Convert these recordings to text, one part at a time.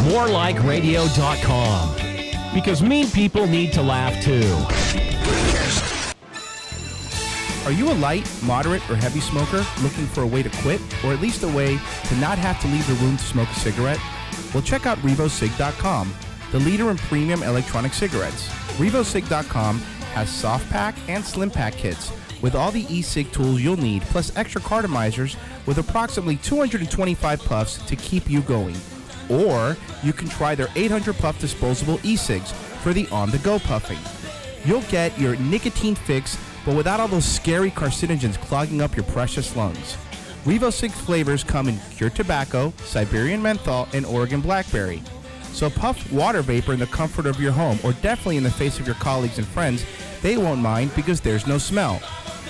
morelikeradio.com. Because mean people need to laugh too. Are you a light, moderate, or heavy smoker looking for a way to quit, or at least a way to not have to leave the room to smoke a cigarette? Well, check out RevoCig.com, the leader in premium electronic cigarettes. RevoCig.com has soft pack and slim pack kits with all the e-cig tools you'll need, plus extra cartomizers with approximately 225 puffs to keep you going. Or you can try their 800 puff disposable e-cigs for the on-the-go puffing. You'll get your nicotine fix, but without all those scary carcinogens clogging up your precious lungs. RevoCig flavors come in pure tobacco, Siberian menthol, and Oregon blackberry. So puff water vapor in the comfort of your home, or definitely in the face of your colleagues and friends. They won't mind because there's no smell.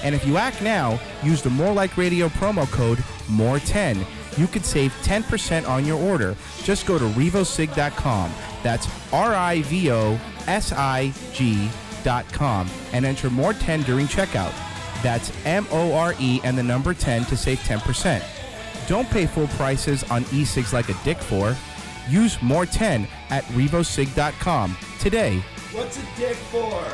And if you act now, use the More Like Radio promo code MORE10. You could save 10% on your order. Just go to RevoCig.com. That's RIVOSIG.com and enter MORE10 during checkout. That's MORE and the number 10 to save 10%. Don't pay full prices on e-cigs like a dick for. Use MORE10 at RevoCig.com today. What's a dick for?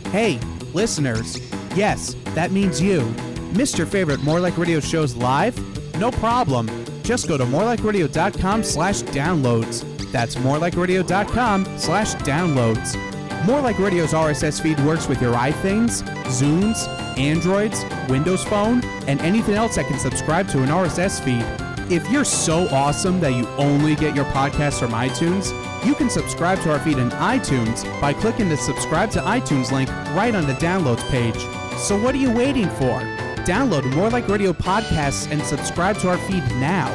Hey, listeners. Yes, that means you. Missed your favorite More Like Radio shows live? No problem. Just go to morelikeradio.com/downloads. That's morelikeradio.com/downloads. More Like Radio's RSS feed works with your iThings, Zunes, Androids, Windows Phone, and anything else that can subscribe to an RSS feed. If you're so awesome that you only get your podcasts from iTunes, you can subscribe to our feed in iTunes by clicking the subscribe to iTunes link right on the downloads page. So what are you waiting for? Download More Like Radio podcasts and subscribe to our feed now.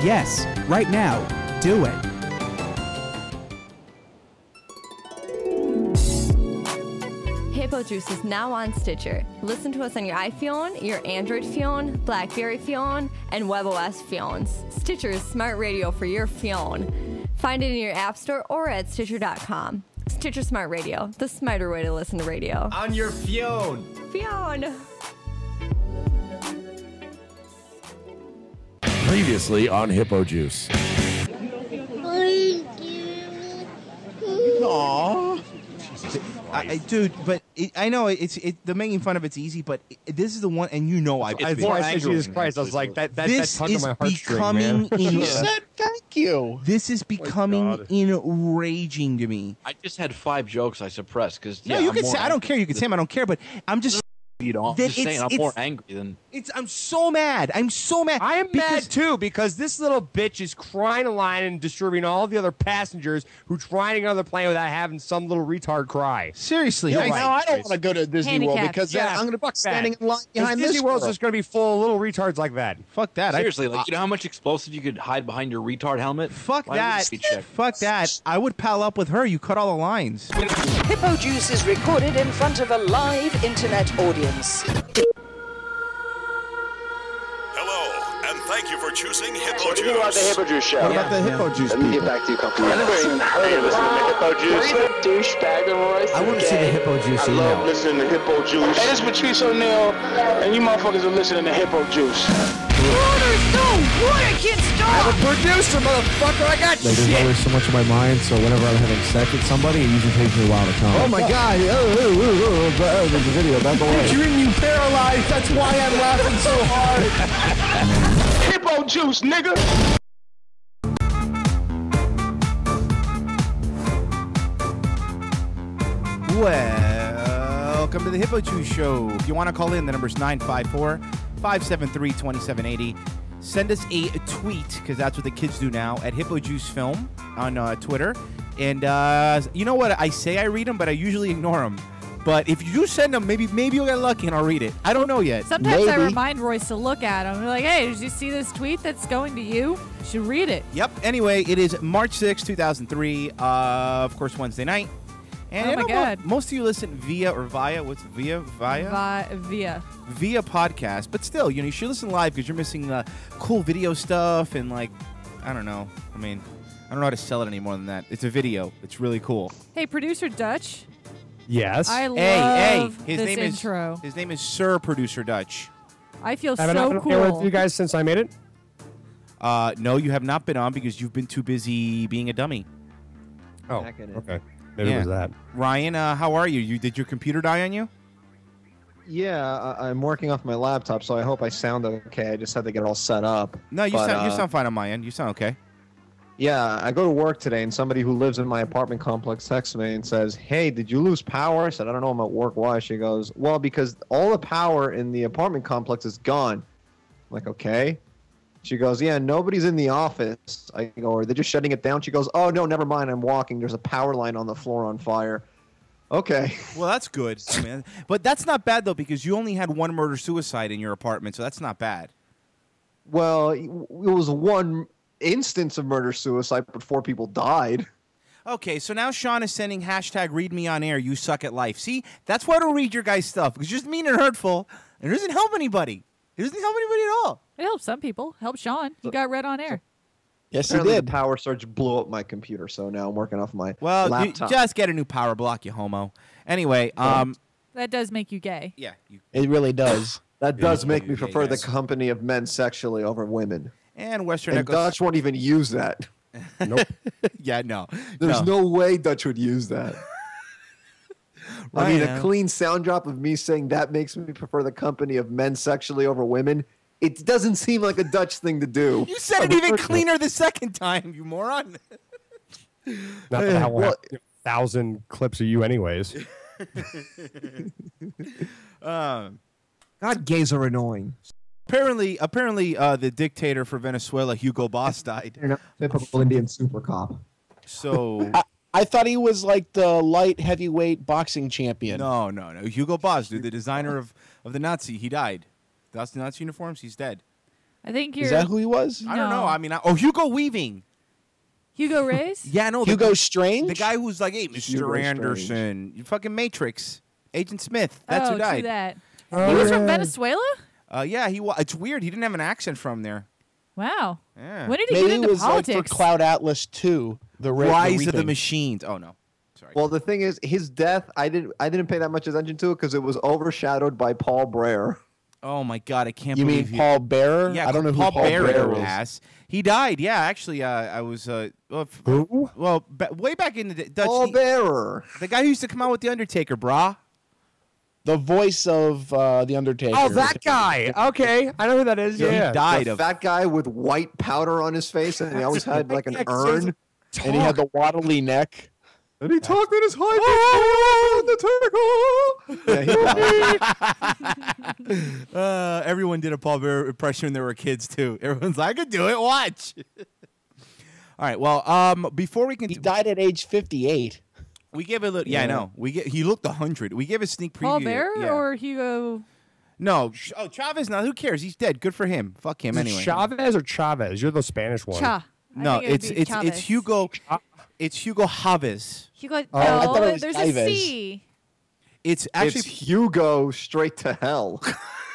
Yes, right now. Do it. Hippojuice is now on Stitcher. Listen to us on your iPhone, your Android phone, BlackBerry phone, and WebOS phones. Stitcher is smart radio for your phone. Find it in your app store or at Stitcher.com. Stitcher Smart Radio, the smarter way to listen to radio. On your phone. Phone. Previously on Hippojuice. Aww. Dude, but I know the making fun of it's easy, but this is the one, and you know before I said Jesus Christ, I was like, that tugged on my heartstring, man. She said thank you. This is becoming enraging to me. I just had 5 jokes I suppressed because no, you can say I don't care. You can say them. I don't care, but I'm just. You know, I'm just saying I'm more angry than... I'm so mad. I'm so mad. I am mad, too, because this little bitch is crying a line and disturbing all the other passengers who try to get on the plane without having some little retard cry. Seriously. I don't want to go to Disney World because I'm going to be standing in line behind this Disney World's just going to be full of little retards like that. Fuck that. Seriously, you know how much explosive you could hide behind your retard helmet? Fuck that. Fuck that. I would pal up with her. You cut all the lines. Hippojuice is recorded in front of a live internet audience. Thank you for choosing Hippojuice. What do you think about the Hippojuice show? What about the Hippojuice Let me get back to you a couple minutes. I've never even heard of listening to Hippojuice. Douchebag voice. I want to see the Hippojuice email. I love listening to Hippojuice. Hey, this is Patrice O'Neal, and you motherfuckers are listening to Hippojuice. Water, no! Water can't stop! I'm a producer, motherfucker! I got There's always so much on my mind, so whenever I'm having sex with somebody, it usually takes me a while to come. Oh my god! There's a video, back away. Picturing you paralyzed, that's why I'm laughing so hard. Hippojuice, nigga! Welcome to the Hippojuice Show. If you want to call in, the number's 954-573-2780. Send us a tweet, because that's what the kids do now, at Hippojuice Film on Twitter. And you know what? I say I read them, but I usually ignore them. But if you do send them, maybe you'll get lucky and I'll read it. I don't know yet. Sometimes I remind Royce to look at them. I'm like, hey, did you see this tweet that's going to you? You should read it. Yep. Anyway, it is March 6, 2003. Of course, Wednesday night. And oh, my God. Most of you listen via or via. What's via? Via? Via podcast. But still, you should listen live because you're missing cool video stuff and, I don't know. I mean, I don't know how to sell it any more than that. It's a video. It's really cool. Hey, Producer Dutch. Yes. I love his this name intro. His name is Sir Producer Dutch. I feel Have so I been cool. with you guys since I made it? No, you have not been on because you've been too busy being a dummy. Oh, okay. Maybe it was that. Ryan, how are you? Did your computer die on you? Yeah, I'm working off my laptop, so I hope I sound okay. I just had to get it all set up. No, you sound fine on my end. You sound okay. Yeah, I go to work today, and somebody who lives in my apartment complex texts me and says, "Hey, did you lose power?" I said, "I don't know, I'm at work. Why?" She goes, "Well, because all the power in the apartment complex is gone." I'm like, okay. She goes, "Yeah, nobody's in the office." I go, "Are they just shutting it down?" She goes, "Oh, no, never mind. I'm walking. There's a power line on the floor on fire." Okay. Well, that's good, man. But that's not bad, though, because you only had one murder-suicide in your apartment, so that's not bad. Well, it was one instance of murder-suicide, but 4 people died. Okay, so now Sean is sending hashtag read me on air, you suck at life. See, that's why I don't read your guys' stuff, because it's just mean and hurtful, and it doesn't help anybody. It doesn't help anybody at all. It helps some people. Help Sean. He got read on air. Yes, he did. The power surge blew up my computer, so now I'm working off my laptop. Just get a new power block, you homo. Anyway, that does make you gay. Yeah. It really does. That does make me prefer the company of men sexually over women. And Western and Dutch won't even use that. Nope. Yeah, no. There's no way Dutch would use that. I mean, a clean sound drop of me saying that makes me prefer the company of men sexually over women. It doesn't seem like a Dutch thing to do. You said it even cleaner the second time, you moron. Not that I will have 1,000 clips of you anyways. God, gays are annoying. Apparently, the dictator for Venezuela, Hugo Boss, died. Typical Indian super cop. So I thought he was like the light heavyweight boxing champion. No. Hugo Boss, dude, the designer of the Nazi, he died. The Nazi uniforms, he's dead. I think you're. Is that who he was? I don't know. I mean, Hugo Weaving. Hugo Reyes? Yeah, no. Hugo Strange? The guy who's like, hey, Mr. Anderson. You fucking Matrix. Agent Smith. That's who died. True that. He was from Venezuela? Yeah, he was. It's weird. He didn't have an accent from there. Wow. Yeah. When did he get into was politics? Like for Cloud Atlas 2, the Rise of the Machines. Oh, no. Sorry. Well, the thing is, his death, I didn't pay that much attention to it because it was overshadowed by Paul Brer. Oh my God! I can't you believe mean Paul Bearer? Yeah, I don't know Paul who Paul Bearer is. Ass. He died. Yeah, actually, I was. Who? Well, way back in the day, Paul Bearer, the guy who used to come out with the Undertaker, brah. The voice of the Undertaker. Oh, that guy. Okay, I know who that is. Yeah, he died of that guy with white powder on his face, and he always had like an urn, and he had the waddly neck. And he talked in his high everyone did a Paul Bearer impression when they were kids too. Everyone's like, I could do it. Watch. All right. Well, before we can, he died at age 58. We give a little. Yeah, I know. He looked 100. We give a sneak preview. Paul Bearer or Hugo? No. Oh, Chavez. Now, who cares? He's dead. Good for him. Fuck him anyway. Chavez or Chavez? You're the Spanish one. No, it's Hugo. It's Hugo Chavez. Hugo. I thought it was there's Chavez. a C. It's actually Hugo straight to hell.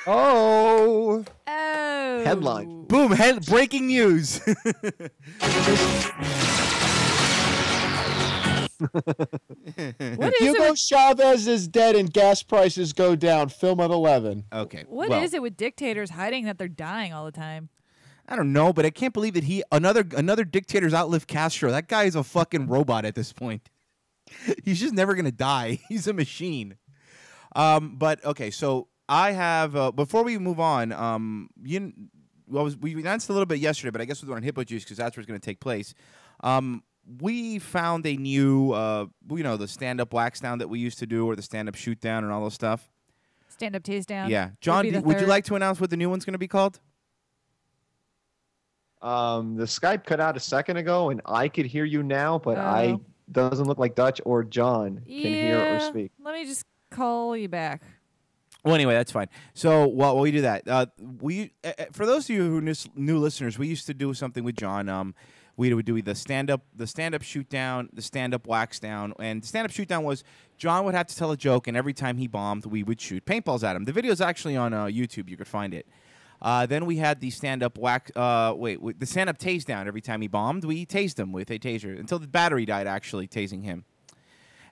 Oh. Headline. Boom! Breaking news. What is Hugo it with, Chavez is dead and gas prices go down. Film at 11. Okay. What is it with dictators hiding that they're dying all the time? I don't know, but I can't believe that another dictator's outlived Castro. That guy is a fucking robot at this point. He's just never gonna die. He's a machine. But okay, so I have before we move on, we announced a little bit yesterday, but I guess we'll do it on Hippojuice because that's where it's gonna take place. We found a new, the stand-up wax down that we used to do, or the stand-up shoot down, and all those stuff. Stand-up tease down. Yeah, John, would you like to announce what the new one's gonna be called? The Skype cut out a second ago, and I could hear you now, but I doesn't look like Dutch or John can hear or speak. Let me just call you back. Well, anyway, that's fine. So while we do that, for those of you who are new listeners, we used to do something with John. We would do the stand-up shoot down, the stand-up wax down, and the stand-up shoot down was John would have to tell a joke, and every time he bombed, we would shoot paintballs at him. The video is actually on YouTube. You could find it. Then we had the stand-up the stand-up tase down. Every time he bombed, we tased him with a taser until the battery died. Actually, tasing him.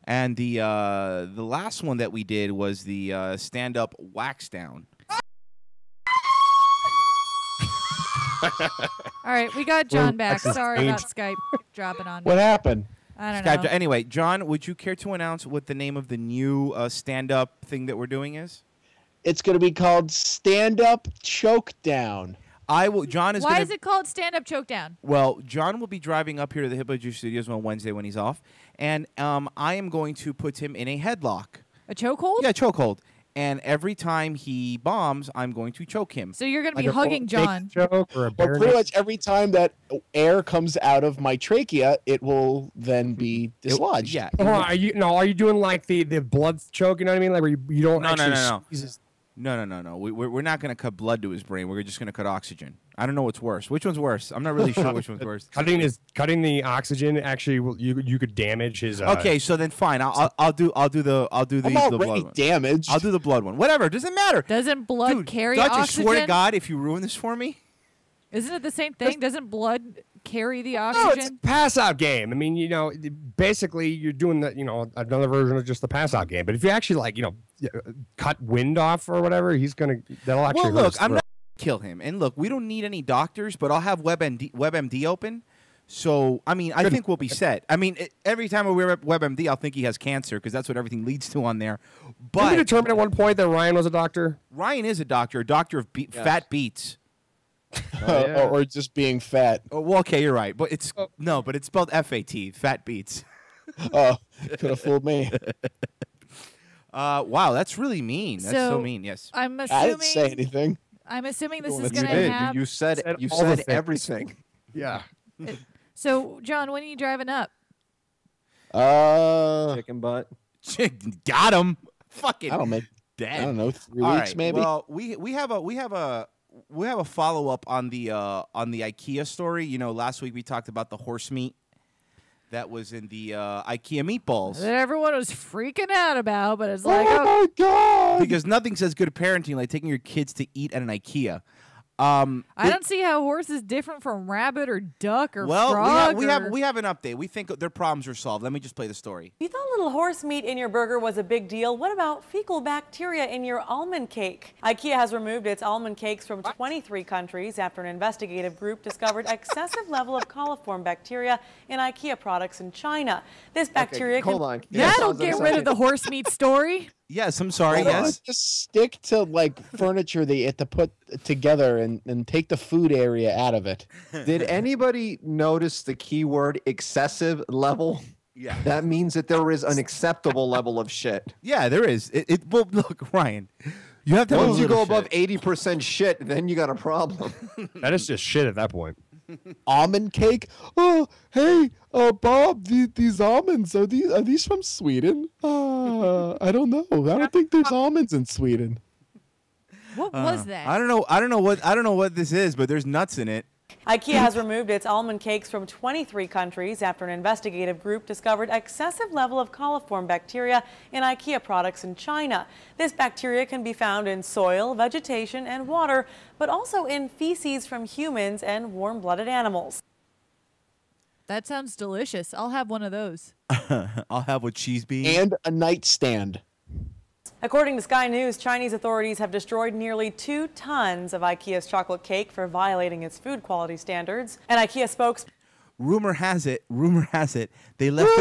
And the last one that we did was the stand-up wax down. All right, we got John back. That's Sorry about strange. Skype dropping on me. What happened? I don't Skype. know. Anyway, John, would you care to announce what the name of the new stand-up thing that we're doing is? It's going to be called Stand Up Choke Down. I will. John is. Why is it called Stand Up Choke Down? Well, John will be driving up here to the Hippojuice Studios on Wednesday when he's off, and I am going to put him in a headlock. A chokehold? Yeah, chokehold. And every time he bombs, I'm going to choke him. So you're going to be hugging John. Joke or a Well, pretty much every time that air comes out of my trachea, it will then be dislodged. Yeah. Hold on, are you doing like the blood choke? You know what I mean? Like where you don't actually squeeze his- No. We're not going to cut blood to his brain. We're just going to cut oxygen. I don't know what's worse. Which one's worse? I'm not really sure which one's worse. Cutting the oxygen actually you could damage his. Okay, so then fine. I'll do the already blood one. damaged. I'll do the blood one. Whatever. Doesn't matter. Doesn't blood Dude, carry Dutch, oxygen? I swear to God, if you ruin this for me. Isn't it the same thing? Doesn't blood carry the No, oxygen? it's a pass out game. I mean, basically you're doing another version of just the pass out game. But if you actually cut wind off or whatever, that'll actually. Well, look, hurt. I'm not gonna kill him, and look, we don't need any doctors, but I'll have WebMD open. So I mean, I think we'll be set. I mean, every time we wear WebMD, I'll think he has cancer because that's what everything leads to on there. But did we determine at one point that Ryan was a doctor? Ryan is a doctor of fat beats. Or just being fat. Oh, well, okay, you're right, but it's but it's spelled FAT, fat beats. Oh, could have fooled me. Wow, that's really mean. That's so mean. Yes, I'm assuming. I didn't say anything. I'm assuming this is You going to did. have. You said all the things. everything. Yeah. So, John, when are you driving up? Chicken butt. Got him. Fucking. I don't know. Dead. I don't know. 3 All weeks right, maybe. Well, we have a follow up on the IKEA story. You know, last week we talked about the horse meat that was in the IKEA meatballs. That everyone was freaking out about, but it's like, oh my god! Because nothing says good parenting like taking your kids to eat at an IKEA. I don't see how horse is different from rabbit or duck or well, frog. we have an update. We think their problems are solved. Let me just play the story. You thought little horse meat in your burger was a big deal. What about fecal bacteria in your almond cake? IKEA has removed its almond cakes from 23 countries after an investigative group discovered excessive level of coliform bacteria in IKEA products in China. This bacteria Hold on. That'll get rid of the horse meat story. Yes, I'm sorry. Why don't Yes. you just stick to like furniture that you have to put together and take the food area out of it. Did anybody notice the keyword excessive level? Yeah. That means that there is an acceptable level of shit. Yeah, there is. Well, look, Ryan, you have to. Once have a you go little above 80% shit, then you got a problem. That is just shit at that point. Almond cake? Oh, hey, Bob, these almonds, are these from Sweden? I don't know. I don't think there's almonds in Sweden. What was that? I don't know what this is, but there's nuts in it. IKEA has removed its almond cakes from 23 countries after an investigative group discovered excessive level of coliform bacteria in IKEA products in China. This bacteria can be found in soil, vegetation, and water, but also in feces from humans and warm-blooded animals. That sounds delicious. I'll have one of those. I'll have with cheese beans. And a nightstand. According to Sky News, Chinese authorities have destroyed nearly 2 tons of IKEA's chocolate cake for violating its food quality standards. An IKEA spokesperson. Rumor has it, they left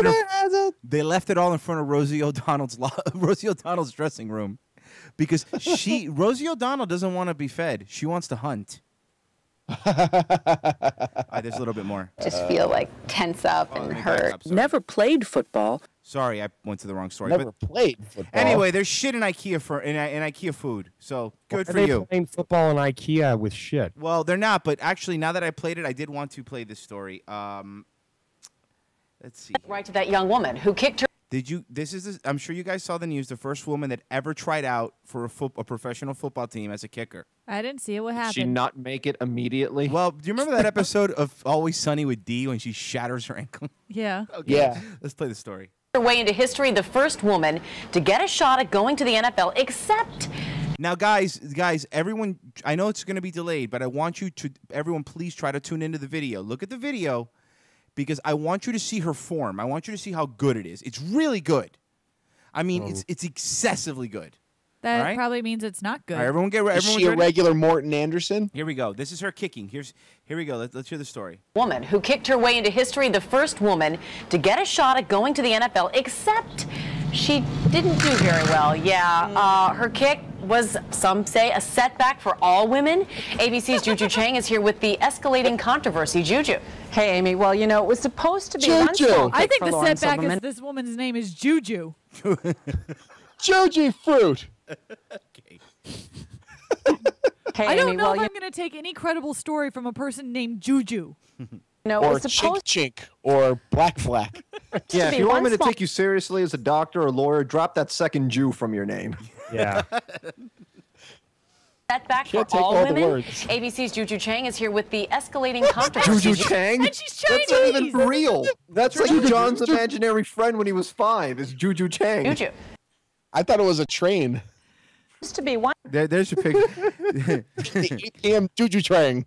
it all in front of Rosie O'Donnell's dressing room, because Rosie O'Donnell doesn't want to be fed. She wants to hunt. There's a little bit more. Just feel like tense up and hurt. Never played football. Sorry, I went to the wrong story. Never played football. Anyway, there's shit in IKEA in IKEA food, so good for you. Playing football in IKEA with shit. Well, they're not, but actually, now that I played it, I did want to play this story. Let's see. Right to that young woman who kicked her. I'm sure you guys saw the news. The first woman that ever tried out for a professional football team as a kicker. I didn't see it. What happened? Did she not make it immediately? Well, do you remember that episode of Always Sunny with Dee when she shatters her ankle? Yeah. Okay. Yeah. Let's play the story. Her way into history, the first woman to get a shot at going to the NFL, except. Now, guys, everyone, I know it's going to be delayed, but I want you to, everyone, please try to tune into the video. Look at the video, because I want you to see her form. I want you to see how good it is. It's really good. I mean, it's excessively good. That All right? probably means it's not good. All right, everyone get Is she a ready? regular Morton Anderson? Here we go. This is her kicking. Here we go. Let's hear the story. Woman who kicked her way into history, the first woman to get a shot at going to the NFL, except she didn't do very well. Yeah, her kick was, some say, a setback for all women. ABC's Juju Chang is here with the escalating controversy. Juju. Hey, Amy. Well, you know, it was supposed to be one small I kick think for the Lauren setback Silverman. is this woman's name is Juju. Joji Fruit. Hey, I don't Amy, know well, if you I'm going to take any credible story from a person named Juju. know, Or it was supposed Chink Chink or Black Flack. Yeah, if be you want one me to small- take you seriously as a doctor or lawyer, drop that second Jew from your name. Yeah. Setback for Can't take all all the women. words. ABC's Juju Chang is here with the escalating controversy. Juju Chang? And she's Chinese. That's not even real. That's like John's imaginary friend when he was 5 is Juju Chang. Juju. I thought it was a train. to be one. There's your picture. The 8 p.m. Juju train.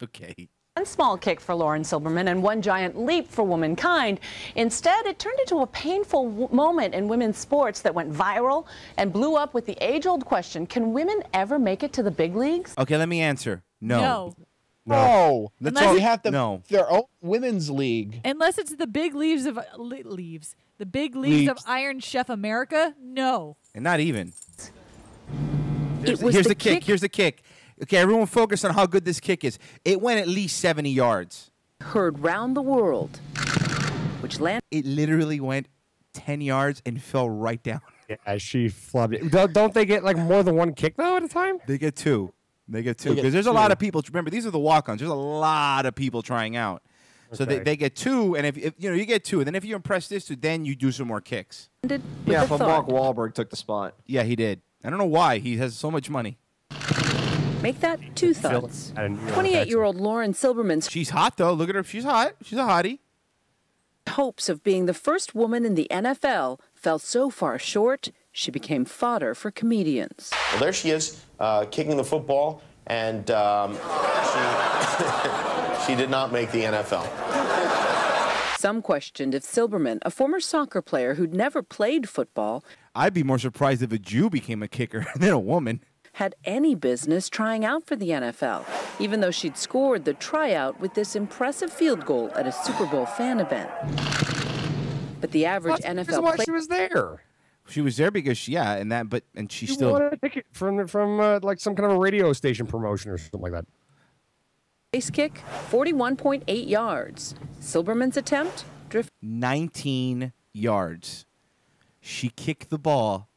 Okay. One small kick for Lauren Silberman and one giant leap for womankind. Instead, it turned into a painful moment in women's sports that went viral and blew up with the age-old question, can women ever make it to the big leagues? Okay, let me answer. No. No. Let's They all- have to no. their own women's league. Unless it's the big leaves of the big leagues of Iron Chef America. No. And not even. It was Here's the the kick. kick- Here's the kick. Okay, everyone focus on how good this kick is. It went at least 70 yards. Heard round the world, which landed. It literally went 10 yards and fell right down. Yeah, she flubbed it. Don't they get like more than one kick though at a time? They get two. They get two. They get Because there's a two. lot of people. Remember, these are the walk-ons. There's a lot of people trying out. So Okay. they get two, and if you get two, and then if you impress this two, then you do some more kicks. Yeah, but Mark Wahlberg took the spot. Yeah, he did. I don't know why. He has so much money. Make that two thoughts. 28-year-old Lauren Silberman's She's hot though. Look at her. She's hot. She's a hottie. hopes of being the first woman in the NFL fell so far short, she became fodder for comedians. Well, there she is, kicking the football, and she did not make the NFL. Some questioned if Silberman, a former soccer player who'd never played football, I'd be more surprised if a Jew became a kicker than a woman. had any business trying out for the NFL, even though she'd scored the tryout with this impressive field goal at a Super Bowl fan event. But the average NFL why player she was there. She was there because she She still. wanted a ticket from like some kind of a radio station promotion or something like that. base kick, 41.8 yards. Silberman's attempt, 19 yards. She kicked the ball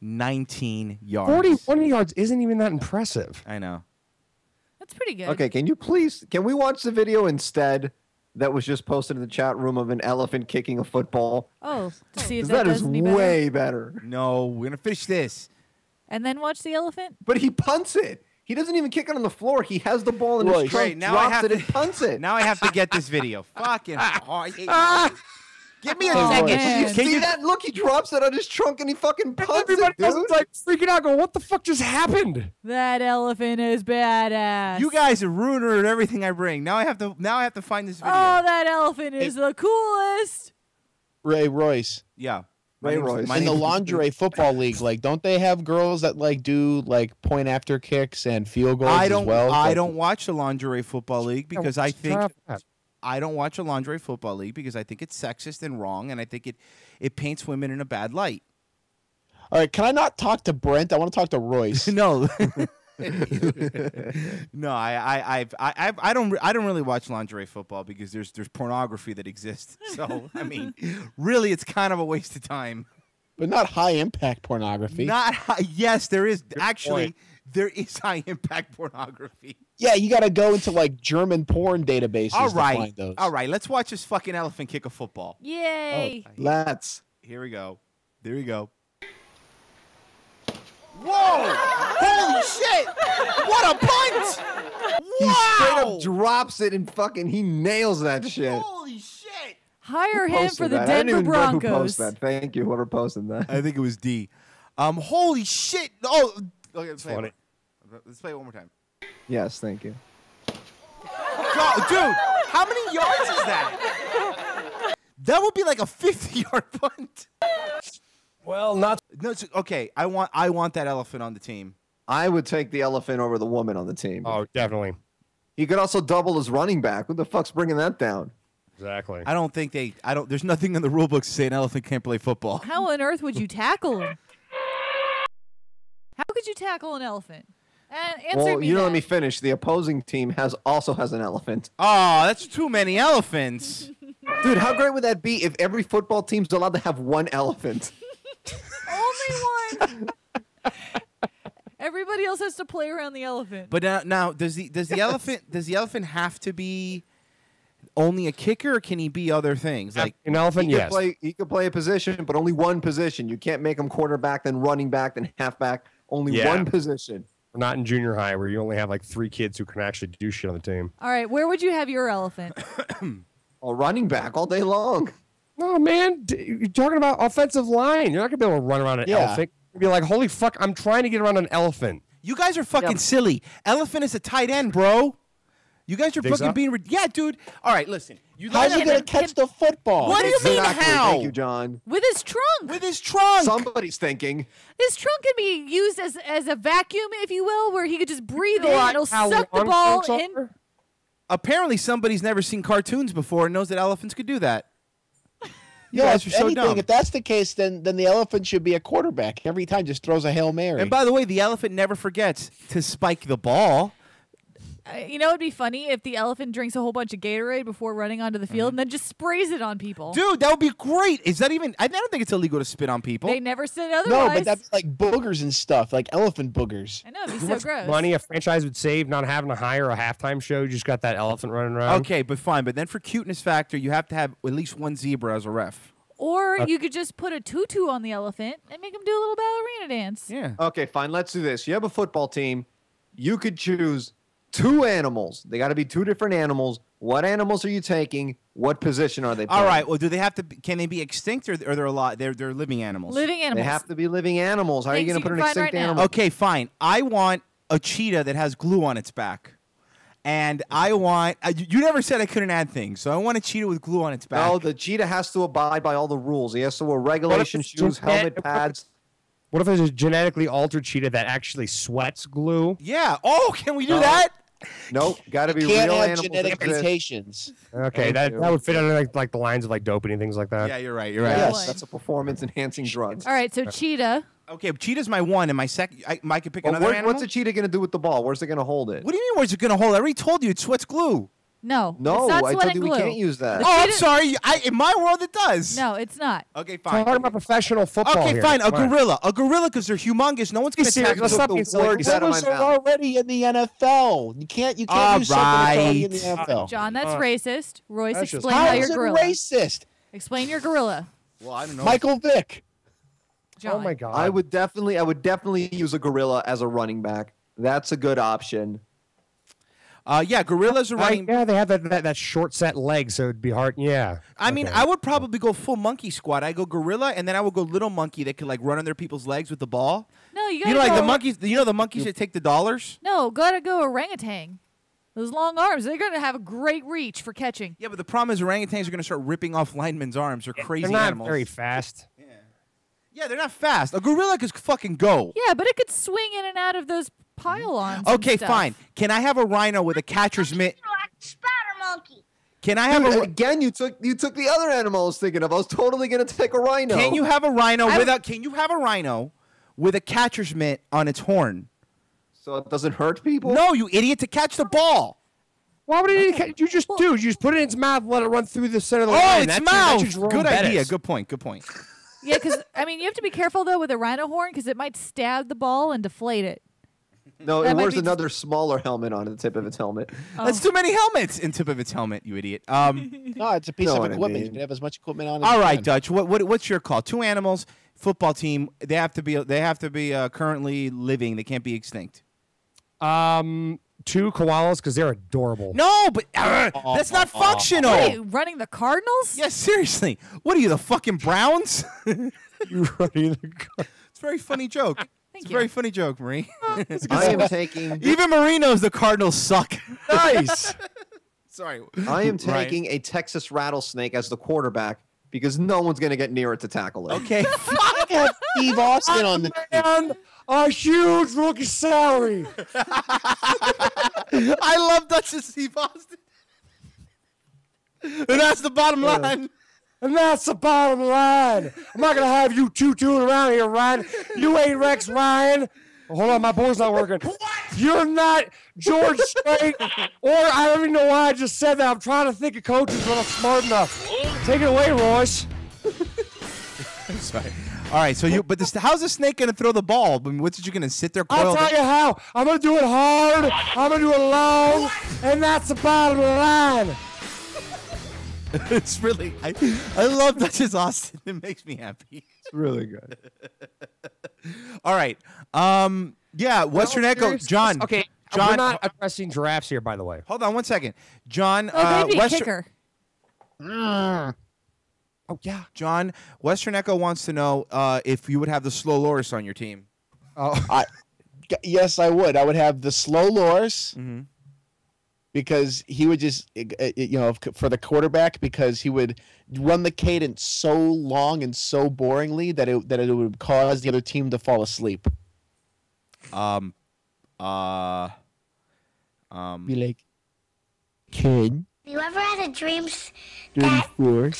19 yards. 41 yards isn't even that impressive. I know. That's pretty good. Okay, can we watch the video instead that was just posted in the chat room of an elephant kicking a football? Oh, to see if 'Cause that that is does any better. way better. No, we're gonna finish this. And then watch the elephant. But he punts it. He doesn't even kick it on the floor. He has the ball in Royce. his trunk, Great, now I drops have it, to- and punts it. Now I have to get this video. Fucking hard. Give me a Oh, second. Did you see that? Look, he drops it on his trunk and he fucking punts Everybody it, else dude. is like freaking out, going, "What the fuck just happened?" That elephant is badass. You guys are ruining everything I bring. Now I have to find this video. Oh, that elephant is the coolest. Ray Royce. Yeah. Ray Royce. In the lingerie football league, like, don't they have girls that like do like point after kicks and field goals I don't. as well? I Like, don't watch the lingerie football league because I think Stop that. I don't watch a lingerie football league because I think it's sexist and wrong, and I think it paints women in a bad light. All right, can I not talk to Brent? I want to talk to Royce. No. No, I don't really watch lingerie football because there's pornography that exists. So I mean, really, it's kind of a waste of time. But not high impact pornography. Yes, there is actually there is high impact pornography. Yeah, you got to go into like German porn databases All to right, find those. all right. Let's watch this fucking elephant kick a football. Yay. Let's. Here we go. There we go. Whoa! Holy shit! What a punt! He straight Wow! up drops it and fucking he nails that shit. Holy shit! Hire Who him posted for the that? I didn't Denver even read who Broncos. posted that. Thank you, whoever posted that. I think it was D. Holy shit! Oh, okay, let's play it. Let's play it one more time. Yes, thank you. God, dude, how many yards is that? That would be like a 50-yard punt. Well, not no. Okay, I want that elephant on the team. I would take the elephant over the woman on the team. Oh, definitely. He could also double as running back. Who the fuck's bringing that down? Exactly. I don't think they. I don't. There's nothing in the rule book to say an elephant can't play football. How on earth would you tackle him? How could you tackle an elephant? Answer Well, me you don't that. let me finish. The opposing team also has an elephant. Oh, that's too many elephants. Dude, how great would that be if every football team's allowed to have one elephant? Only one. Everybody else has to play around the elephant. But now, does the elephant have to be only a kicker, or can he be other things? Like an elephant, he could yes. He could play a position, but only one position. You can't make him quarterback, then running back, then halfback. Only one position. We're not in junior high where you only have like 3 kids who can actually do shit on the team. All right, where would you have your elephant? Running back all day long. No, man. You're talking about offensive line. You're not going to be able to run around an elephant. You'll be like, holy fuck, I'm trying to get around an elephant. You guys are fucking silly. Elephant is a tight end, bro. You guys are Think fucking so? being yeah, dude. All right, listen. How's he gonna catch the football? What do you mean Exactly. how? Thank you, John. With his trunk. With his trunk. Somebody's thinking. His trunk can be used as a vacuum, if you will, where he could just breathe in know and it'll how suck the long ball trunks in. Apparently, somebody's never seen cartoons before and knows that elephants could do that. You Yeah, guys if are so anything, dumb. if that's the case, then the elephant should be a quarterback. Every time just throws a Hail Mary. And by the way, the elephant never forgets to spike the ball. You know, it'd be funny if the elephant drinks a whole bunch of Gatorade before running onto the field and then just sprays it on people. Dude, that would be great. Is that even? I don't think it's illegal to spit on people. They never said no, otherwise. but that's like boogers and stuff, like elephant boogers. I know, it'd be You so know gross. money a franchise would save not having to hire a halftime show. You just got that elephant running around. Okay, but fine. But then for cuteness factor, you have to have at least one zebra as a ref. Or you could just put a tutu on the elephant and make him do a little ballerina dance. Yeah. Okay, fine. Let's do this. You have a football team. You could choose 2 animals. They got to be 2 different animals. What animals are you taking? What position are they playing? All right. Well, do they have to? Can they be extinct, or they're alive? They're living animals. Living animals. They have to be living animals. How are you Things going to you put can an find extinct right now. animal? Okay, fine. I want a cheetah that has glue on its back. And I want you never said I couldn't add things, so I want a cheetah with glue on its back. No, the cheetah has to abide by all the rules. He has to wear regulation it's shoes, helmet, pads. What if there's a genetically altered cheetah that actually sweats glue? Yeah. Oh, can we do that? Nope. Got to be Can't real have animals. genetic that exist. mutations. Okay, that would fit under like the lines of like doping and things like that. Yeah, you're right. You're right. Yes, that's a performance-enhancing drug. All right, so cheetah. Okay, cheetah's my one, and my second. I could pick Well, another animal. what's a cheetah going to do with the ball? Where's it going to hold it? What do you mean? Where's it gonna hold? I already told you it sweats glue. No. No, it's not I sweat told and you we glue. can't use that. The Oh, I'm cheetah- sorry. In my world, it does. No, it's not. Okay, We're fine. talking about professional football Okay, here. fine. A Come on. gorilla. A gorilla, because they're humongous. No one's gonna serious. attack Let's them. stop the being silly. words out of my Gorillas are mouth. already in the NFL. You can't do something that's already in the NFL. John, that's racist. Royce, That's just- explain How how is you're it gorilla. racist? Explain your gorilla. Well, I don't know. Michael Vick. John. Oh my god. I would definitely use a gorilla as a running back. That's a good option. Yeah, gorillas are running. Yeah, they have that short set leg, so it'd be hard. Yeah. I mean, Okay. I would probably go full monkey squad. I go gorilla, and then I would go little monkey that could like run under people's legs with the ball. No, you You gotta know, like go. the monkeys. You know, the monkeys that take the dollars. No, gotta go orangutan. Those long arms, they're gonna have a great reach for catching. Yeah, but the problem is orangutans are going to start ripping off linemen's arms. They're crazy They're not animals. very fast. Yeah, they're not fast. A gorilla could fucking go. Yeah, but it could swing in and out of those pylons. Okay, and stuff. fine. Can I have a rhino with a catcher's mitt? Can I have Dude, a? again, you took the other animal I was thinking of. I was totally going to take a rhino. Can you have a rhino with a? Can you have a rhino with a catcher's mitt on its horn? So it doesn't hurt people? No, you idiot! To catch the ball. Why would it? You just do. You just put it in its mouth, let it run through the center of the Oh, line. its That's your mouth. Jerome Good Bettis. idea. Good point. Good point. Yeah, because I mean, you have to be careful though with a rhino horn because it might stab the ball and deflate it. No, That it might wears be- another smaller helmet on the tip of its helmet. That's too many helmets in tip of its helmet. You idiot. No, it's a piece Know of what I equipment. You mean. can have as much equipment on. All as right, you Dutch. What's your call? 2 animals, football team. They have to be currently living. They can't be extinct. 2 koalas because they're adorable. No, but that's not functional. What are you running the Cardinals? Yeah, seriously. What are you, the fucking Browns? You running the. It's a very funny joke. It's a very funny joke, Marie. I am taking. Even Marie knows the Cardinals suck. Nice. Sorry. I am Ryan. taking a Texas rattlesnake as the quarterback because no one's going to get near it to tackle it. Okay. I have Steve Austin on the team. A huge rookie salary. I love Dutch's Steve Austin. And that's the bottom line. And that's the bottom line. I'm not going to have you two-tooing around here, Ryan. You ain't Rex Ryan. Oh, hold on, my board's not working. You're not George Strait, or I don't even know why I just said that. I'm trying to think of coaches, but I'm smart enough. Take it away, Royce. I'm sorry. All right, so how's the snake going to throw the ball? I mean, what's you going to sit there coiled? I'll tell you how. I'm going to do it hard. I'm going to do it long, and that's the bottom line. It's really, I love Dutch's Austin. It makes me happy. It's really good. All right. Yeah, Western Echo. John. Okay, John. we're not addressing giraffes here, by the way. Hold on one second. John. Maybe a kicker. Oh, yeah. John, Western Echo wants to know if you would have the slow Loris on your team. Oh, yes, I would. I would have the slow Loris because he would just, for the quarterback, because he would run the cadence so long and so boringly that it would cause the other team to fall asleep. Be like, Ken. You ever had a dream 34.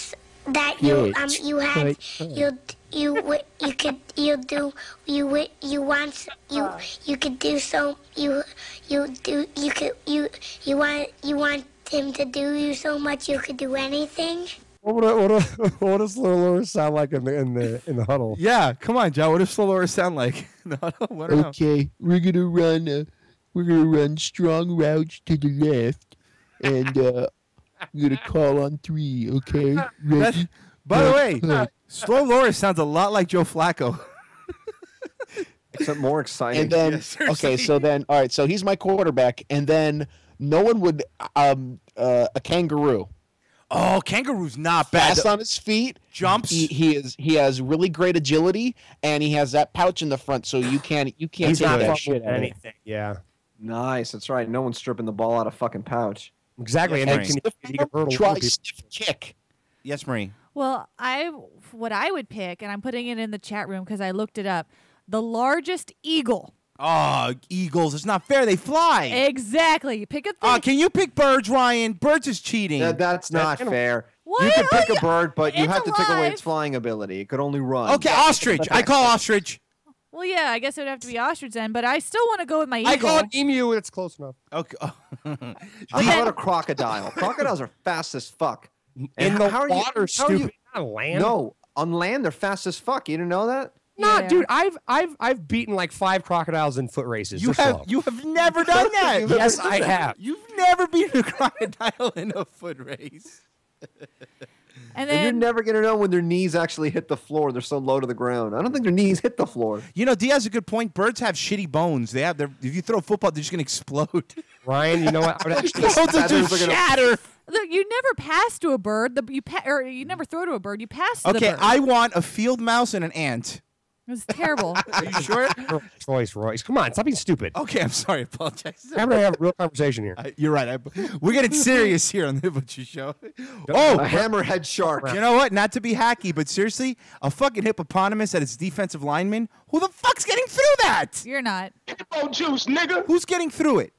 that you had you could do so you want him to do you so much you could do anything? What does Slow Loris sound like in the huddle? Yeah, come on, John. What does slow Loris sound like in the huddle? I don't know. Okay, we're gonna run strong routes to the left, and I'm gonna call on 3. Okay, ready? By the way, slow Loris sounds a lot like Joe Flacco. Except more exciting. And then, all right, so he's my quarterback, and then no one would a kangaroo. Oh, kangaroo's not bad. Fast on his feet, jumps. He has really great agility, and he has that pouch in the front, so you can't take that shit out of it. Yeah. Nice. That's right. No one's stripping the ball out of fucking pouch. Exactly. And he can try stiff kick. Yes, Marie. Well, what I would pick, and I'm putting it in the chat room because I looked it up, the largest eagle. Oh, eagles. It's not fair. They fly. Exactly. Pick a thing. Can you pick birds, Ryan? Birds is cheating. That's not fair. What? You can pick a bird, but you It's have to take away alive. its flying ability. It could only run. Okay, ostrich. I call ostrich. Well, yeah, I guess it would have to be ostrich then, but I still want to go with my eagle. I call it emu. It's close enough. Okay. How about a crocodile? Crocodiles are fast as fuck. In the water, stupid. Not on land. No, on land they're fast as fuck. You didn't know that? Nah, Yeah. dude, I've beaten like 5 crocodiles in foot races. You They're have slow. you have never done that. Yes, I have. You've never beaten a crocodile in a foot race. And And then you're never gonna know when their knees actually hit the floor. They're so low to the ground. I don't think their knees hit the floor. You know, Diaz has a good point. Birds have shitty bones. They have if you throw a football, they're just gonna explode. Ryan, you know what? I would actually Bones will just shatter. look, you never pass to a bird. Or you never throw to a bird. You pass to the Okay, bird. I want a field mouse and an ant. It was terrible. Are you sure? choice, Royce. Come on, stop being stupid. Okay, I'm sorry. I apologize. I'm gonna have a real conversation here. You're right. We're getting serious here on the Hippojuice show. A hammerhead shark. You know what? Not to be hacky, but seriously, a fucking hippopotamus at its defensive lineman? Who the fuck's getting through that? You're not. Hippojuice, nigga. Who's getting through it?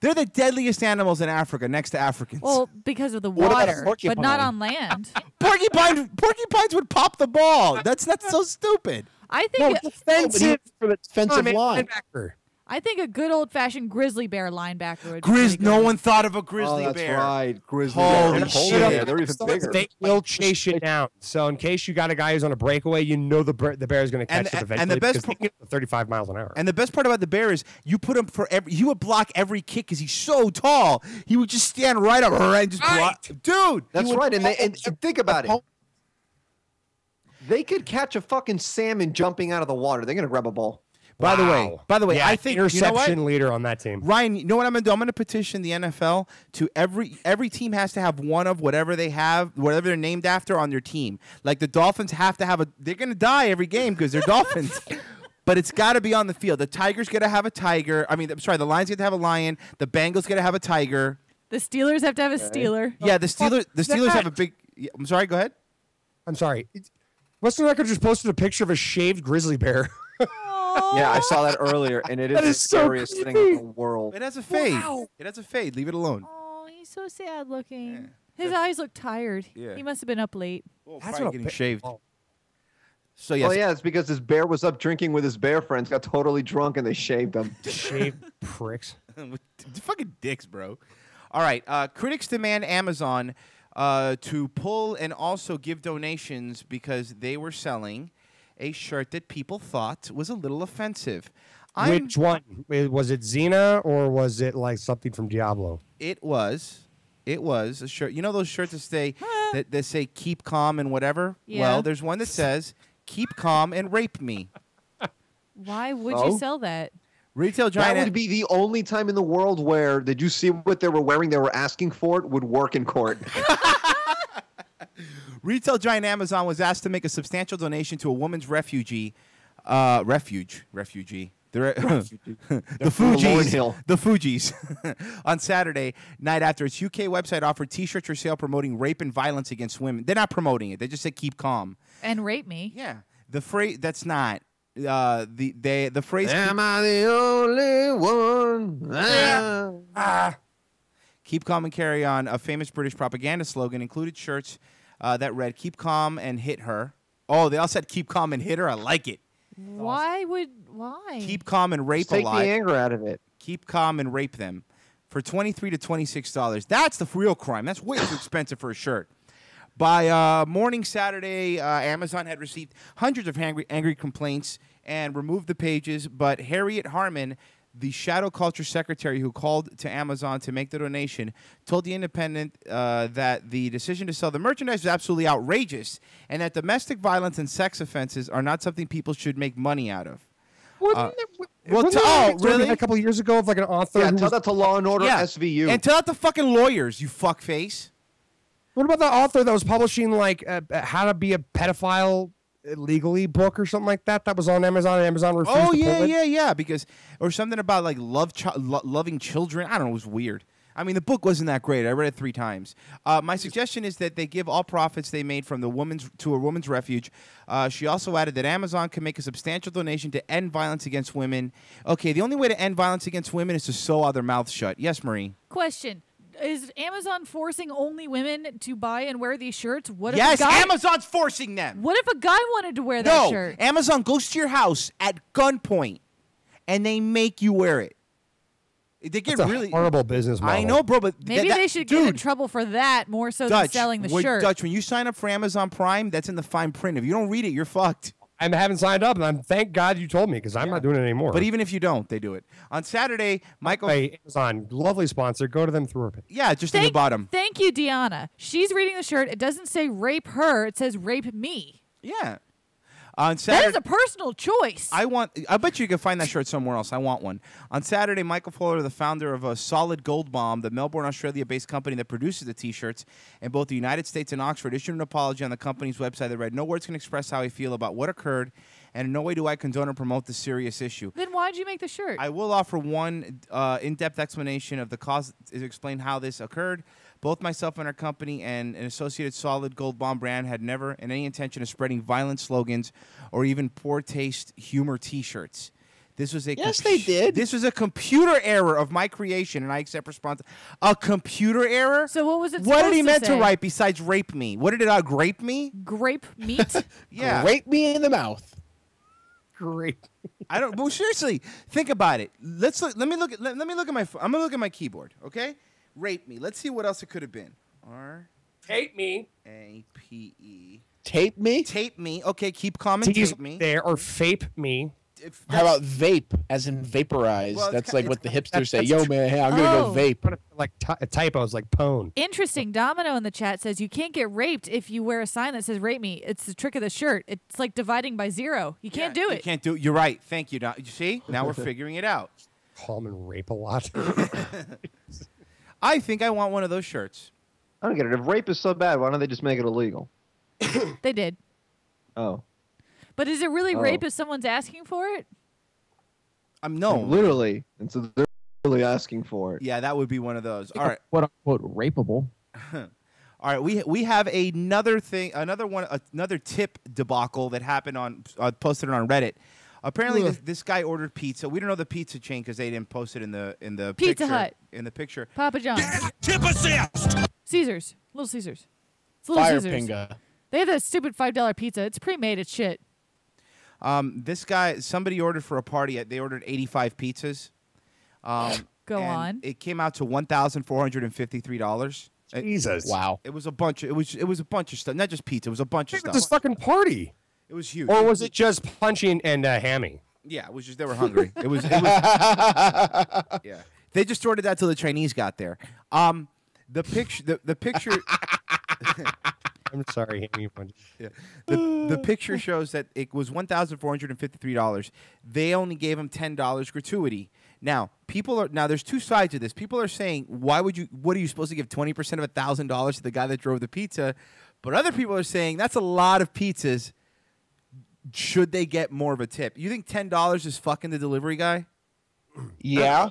They're the deadliest animals in Africa, next to Africans. Well, because of the What about a water, but not on land. Porcupines would pop the ball. That's so stupid. I think Defensive for the defensive line. linebacker. I think a good old-fashioned grizzly bear linebacker would be pretty No good. one thought of a grizzly that's bear. right. Grizzly Holy bear. shit. Yeah, they're even bigger. They will chase you down. So in case you got a guy who's on a breakaway, you know the bear is going to catch it eventually. And the best because they can get 35 miles an hour. And the best part about the bear is you put him he would block every kick because he's so tall. He would just stand right up and just block. Dude, That's right. And think about it. They could catch a fucking salmon jumping out of the water. They're gonna grab a ball. By the way, yeah, I think interception leader on that team. Ryan, you know what I'm gonna do? I'm gonna petition the NFL to every team has to have one of whatever they have, whatever they're named after on their team. Like the Dolphins have to have they're gonna die every game because they're Dolphins. But it's got to be on the field. The Tigers got to have a tiger. I mean, I'm sorry, the Lions got to have a lion. The Bengals got to have a tiger. The Steelers have to have a Steeler. Yeah, the Steelers have a big. I'm sorry. Go ahead. I'm sorry. Western Record just posted a picture of a shaved grizzly bear. Yeah, I saw that earlier, and it is That the is so scariest thing in the world. It has a fade. Wow. It has a fade. Leave it alone. Oh, he's so sad looking. His eyes look tired. Yeah. He must have been up late. That's probably getting shaved. So Well, yeah, it's because this bear was up drinking with his bear friends, got totally drunk, and they shaved him. Shaved pricks. Fucking dicks, bro. All right. Critics demand Amazon to pull and also give donations because they were selling a shirt that people thought was a little offensive. Which one? Was it Xena or was it like something from Diablo? It was a shirt. You know those shirts that say "Keep calm" and whatever. Yeah. Well, there's one that says "Keep calm and rape me." Why would Oh? you sell that? Retail That giant. would be the only time in the world where, did you see what they were wearing? They were asking for it would work in court. Retail giant Amazon was asked to make a substantial donation to a woman's refugee. The Fugees. The Fugees. On Saturday night after its UK website offered T-shirts for sale promoting rape and violence against women. They're not promoting it. They just said keep calm. And rape me. Yeah. The phrase that's not the phrase. Am I the only one? Keep calm and carry on. A famous British propaganda slogan included shirts that read "Keep calm and hit her." Oh, they all said "Keep calm and hit her." I like it. Why? Keep calm and rape Take a lot. the anger out of it. Keep calm and rape them for $23 to $26. That's the real crime. That's way too expensive for a shirt. By morning Saturday, Amazon had received hundreds of angry complaints and removed the pages. But Harriet Harman, the shadow culture secretary who called to Amazon to make the donation, told The Independent that the decision to sell the merchandise was absolutely outrageous and that domestic violence and sex offenses are not something people should make money out of. Really? A couple of years ago of like an author. Yeah, who tell was- that to Law and Order Yeah. SVU. And tell that to fucking lawyers, you fuckface. What about the author that was publishing like how to be a pedophile legally book or something like that? That was on Amazon and Amazon refused Oh to yeah, pull it? yeah. Because or something about like loving children. I don't know. It was weird. I mean, the book wasn't that great. I read it 3 times. My suggestion is that they give all profits they made from to a woman's refuge. She also added that Amazon can make a substantial donation to end violence against women. Okay, the only way to end violence against women is to sew their mouths shut. Yes, Marie. Question. Is Amazon forcing only women to buy and wear these shirts? What if Yes, a guy, Amazon's forcing them. What if a guy wanted to wear that No, shirt? Amazon goes to your house at gunpoint, and they make you wear it. They get That's a really horrible business model. I know, bro, but Maybe they should get in trouble for that more so than selling the shirt. Dutch, when you sign up for Amazon Prime, that's in the fine print. If you don't read it, you're fucked. I haven't signed up, and I'm thank God you told me because I'm not doing it anymore. But even if you don't, they do it. On Saturday, Michael. Hey, Amazon, lovely sponsor. Go to them through it. Yeah, just in the bottom. Thank you, Deanna. She's reading the shirt. It doesn't say rape her. It says rape me. Yeah. On Saturday, That is a personal choice. I bet you can find that shirt somewhere else. I want one. On Saturday, Michael Fuller, the founder of Solid Gold Bomb, the Melbourne, Australia-based company that produces the T-shirts in both the United States and Oxford, issued an apology on the company's website that read, "No words can express how I feel about what occurred, and in no way do I condone or promote this serious issue." Then why did you make the shirt? I will offer one in-depth explanation of the cause to explain how this occurred. Both myself and our company and an associated Solid Gold Bomb brand had never in any intention of spreading violent slogans or even poor taste humor T-shirts. This was a Yes, they did. This was a computer error of my creation, and I accept responsibility. A computer error? So what was it? What did he supposed meant to say? write besides rape me? What did it grape me? Grape meat? Yeah. Rape me in the mouth. Great. I don't. Well, seriously, think about it. Let me look at my. I'm gonna look at my keyboard. Okay, rape me. Let's see what else it could have been. Tape me. A-P-E. Tape me? Tape me. Okay, keep calm and Tease tape me. there or fape me. How about vape, as in vaporize? Well, that's it's like ki- what the it's- hipsters say. that's Yo, true. man, hey, I'm gonna go vape. But like typos, like pone. Interesting. Domino in the chat says you can't get raped if you wear a sign that says rape me. It's the trick of the shirt. It's like dividing by 0. You can't do You it. can't do it. You're right. Thank you. You see? Now we're figuring it out. Calm and rape a lot. I think I want one of those shirts. I don't get it. If rape is so bad, why don't they just make it illegal? They did. Oh. But is it really Oh. rape if someone's asking for it? No. Literally. And so they're really asking for it. Yeah, that would be one of those. All right. "Quote unquote rapeable." All right, we have another tip debacle that happened on posted on Reddit. Apparently, this guy ordered pizza. We don't know the pizza chain because they didn't post it in the Pizza picture, Hut. in the picture. Papa John's. Tip assist. Caesars. Little Caesars. It's Little Fire Caesars. Pinga. They have that stupid $5 pizza. It's pre-made. It's shit. This guy, somebody ordered for a party. They ordered 85 pizzas. Go on. It came out to $1,453. Jesus. Wow. It was a bunch. It was a bunch of stuff. Not just pizza. It was a bunch of It was stuff. this fucking party. It was huge. Or was it just Punchy and Hammy? Yeah, it was just they were hungry. It was yeah. They just ordered that till the Chinese got there. The picture. I'm sorry, Hammy. Yeah. The picture shows that it was $1,453. They only gave him $10 gratuity. Now, there's two sides to this. People are saying, what are you supposed to give 20% of $1,000 to the guy that drove the pizza? But other people are saying that's a lot of pizzas. Should they get more of a tip? You think $10 is fucking the delivery guy? Yeah.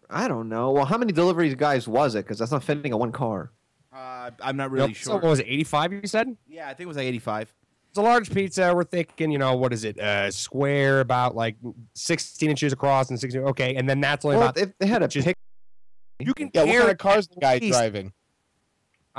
I don't know. Well, how many delivery guys was it? Because that's not fitting in one car. I'm not really sure. So what was it, 85 you said? Yeah, I think it was like 85. It's a large pizza. We're thinking, what is it? Square, about like 16 inches across and 16. Okay, and then that's only about. If they had a pick. You can Yeah, what carry kind of cars the guy at least- driving?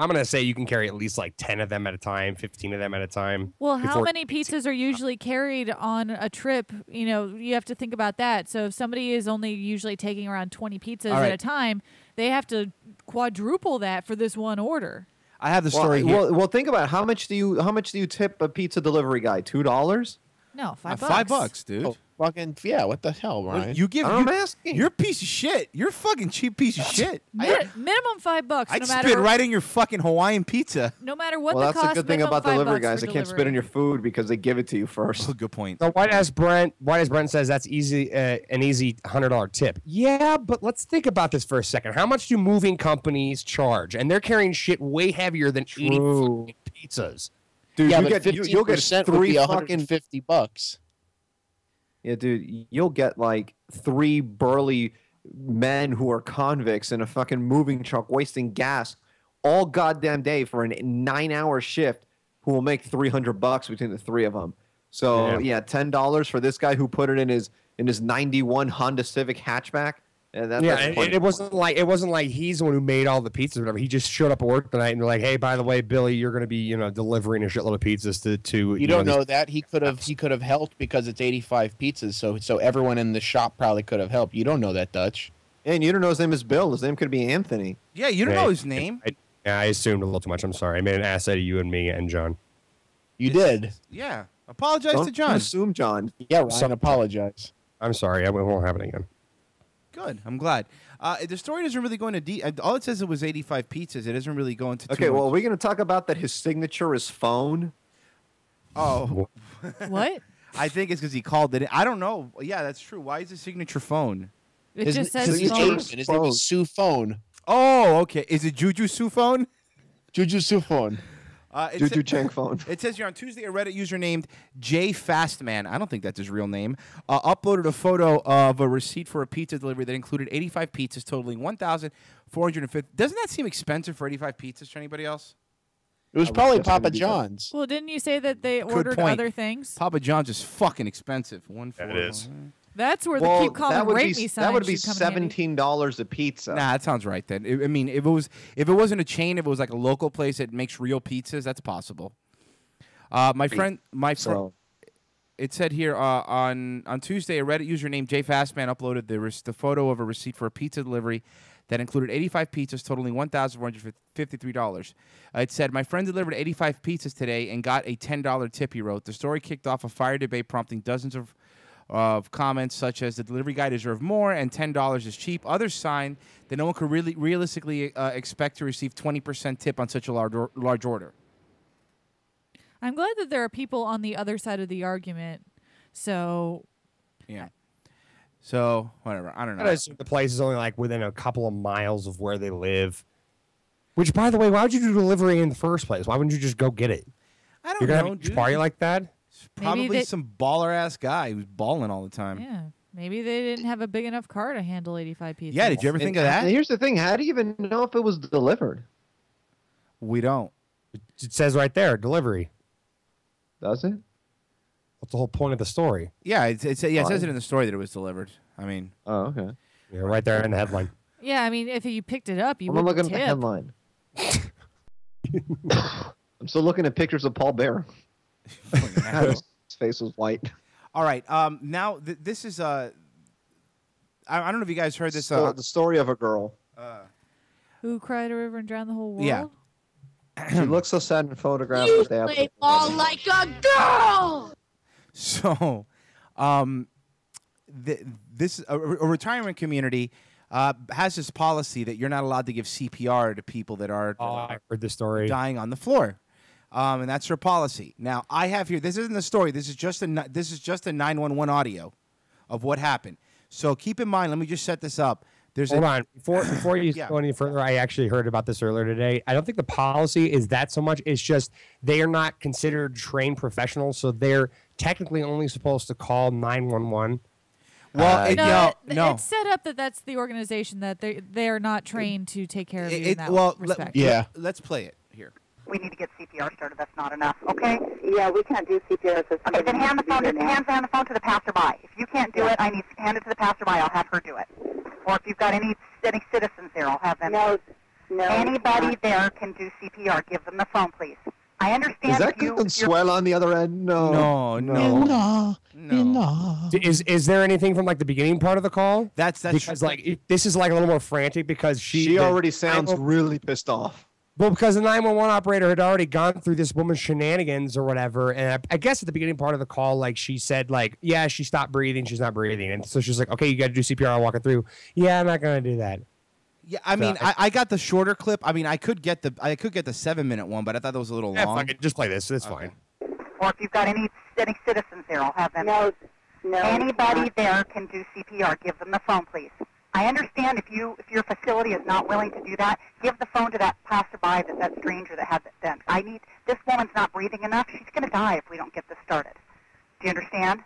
I'm gonna say you can carry at least like 10 of them at a time, 15 of them at a time. Well, how before- many pizzas are usually carried on a trip? You have to think about that. So if somebody is only usually taking around 20 pizzas All right. at a time, they have to quadruple that for this one order. I have the story here. Well, think about it. How much do you tip a pizza delivery guy? $2? No, $5. $5, dude. Oh, fucking yeah! What the hell, Ryan? I'm asking. You're a piece of shit. You're a fucking cheap piece of shit. Minimum $5. I'd no matter, spit right in your fucking Hawaiian pizza. No matter what Well, the that's cost. a good thing minimum about delivery $5 guys. for They can't spit delivery. in your food because they give it to you first. Good point. So why does Brent says that's easy, an easy $100 tip? Yeah, but let's think about this for a second. How much do moving companies charge? And they're carrying shit way heavier than 80 fucking pizzas. Dude, yeah, you'll but get 15% would three be fucking $150. Yeah, dude, you'll get like 3 burly men who are convicts in a fucking moving truck wasting gas all goddamn day for a 9-hour shift who will make $300 between the 3 of them. So yeah, $10 for this guy who put it in his 91 Honda Civic hatchback. And it wasn't like he's the one who made all the pizzas or whatever. He just showed up at work tonight and they're like, hey, by the way, Billy, you're going to be delivering a shitload of pizzas to You don't know that he could have helped because it's 85 pizzas. So everyone in the shop probably could have helped. You don't know that, Dutch. And you don't know his name is Bill. His name could be Anthony. Yeah, you don't know his name. I assumed a little too much. I'm sorry. I made an ass out of you and me and John. You did. Yeah. Apologize to Don't John. assume John. Yeah, Ryan, apologize. I'm sorry. It won't happen again. Good. I'm glad. The story doesn't really go into all it says it was 85 pizzas. It doesn't really go into too Okay, well, much. are we going to talk about that his signature is phone? Oh. What? I think it's because he called it. I don't know. Yeah, that's true. Why is his signature phone? It just says his phone. name is Sue Phone. Oh, okay. Is it Juju Sue phone? Juju Sue Phone. Juju Chang phone. It says here on Tuesday, a Reddit user named J Fastman, I don't think that's his real name, uploaded a photo of a receipt for a pizza delivery that included 85 pizzas totaling $1,450. Doesn't that seem expensive for 85 pizzas to anybody else? It was probably Papa John's. Well, didn't you say that they Good ordered point. other things? Papa John's is fucking expensive. It is. That's where the keep calling rape me sign that would be should come in handy. $17 a pizza. Nah, that sounds right then. I mean, if it wasn't a chain, if it was like a local place that makes real pizzas, that's possible. My friend, it said here on Tuesday, a Reddit user named J Fastman uploaded the photo of a receipt for a pizza delivery that included 85 pizzas totaling $1,453. It said, my friend delivered 85 pizzas today and got a $10 tip, he wrote. The story kicked off a fire debate prompting dozens of comments such as the delivery guy deserved more and $10 is cheap. Others signed that no one could really realistically expect to receive 20% tip on such a large order. I'm glad that there are people on the other side of the argument. So, yeah. So, whatever. I don't know. I assume the place is only like within a couple of miles of where they live. Which, by the way, why would you do delivery in the first place? Why wouldn't you just go get it? I don't You're gonna know, have a huge dude. party like that? Probably some baller-ass guy who's balling all the time. yeah, maybe they didn't have a big enough car to handle 85 pizzas. Yeah, did you ever think of that? And here's the thing. How do you even know if it was delivered? We don't. It says right there, delivery. Does it? What's the whole point of the story? Yeah, it says it in the story that it was delivered. I mean, oh, okay. Yeah, right there in the headline. Yeah, I mean, if you picked it up, you I'm would looking tip. at the headline. I'm still looking at pictures of Paul Bear. His face was white. all right. Now this is I don't know if you guys heard this. The story of a girl. Who cried a river and drowned the whole world? Yeah. She looks so sad in photographs. You but they play ball like a girl. So, this a retirement community has this policy that you're not allowed to give CPR to people that are I heard the story. dying on the floor, and that's their policy. Now, I have here. This isn't the story. This is just a 911 audio of what happened. So keep in mind. Let me just set this up. Hold on. Before you go any further, I actually heard about this earlier today. I don't think the policy is that so much. It's just they are not considered trained professionals, so they're technically only supposed to call 911. Well, no. It's set up that that's the organization that they are not trained to take care of you in that respect. Let's play it here. We need to get CPR started. That's not enough. Okay? Yeah, we can't do CPR. Okay, then hand the phone. Hands on the phone to the passerby. If you can't do it, I need to hand it to the passerby. I'll have her do it. Or if you've got any citizens there, I'll have them. No. Anybody there can do CPR. Give them the phone, please. I understand. Is that Consuelo on the other end? No. Is there anything from like the beginning part of the call? That's because this is like a little more frantic because she already sounds really pissed off. Well, because the 911 operator had already gone through this woman's shenanigans or whatever, and I guess at the beginning part of the call, like she said, like, yeah, she stopped breathing, she's not breathing, and so she's like, okay, you got to do CPR. I'll walk it through. Yeah, I'm not gonna do that. Yeah, I mean, I got the shorter clip. I mean, I could get the 7-minute one, but I thought that was a little long. Fuck it, just play this. It's fine. Or if you've got any citizens there, I'll have them. No. Anybody there can do CPR. Give them the phone, please. I understand if your facility is not willing to do that, give the phone to that passerby, that stranger that had that dent. This woman's not breathing enough. She's going to die if we don't get this started. Do you understand?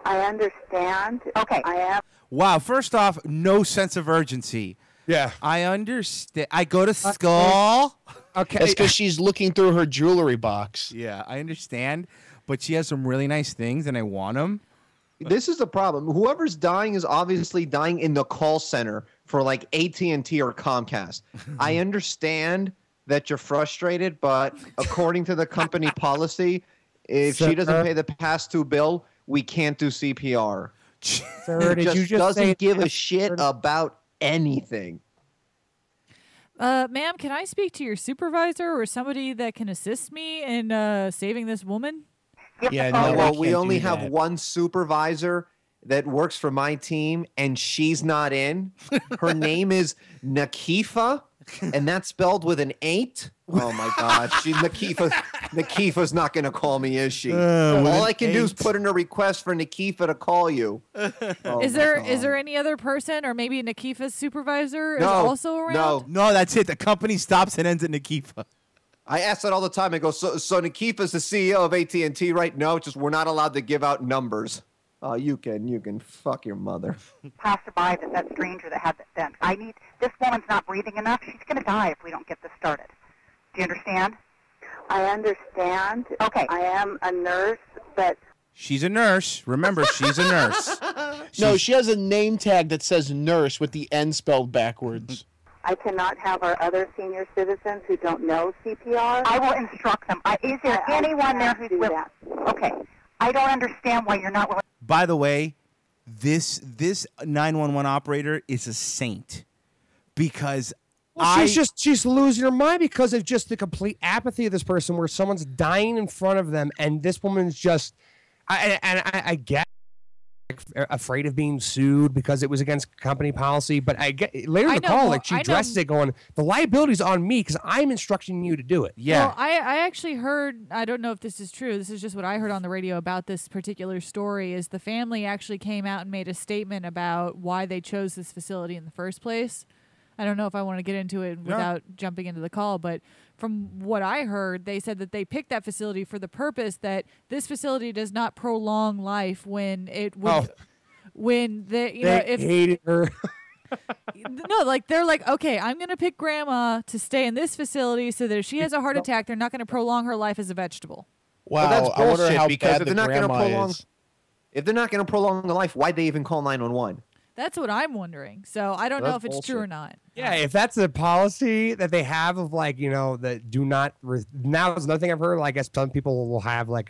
I understand. Okay. I am. Wow. First off, no sense of urgency. Yeah. I understand. I go to school. Okay. That's because she's looking through her jewelry box. Yeah, I understand. But she has some really nice things, and I want them. This is the problem. Whoever's dying is obviously dying in the call center for like AT&T or Comcast. I understand that you're frustrated, but according to the company policy, if she doesn't pay the past due bill, we can't do CPR. Sir, did you just doesn't give a shit about anything. Ma'am, can I speak to your supervisor or somebody that can assist me in saving this woman? Yeah, no, well, we only have one supervisor that works for my team, and she's not in. Her name is Nakifa, and that's spelled with an 8. Oh my God, Nakifa's not going to call me, is she? All I can do is put in a request for Nakifa to call you. Oh is there any other person, or maybe Nakifa's supervisor is also around? No, that's it. The company stops and ends at Nakifa. I ask that all the time. I go, so Nakifa's the CEO of AT&T, right? No, it's just we're not allowed to give out numbers. Oh, you can fuck your mother. Passerby, that stranger that had that dent. This woman's not breathing enough. She's going to die if we don't get this started. Do you understand? I understand. Okay. I am a nurse, but... She's a nurse. Remember, she's a nurse. No, she has a name tag that says nurse with the N spelled backwards. I cannot have our other senior citizens who don't know CPR. I will instruct them. Is there anyone there who's willing? Okay. I don't understand why you're not willing. By the way, this 911 operator is a saint because she's losing her mind because of just the complete apathy of this person, where someone's dying in front of them, and this woman's just I get afraid of being sued because it was against company policy, but I get later in the call, like she addresses it going, the liability's on me because I'm instructing you to do it. Yeah. Well, I actually heard, I don't know if this is true, this is just what I heard on the radio about this particular story, is the family actually came out and made a statement about why they chose this facility in the first place. I don't know if I want to get into it without jumping into the call, but from what I heard, they said that they picked that facility for the purpose that this facility does not prolong life when it would, when the, you know, if hated her. No, like they're like, okay, I'm going to pick grandma to stay in this facility so that if she has a heart attack, they're not going to prolong her life as a vegetable. Wow, But that's I wonder bullshit how because bad if the they're not going to grandma prolong, is. if they're not going to prolong the life, why'd they even call 911? That's what I'm wondering. So I don't know if it's true or not. Yeah, if that's the policy that they have of like, that do not. Now is another thing I've heard. Like, I guess some people will have like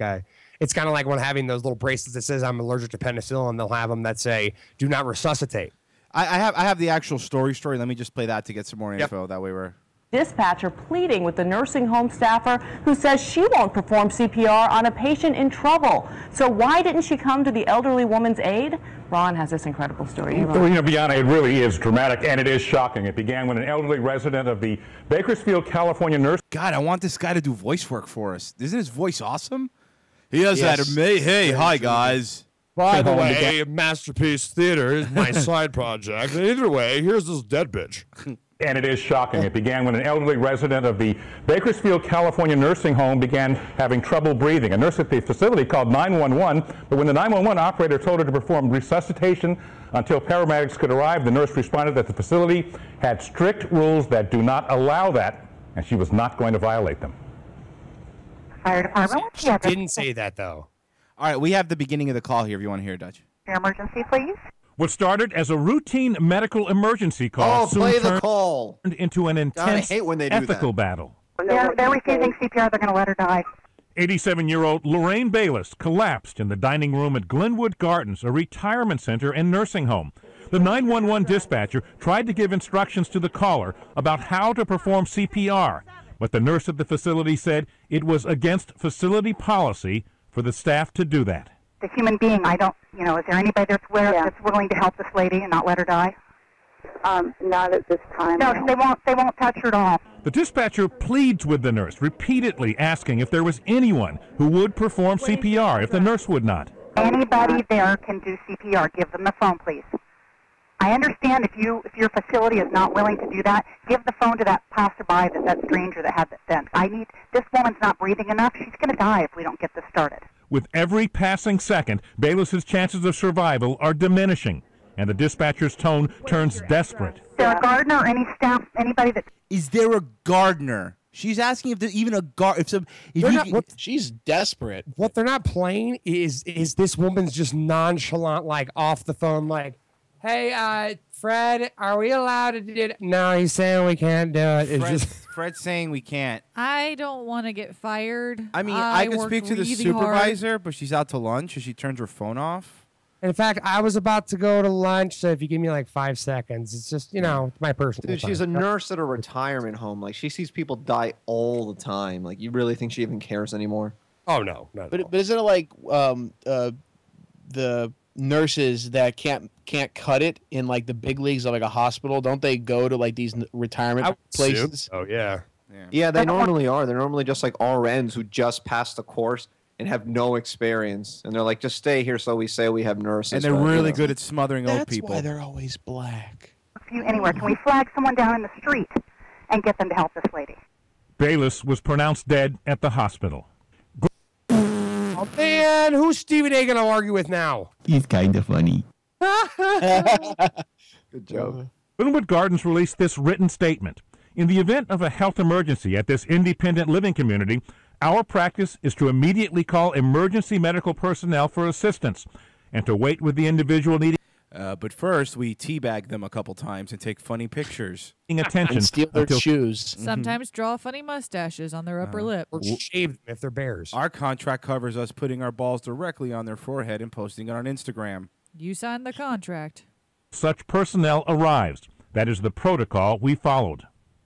it's kind of like when having those little bracelets that says I'm allergic to penicillin. They'll have them that say do not resuscitate. I have the actual story. Let me just play that to get some more info. That way we're. Dispatcher pleading with the nursing home staffer who says she won't perform CPR on a patient in trouble. So why didn't she come to the elderly woman's aid? Ron has this incredible story. Well, Bianna, it really is dramatic and it is shocking. It began when an elderly resident of the Bakersfield, California nurse. God, I want this guy to do voice work for us. Isn't his voice awesome? He has Yes. that amazing. Hey, hi guys. By the way, Masterpiece Theater is my side project. Either way, here's this dead bitch. And it is shocking. It began when an elderly resident of the Bakersfield, California nursing home began having trouble breathing. A nurse at the facility called 911, but when the 911 operator told her to perform resuscitation until paramedics could arrive, the nurse responded that the facility had strict rules that do not allow that, and she was not going to violate them. Fire department. She didn't say that, though. All right, we have the beginning of the call here if you want to hear it, Dutch. Your emergency, please. What started as a routine medical emergency call soon play the turned call. into an intense hate when they do ethical that. battle. They're refusing CPR. They're going to let her die. 87-year-old Lorraine Bayless collapsed in the dining room at Glenwood Gardens, a retirement center and nursing home. The 911 dispatcher tried to give instructions to the caller about how to perform CPR, but the nurse at the facility said it was against facility policy for the staff to do that. The human being, is there anybody that's willing to help this lady and not let her die? Not at this time. No, they won't touch her at all. The dispatcher pleads with the nurse, repeatedly asking if there was anyone who would perform CPR if the nurse would not. Anybody there can do CPR. Give them the phone, please. I understand if your facility is not willing to do that, give the phone to that passerby, that stranger that had that vent. This woman's not breathing enough. She's going to die if we don't get this started. With every passing second, Bayless's chances of survival are diminishing, and the dispatcher's tone turns desperate. Is there a gardener or any staff, anybody that... Is there a gardener? She's asking if there's even a gardener. She's desperate. What they're not playing is this woman's just nonchalant, like off the phone, like, hey, Fred, are we allowed to do it? No, he's saying we can't do it. It's Fred's saying we can't. I don't want to get fired. I mean, I could work speak to the really supervisor, hard. but she's out to lunch and she turns her phone off. In fact, I was about to go to lunch, so if you give me like 5 seconds, it's just, my personal Dude, she's a time. nurse at a retirement home. Like, she sees people die all the time. Like, you really think she even cares anymore? Oh, no. But isn't it like the nurses that can't cut it in like the big leagues of like a hospital? Don't they go to like these retirement places? Oh, yeah. Yeah, they normally are. They're normally just like RNs who just passed the course and have no experience. And they're like, just stay here so we say we have nurses. And they're really good at smothering old people. That's why they're always black. Anywhere. Can we flag someone down in the street and get them to help this lady? Bayless was pronounced dead at the hospital. Oh, man, who's Stephen A. going to argue with now? He's kind of funny. Good joke. Glenwood Gardens released this written statement. In the event of a health emergency at this independent living community, our practice is to immediately call emergency medical personnel for assistance and to wait with the individual needing But first, we teabag them a couple times and take funny pictures. attention And steal their shoes. Sometimes draw funny mustaches on their upper lip. Or shave them if they're bears. Our contract covers us putting our balls directly on their forehead and posting it on Instagram. You signed the contract. such personnel arrives. That is the protocol we followed.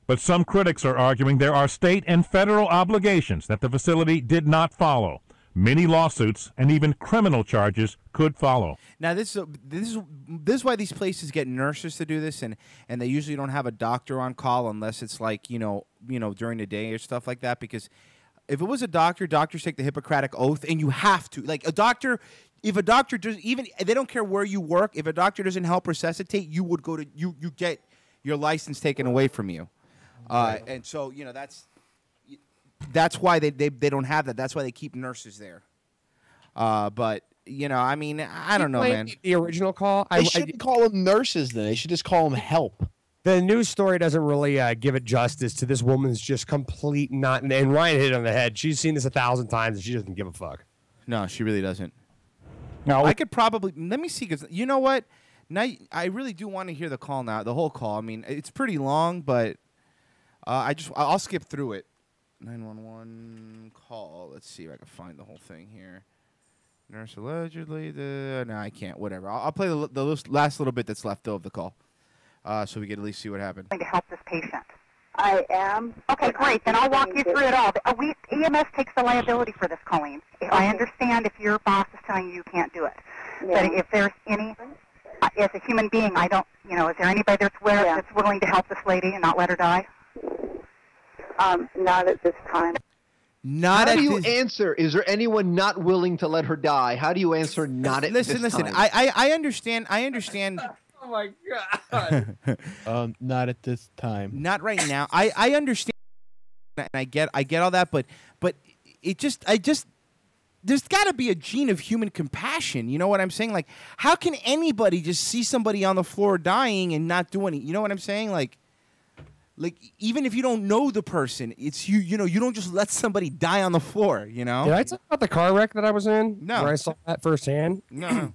But some critics are arguing there are state and federal obligations that the facility did not follow. Many lawsuits and even criminal charges could follow. Now, this is why these places get nurses to do this, and they usually don't have a doctor on call unless it's like you know during the day or stuff like that. Because if it was a doctor, doctors take the Hippocratic oath, and you have to like a doctor. If a doctor does, even they don't care where you work. If a doctor doesn't help resuscitate, you would go to you get your license taken away from you. And so that's why they don't have that. That's why they keep nurses there. But You know, I mean, I don't know, man. The original call. They shouldn't call them nurses. Then they should just call them help. The news story doesn't really give it justice to this woman's just complete not. And Ryan hit it on the head. She's seen this 1,000 times and she doesn't give a fuck. No, she really doesn't. No, I could probably let me see because you know what? Now I really do want to hear the call now, the whole call. I mean, it's pretty long, but I'll skip through it. 911 call. Let's see if I can find the whole thing here. Nurse allegedly. No, I can't. Whatever. I'll play the last little bit that's left of the call, so we can at least see what happened. To help this patient. I am. Okay, great. Then I'll walk you through it all. EMS takes the liability for this, Colleen. I understand if your boss is telling you you can't do it. Yeah. But if there's any, as a human being, I don't, you know, is there anybody that's willing to help this lady and not let her die? Not at this time. How do you answer? Is there anyone not willing to let her die? How do you answer not at this time? Listen. I understand. Oh my God. Not at this time. Not right now. I understand, and I get all that, but there's got to be a gene of human compassion. You know what I'm saying? Like, how can anybody just see somebody on the floor dying and not do anything? You know what I'm saying? Like even if you don't know the person, it's you. You know, you don't just let somebody die on the floor. You know? Did I talk about the car wreck that I was in? No. Where I saw that firsthand? No.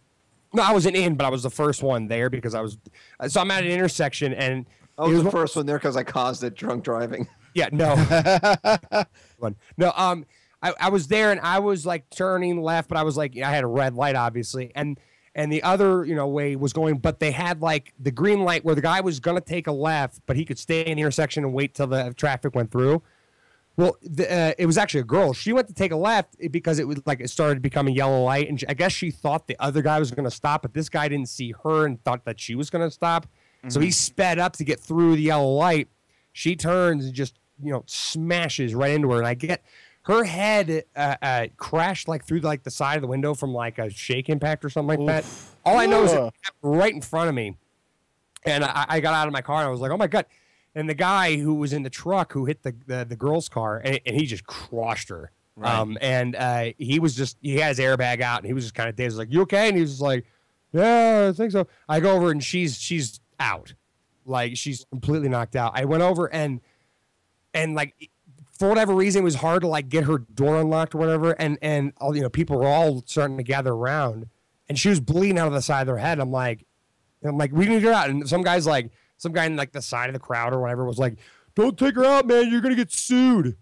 No, I wasn't in, but I was the first one there because so I'm at an intersection and I was the first one there because I caused it drunk driving. Yeah, no. No, I was there and I was like turning left, but I was like, I had a red light obviously. And the other, way was going, but they had like the green light where the guy was going to take a left, but he could stay in the intersection and wait till the traffic went through. Well, it was actually a girl. She went to take a left because it was like it started becoming yellow light, and I guess she thought the other guy was going to stop, but this guy didn't see her and thought that she was going to stop. Mm-hmm. So he sped up to get through the yellow light. She turns and just smashes right into her, and I get her head crashed like through like the side of the window from like a shake impact or something like that. All I know is it happened right in front of me, and I got out of my car and I was like, oh my God. And the guy who was in the truck who hit the girl's car, and he just crushed her. Right. He had his airbag out, and he was just kind of dazed. Like, you okay? And he was just like, yeah, I think so. I go over, and she's out. Like, she's completely knocked out. I went over, and like, for whatever reason, it was hard to, like, get her door unlocked or whatever. And all, people were all starting to gather around. And she was bleeding out of the side of her head. I'm like, we need her out. And some guy in like the side of the crowd or whatever was like, don't take her out, man. You're going to get sued.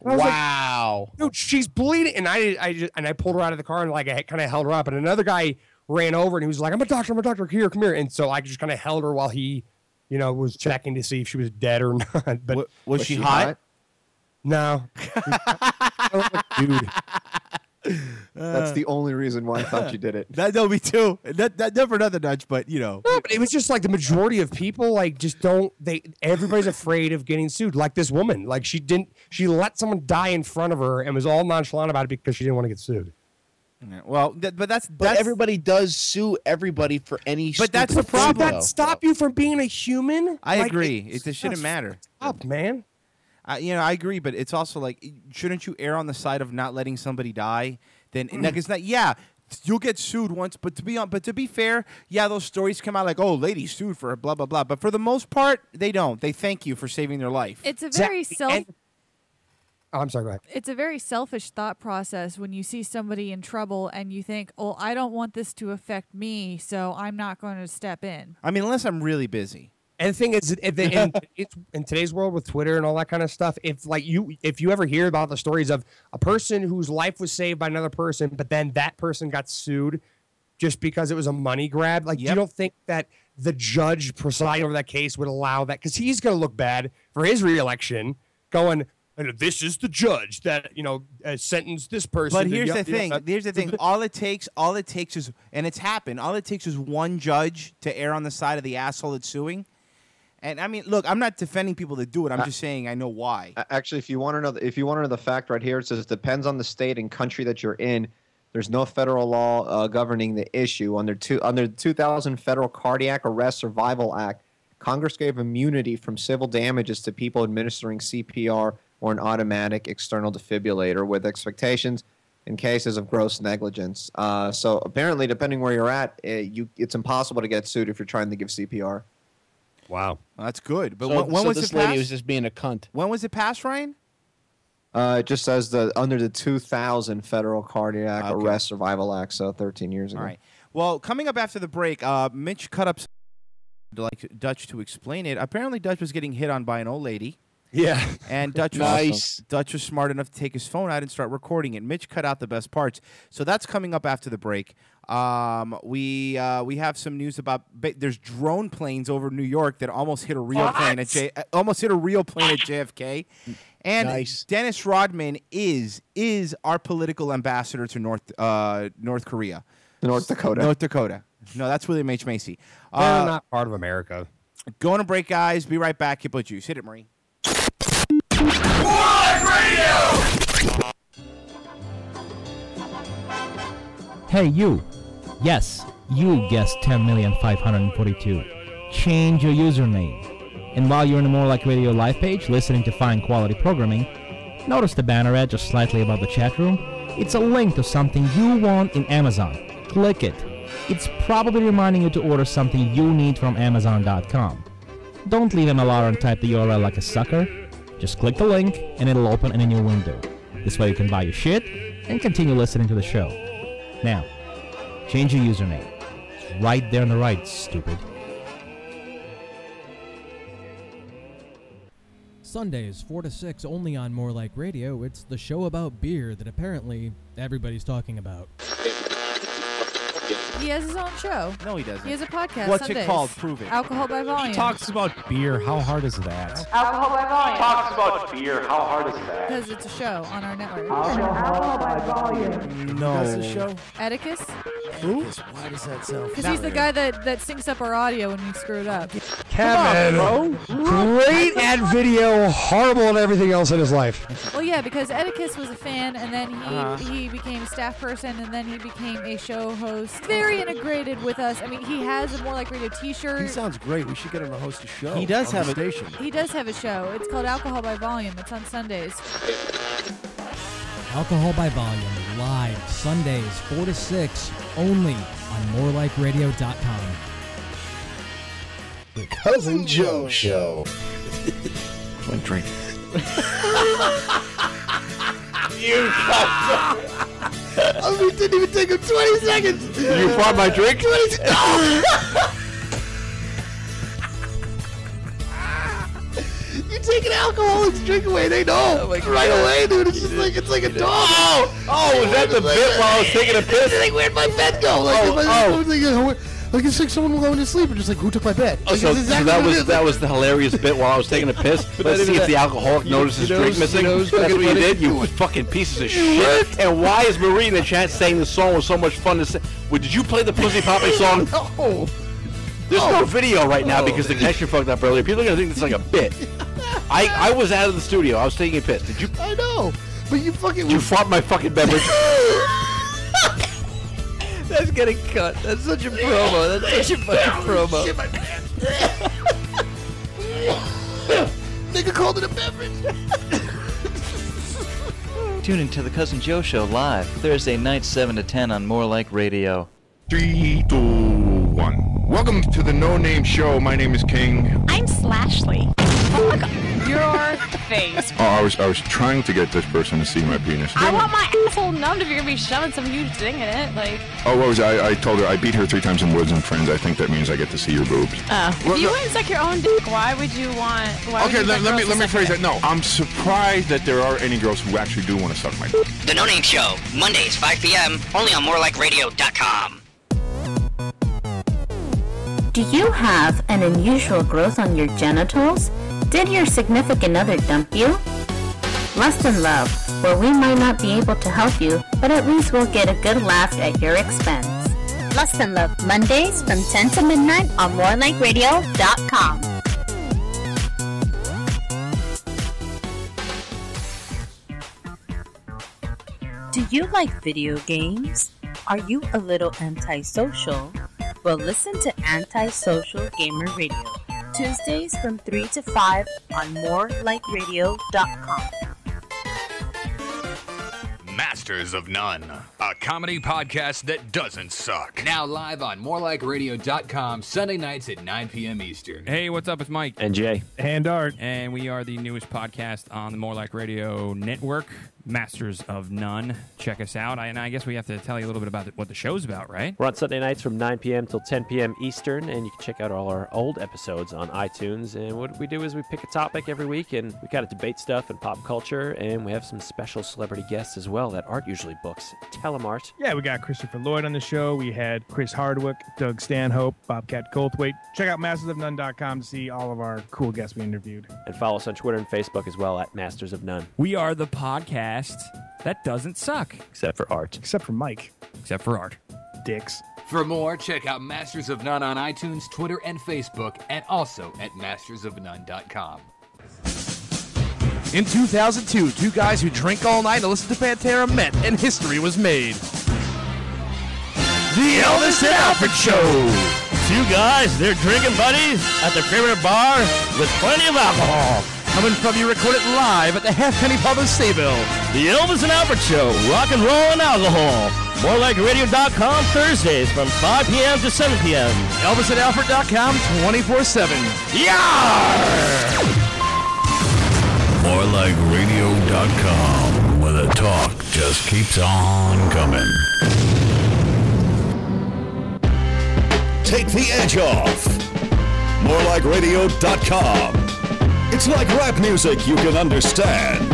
Wow. Like, dude, she's bleeding. And I pulled her out of the car and like I kind of held her up. And another guy ran over and he was like, I'm a doctor. Here, come here. And so I just kind of held her while he, was checking to see if she was dead or not. But was she hot? No. Dude. That's the only reason why I thought you did it. No, me too. That never another nudge, but No, but it was just like the majority of people like just everybody's afraid of getting sued. Like this woman, like she let someone die in front of her and was all nonchalant about it because she didn't want to get sued. Yeah, well, but everybody does sue everybody for any. But that's the problem. Should that stop you from being a human? I agree. It shouldn't matter. Stop, man. I agree, but it's also like, shouldn't you err on the side of not letting somebody die? Then it's not. Yeah, you'll get sued once, but to be fair, yeah, those stories come out like, oh, lady sued for blah blah blah. But for the most part, they don't. They thank you for saving their life. It's a very I'm sorry, go ahead. It's a very selfish thought process when you see somebody in trouble and you think, oh, I don't want this to affect me, so I'm not going to step in. I mean, unless I'm really busy. And the thing is, in today's world with Twitter and all that kind of stuff, if you ever hear about the stories of a person whose life was saved by another person, but then that person got sued just because it was a money grab, like you don't think that the judge presiding over that case would allow that? Because he's going to look bad for his reelection, going, this is the judge that sentenced this person. But here's the thing. Here's the thing. All it takes is, and it's happened. All it takes is one judge to err on the side of the asshole that's suing. And I mean, look, I'm not defending people that do it. I'm just saying I know why. Actually, if you want to know the fact right here, it says it depends on the state and country that you're in. There's no federal law governing the issue. Under the 2000 Federal Cardiac Arrest Survival Act, Congress gave immunity from civil damages to people administering CPR or an automatic external defibrillator, with expectations in cases of gross negligence. So apparently, depending where you're at, it's impossible to get sued if you're trying to give CPR. Wow. Well, that's good. But So, when was this it lady passed? was just being a cunt. When was it passed, Ryan? It just says under the 2000 Federal Cardiac Arrest Survival Act, so 13 years ago. All right. Well, coming up after the break, Mitch cut up like Dutch to explain it. Apparently, Dutch was getting hit on by an old lady. Yeah. And Dutch was smart enough to take his phone out and start recording it. Mitch cut out the best parts. So that's coming up after the break. We have some news about there's drone planes over New York that almost hit a real plane at JFK. And Dennis Rodman is our political ambassador to North Korea. North Dakota. North Dakota. No, that's William H. Macy. They're not part of America. Going to break, guys. Be right back. Hippojuice. Hit it, Marie. Hey, you. Yes, you guessed 10,542. Change your username. And while you're in the More Like Radio live page, listening to fine quality programming, notice the banner ad just slightly above the chat room? It's a link to something you want in Amazon. Click it. It's probably reminding you to order something you need from Amazon.com. Don't leave MLR and type the URL like a sucker. Just click the link and it'll open in a new window. This way you can buy your shit and continue listening to the show. Now, change your username. It's right there on the right, stupid. Sundays, 4 to 6, only on More Like Radio. It's the show about beer that apparently everybody's talking about. He has his own show. No, he doesn't. He has a podcast. What's Sundays. it called? Prove it. Alcohol by Volume. He talks about beer. How hard is that? Alcohol by Volume. Talks about beer. How hard is that? Because it's a show on our network. Alcohol by Volume. No. That's the show? Atticus? Who? Why does that sound? Because he's the guy that syncs up our audio when we screw it up. Kevin, great at video, horrible at everything else in his life. Well, yeah, because Atticus was a fan, and then he became a staff person, and then he became a show host. Very integrated with us. I mean, he has a More Like Radio T-shirt. He sounds great. We should get him to host a show. He does have a a station. He does have a show. It's called Alcohol by Volume. It's on Sundays. Alcohol by Volume, live, Sundays, 4 to 6, only on morelikeradio.com. The Cousin Joe Show. One drink. You I mean, it didn't even take him 20 seconds. You brought my drink? 20 seconds. You take an alcoholic's drink away, they know right away, dude. It's just like a dog. Oh, was that the bit while I was taking a piss? Like, where'd my bed go? Like it's like someone going to sleep and just like, who took my bed? Oh, Like, so it's exactly that was the hilarious bit while I was taking a piss. Let's see if the alcoholic noticed his drink missing. That's what you did, you fucking pieces of shit. And why is Marie in the chat saying the song was so much fun to say? Well, did you play the Pussy Poppy song? No. There's no video right now because the connection fucked up earlier. People are gonna think this is like a bit. I was out of the studio. I was taking a piss. Did you? I know, but you fucking. You fought my fucking beverage. That's getting cut. That's such a promo. That's such a fucking promo. Shit my pants. Nigga called it a beverage. Tune into the Cousin Joe Show live Thursday night 7 to 10 on More Like Radio. 3, 2, 1. Welcome to the No Name Show. My name is King. I'm Slashley. Oh my god. Your face. Oh, I was trying to get this person to see my penis. I want my asshole numbed if you're gonna be shoving some huge thing in it. Like. Oh, what was I told her I beat her 3 times in Woods and Friends. I think that means I get to see your boobs. If you wouldn't suck your own dick, why would you want? Okay, let me phrase that. No, I'm surprised that there are any girls who actually do want to suck my dick. The No Name Show, Mondays 5 p.m. only on morelikeradio.com. Do you have an unusual growth on your genitals? Did your significant other dump you? Lust and Love, where we might not be able to help you, but at least we'll get a good laugh at your expense. Lust and Love, Mondays from 10 to midnight on morelikeradio.com. Do you like video games? Are you a little antisocial? Well, listen to Antisocial Gamer Radio, Tuesdays from 3 to 5 on morelikeradio.com. Masters of None, a comedy podcast that doesn't suck. Now live on morelikeradio.com, Sunday nights at 9 p.m. Eastern. Hey, what's up? It's Mike. And Jay. And Art. And we are the newest podcast on the More Like Radio network, Masters of None. Check us out. And I guess we have to tell you a little bit about what the show's about, right? We're on Sunday nights from 9 p.m. till 10 p.m. Eastern, and you can check out all our old episodes on iTunes. And what we do is we pick a topic every week, and we kind of debate stuff and pop culture, and we have some special celebrity guests as well that Art usually books. Tell them, Art. Yeah, we got Christopher Lloyd on the show. We had Chris Hardwick, Doug Stanhope, Bobcat Goldthwait. Check out mastersofnone.com to see all of our cool guests we interviewed. And follow us on Twitter and Facebook as well at Masters of None. We are the podcast that doesn't suck. Except for Art. Except for Mike. Except for Art. Dicks. For more, check out Masters of None on iTunes, Twitter, and Facebook, and also at mastersofnone.com. In 2002, two guys who drank all night and listened to Pantera met, and history was made. The Elvis and Alfred Show. Two guys, they're drinking buddies at their favorite bar with plenty of alcohol. Coming from you, recorded live at the Halfpenny Pub in Sayville. The Elvis and Alfred Show, rock and roll and alcohol. MoreLikeRadio.com Thursdays from 5 p.m. to 7 p.m. ElvisandAlfred.com 24/7. Yarr! MoreLikeRadio.com, where the talk just keeps on coming. Take the edge off. MoreLikeRadio.com. It's like rap music you can understand.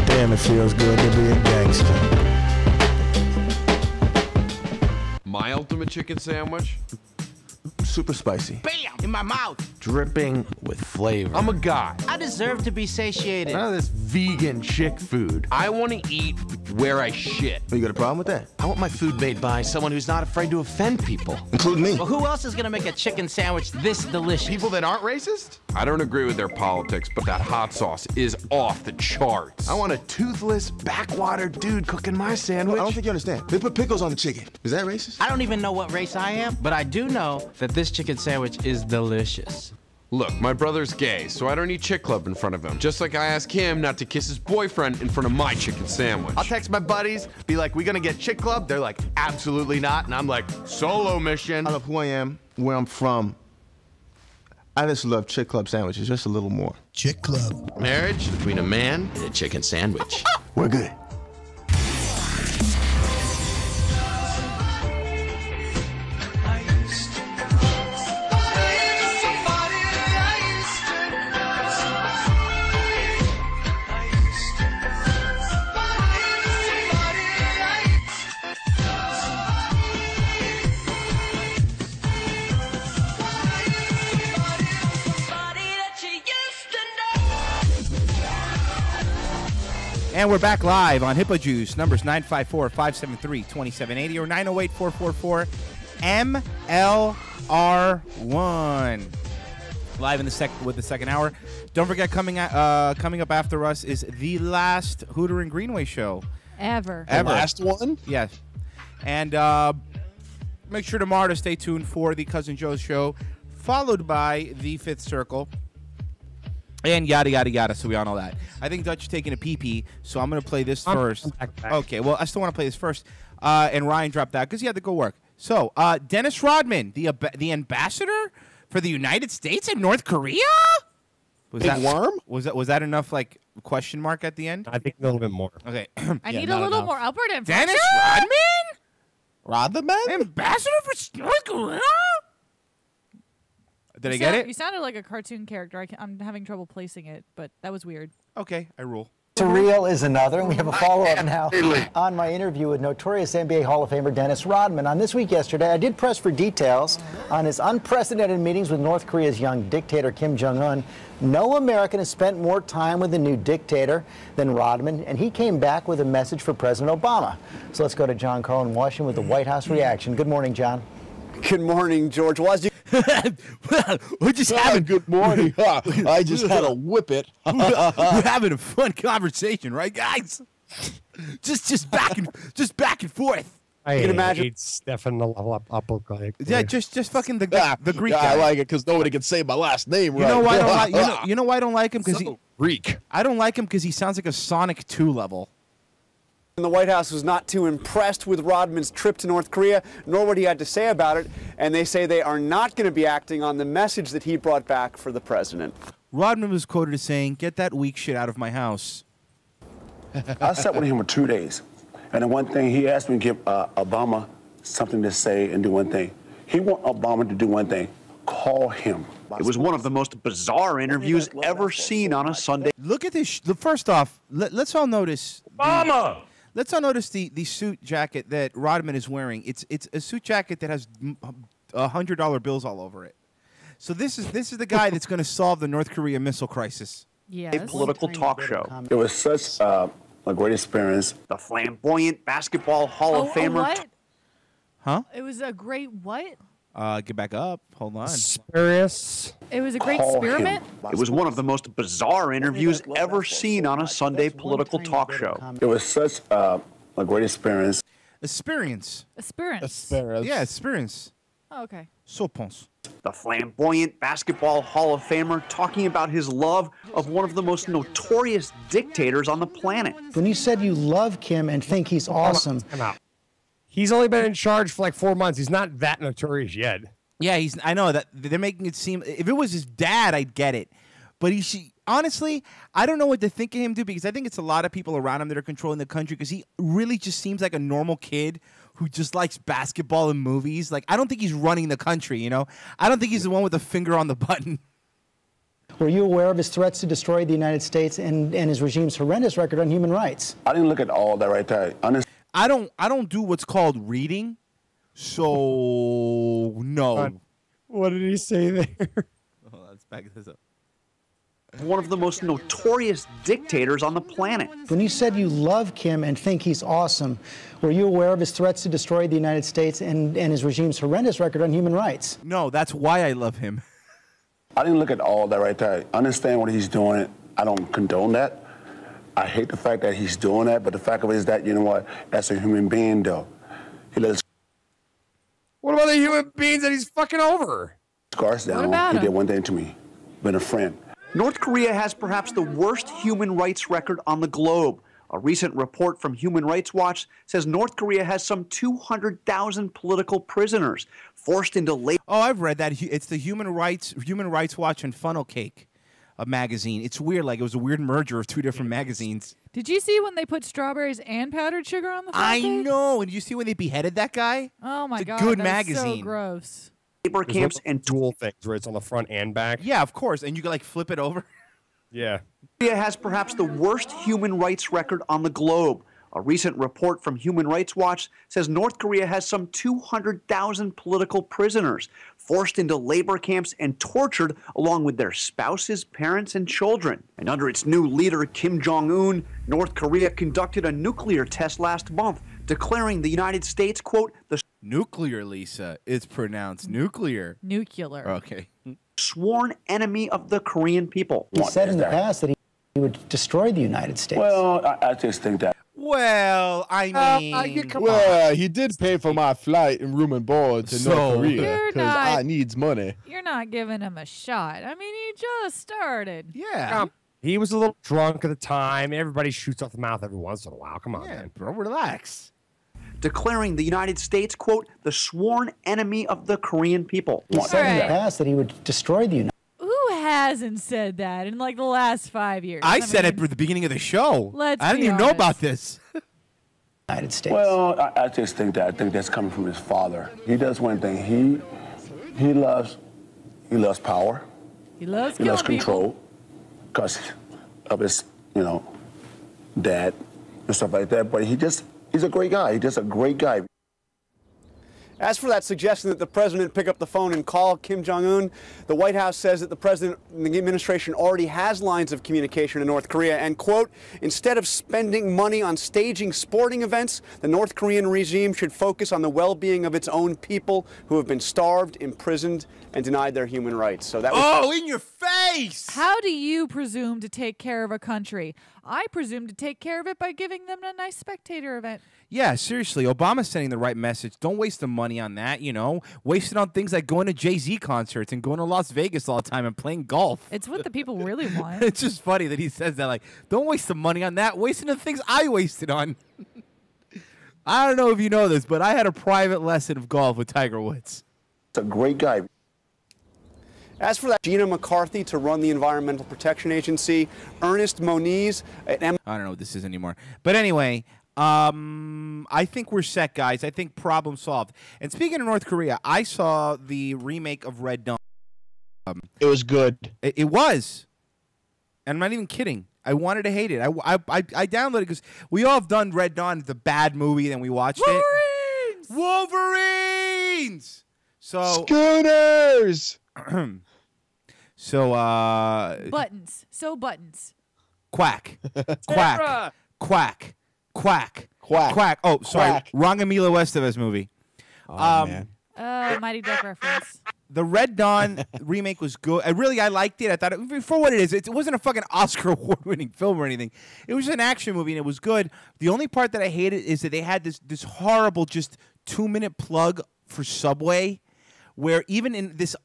Damn, it feels good to be a gangster. My ultimate chicken sandwich? Super spicy. Bam! In my mouth. Dripping with flavor. I'm a guy. I deserve to be satiated. None of this vegan chick food. I want to eat where I shit. You got a problem with that? I want my food made by someone who's not afraid to offend people, including me. Well, who else is gonna make a chicken sandwich this delicious? People that aren't racist? I don't agree with their politics, but that hot sauce is off the charts. I want a toothless, backwater dude cooking my sandwich. I don't think you understand. They put pickles on the chicken. Is that racist? I don't even know what race I am, but I do know that this chicken sandwich is delicious. Look, my brother's gay, so I don't eat Chick Club in front of him. Just like I ask him not to kiss his boyfriend in front of my chicken sandwich. I'll text my buddies, be like, we gonna get Chick Club? They're like, absolutely not. And I'm like, solo mission. I love who I am, where I'm from. I just love Chick Club sandwiches, just a little more. Chick Club. Marriage between a man and a chicken sandwich. We're good. And we're back live on Hippojuice. Numbers 954-573-2780 or 908-444-MLR1. Live in with the second hour. Don't forget, coming up after us is the last Hooter and Greenway show. Ever. The last one? Yes. And make sure tomorrow to stay tuned for the Cousin Joe's show, followed by the Fifth Circle. And yada, yada, yada, so we all know that. I think Dutch is taking a pee-pee, so I'm going to play this first. Okay, well, I still want to play this first. And Ryan dropped out because he had to go work. So, Dennis Rodman, the ambassador for the United States in North Korea? Was Big that worm? Was that enough, like, question mark at the end? I think a little bit more. Okay. I need a little more upward inflection. Dennis Rodman? Rodman? Ambassador for North Korea? Did I get it? You sounded like a cartoon character. I'm having trouble placing it, but that was weird. Okay, I rule. Surreal is another, and we have a follow-up now on my interview with notorious NBA Hall of Famer Dennis Rodman. On This Week Yesterday, I did press for details on his unprecedented meetings with North Korea's young dictator Kim Jong-un. No American has spent more time with the new dictator than Rodman, and he came back with a message for President Obama. So let's go to John Carl in Washington with the White House reaction. Good morning, John. Good morning, George. What just happened? Good morning. I just had to whip it. We're having a fun conversation, right, guys? just back and forth. I can imagine Stefan the level up. Yeah, just fucking the Greek guy. I like it because nobody can say my last name. Right? You know why I don't like? You know why I don't like him? Because Greek. I don't like him because he sounds like a Sonic 2 level. And the White House was not too impressed with Rodman's trip to North Korea, nor what he had to say about it, and they say they are not going to be acting on the message that he brought back for the president. Rodman was quoted as saying, "Get that weak shit out of my house." I sat with him for 2 days, and the one thing he asked me to give Obama something to say and do one thing. He want Obama to do one thing: call him. It was one of the most bizarre interviews ever seen on a Sunday. Look at this. First off, let's all notice Obama. Let's all notice the suit jacket that Rodman is wearing. It's a suit jacket that has $100 bills all over it. So this is the guy that's going to solve the North Korea missile crisis. A political talk show. It was such a great experience. The flamboyant basketball Hall of Famer. What? Huh? It was a great what? Get back up. Hold on. Experience. It was a great experiment? It was one of the most bizarre interviews ever seen on a Sunday political talk show. It was such a great experience. Experience. Experience. Yeah, experience. Oh, okay. So pense. The flamboyant basketball Hall of Famer talking about his love of one of the most notorious dictators on the planet. When you said you love Kim and think he's awesome. Come out. He's only been in charge for like 4 months. He's not that notorious yet. Yeah, I know that they're making it seem. If it was his dad, I'd get it. But honestly, I don't know what to think of him, dude, because I think it's a lot of people around him that are controlling the country, because he really just seems like a normal kid who just likes basketball and movies. Like, I don't think he's running the country, you know? I don't think he's the one with the finger on the button. Were you aware of his threats to destroy the United States and his regime's horrendous record on human rights? I didn't look at all that right there. I don't do what's called reading, so no. What did he say there? Hold on, let's back this up. One of the most notorious dictators on the planet. When you said you love Kim and think he's awesome, were you aware of his threats to destroy the United States and his regime's horrendous record on human rights? No, that's why I love him. I didn't look at all that right there. I understand what he's doing. I don't condone that. I hate the fact that he's doing that, but the fact of it is that, you know what, as a human being, though, he let his What about the human beings that he's fucking over? scars down. He did one thing to me, been a friend. North Korea has perhaps the worst human rights record on the globe. A recent report from Human Rights Watch says North Korea has some 200,000 political prisoners forced into labor. Oh, I've read that. It's the Human Rights Watch and Funnel Cake, a magazine. It's weird. Like, it was a weird merger of two different magazines. Did you see when they put strawberries and powdered sugar on the front I page? know. And did you see when they beheaded that guy? Oh my It's a God, good that magazine. was so gross. Labor There's camps and dual things where it's on the front and back. Yeah, of course. And you can, like, flip it over. Yeah. Korea has perhaps the worst human rights record on the globe. A recent report from Human Rights Watch says North Korea has some 200,000 political prisoners forced into labor camps and tortured along with their spouses, parents, and children. And under its new leader, Kim Jong-un, North Korea conducted a nuclear test last month, declaring the United States, quote, the Nuclear, Lisa. It's pronounced nuclear. Nuclear. Okay. sworn enemy of the Korean people. He said in the past that he would destroy the United States. Well, I just think that. Well, I mean, well, he did pay for my flight and room and board to North Korea You're because not- I needs money. You're not giving him a shot. I mean, he just started. Yeah. He was a little drunk at the time. Everybody shoots off the mouth every once in a while. Come on, man. Bro, relax. Declaring the United States, quote, the sworn enemy of the Korean people. He said in the Right. past that he would destroy the United Who hasn't said that in like the last 5 years? I said mean, it at the beginning of the show. Let's I didn't be even know honest. about this. States. Well, I just think that. I think that's coming from his father. He does one thing. He loves power. He loves He loves killing control because of his, dad and stuff like that. But he's a great guy. He's just a great guy. As for that suggestion that the president pick up the phone and call Kim Jong-un, the White House says that the president and the administration already has lines of communication in North Korea and, quote, instead of spending money on staging sporting events, the North Korean regime should focus on the well-being of its own people who have been starved, imprisoned, and denied their human rights. So that was Oh, in your face! How do you presume to take care of a country? I presume to take care of it by giving them a nice spectator event. Yeah, seriously, Obama's sending the right message. Don't waste the money on that, Waste it on things like going to Jay-Z concerts and going to Las Vegas all the time and playing golf. It's what the people really want. It's just funny that he says that, like, don't waste the money on that. Waste it on things I wasted on. I don't know if you know this, but I had a private lesson of golf with Tiger Woods. It's a great guy. As for that, Gina McCarthy to run the Environmental Protection Agency, Ernest Moniz at I don't know what this is anymore. But anyway, I think we're set, guys. I think problem solved. And speaking of North Korea, I saw the remake of Red Dawn. It was good. It was. And I'm not even kidding. I wanted to hate it. I downloaded it because we all have done Red Dawn, the bad movie, and we watched Wolverines! it. Wolverines! So Schooners! So, Buttons. So buttons. Quack. Quack. Quack. Quack. Quack. Quack. Oh, sorry. Quack. Wrong Emilio Estevez movie. Oh, man. Mighty Duck reference. The Red Dawn remake was good. I liked it. I thought for what it is, it wasn't a fucking Oscar award-winning film or anything. It was an action movie, and it was good. The only part that I hated is that they had this horrible, just 2-minute plug for Subway, where even in this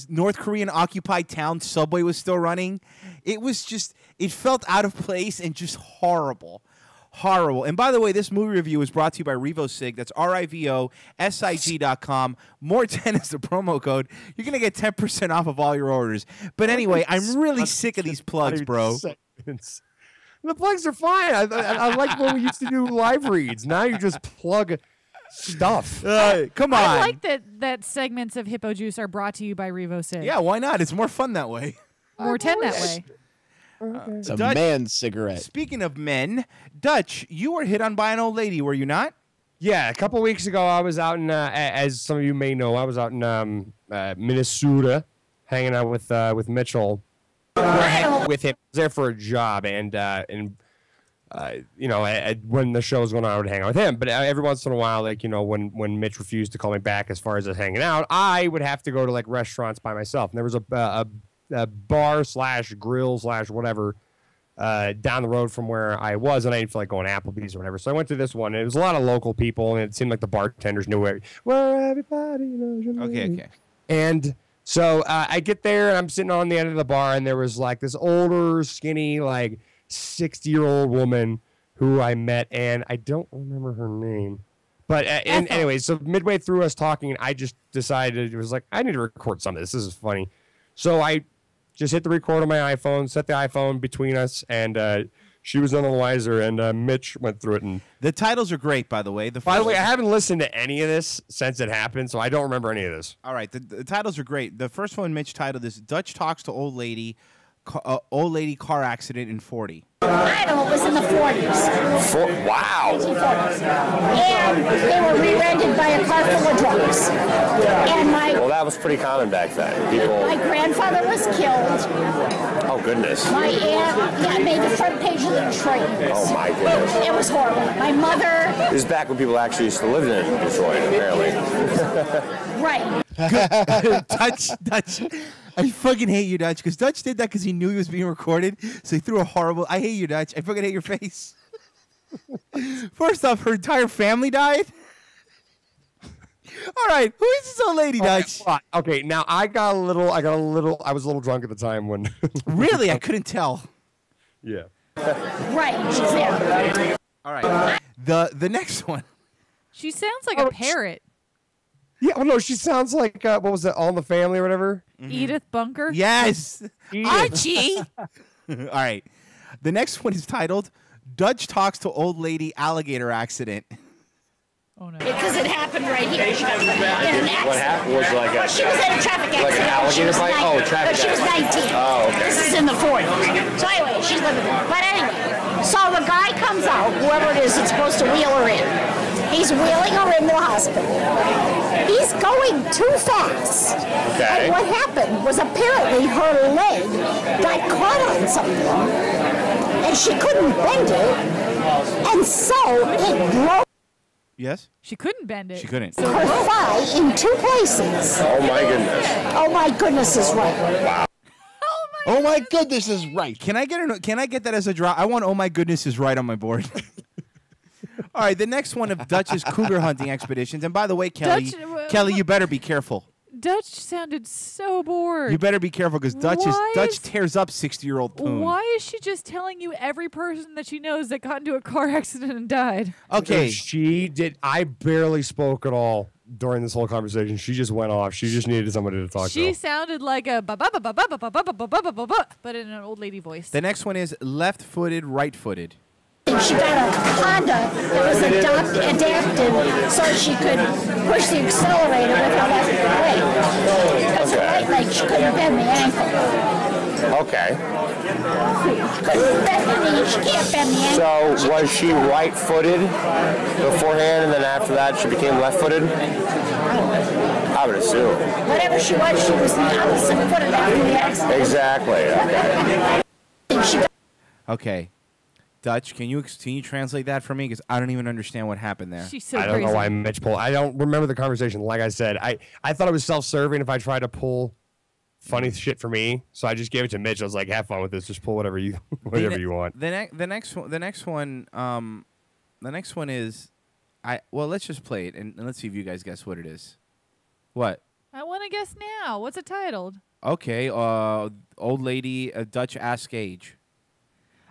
North Korean occupied town, Subway was still running. It was just, it felt out of place and just horrible. Horrible. And by the way, this movie review is brought to you by RivoSig. That's RivoSig.com. More 10 is the promo code. You're going to get 10% off of all your orders. But anyway, I'm really sick of these plugs, bro. The plugs are fine. I like when we used to do live reads. Now you just plug stuff. Come on. I like that segments of Hippojuice are brought to you by RivoSig. Yeah, why not? It's more fun that way. More 10 that way. It's a man's cigarette. Speaking of men, Dutch, you were hit on by an old lady, were you not? Yeah, a couple weeks ago, I was out in, as some of you may know, I was out in Minnesota, hanging out with Mitchell. With him, I was there for a job, and when the show was going on, I would hang out with him. But every once in a while, when Mitch refused to call me back as far as us hanging out, I would have to go to restaurants by myself. And there was a bar / grill / whatever down the road from where I was, and I didn't feel like going to Applebee's or whatever. So I went to this one, and it was a lot of local people, and it seemed like the bartenders knew where everybody knows your name. Okay. And so I get there, and I'm sitting on the end of the bar, and there was this older, skinny, 60-year-old woman who I met, and I don't remember her name. But anyway, so midway through us talking, I just decided, it was I need to record some of this. This is funny. So I just hit the record on my iPhone, set the iPhone between us, and she was none the wiser, and Mitch went through it. And the titles are great, by the way. By the way, I haven't listened to any of this since it happened, so I don't remember any of this. All right, the titles are great. The first one Mitch titled is Dutch Talks to Old Lady Car Accident in 40. I know, it was in the 40s. Wow. 1940s. And they were rear-ended by a car full of drunks. And Well, that was pretty common back then. my grandfather was killed. Oh, goodness. My aunt made the front page of the Detroit News. Oh, my goodness. It was horrible. My mother... This is back when people actually used to live in Detroit, apparently. Right. Dutch. I fucking hate you, Dutch, because Dutch did that because he knew he was being recorded, so he threw a horrible... I hate you, Dutch. I fucking hate your face. First off, her entire family died. All right, who is this old lady, Dutch? Okay, now I was a little drunk at the time when... Really? I couldn't tell. Yeah. Right, she's there. All right, the next one. She sounds like a parrot. Yeah, well, no, she sounds like, what was that, All in the Family or whatever? Edith Bunker? Yes. Edith. Archie. All right. The next one is titled Dutch Talks to Old Lady Alligator Accident. Oh, no. Because it happened right here. She got in an accident. What happened? Was Well, she was in a traffic accident. Like an alligator She was bite? 19. Oh, traffic But she was 19. accident. Oh, okay. This is in the 40s. So anyway, she's living there. But anyway, so the guy comes out, whoever it is that's supposed to wheel her in. He's wheeling her into the hospital. He's going too fast. Okay. And what happened was apparently her leg got caught on something, and she couldn't bend it, and so it broke Yes? She couldn't bend it. She couldn't. her thigh in two places. Oh, my goodness. Oh my goodness is right. Wow. Oh my goodness is right. Can I get that as a drop? I want Oh My Goodness is right on my board. All right, the next one of Dutch's cougar hunting expeditions. And by the way, Kelly, you better be careful. Dutch sounded so bored. You better be careful because Dutch tears up 60-year-old poon. Why is she just telling you every person that she knows that got into a car accident and died? Okay. She did. I barely spoke at all during this whole conversation. She just went off. She just needed somebody to talk to. She sounded like a but in an old lady voice. The next one is left-footed, right-footed. She got a Honda that was adapted so she could push the accelerator with her left leg. Because her right leg, she couldn't bend the ankle. Okay. Couldn't bend the knee, she can't bend the ankle. So was she right-footed beforehand, and then after that she became left-footed? I would assume. Whatever she was the opposite footed after the accident. Exactly. Okay. Dutch, can you translate that for me? Because I don't even understand what happened there. She's so I don't know why Mitch pulled. I don't remember the conversation. Like I said, I thought it was self-serving if I tried to pull funny shit for me. So I just gave it to Mitch. I was like, have fun with this. Just pull whatever you want. The next one is well, let's just play it and let's see if you guys guess what it is. What? I want to guess now. What's it titled? Okay, old lady, Dutch ask age.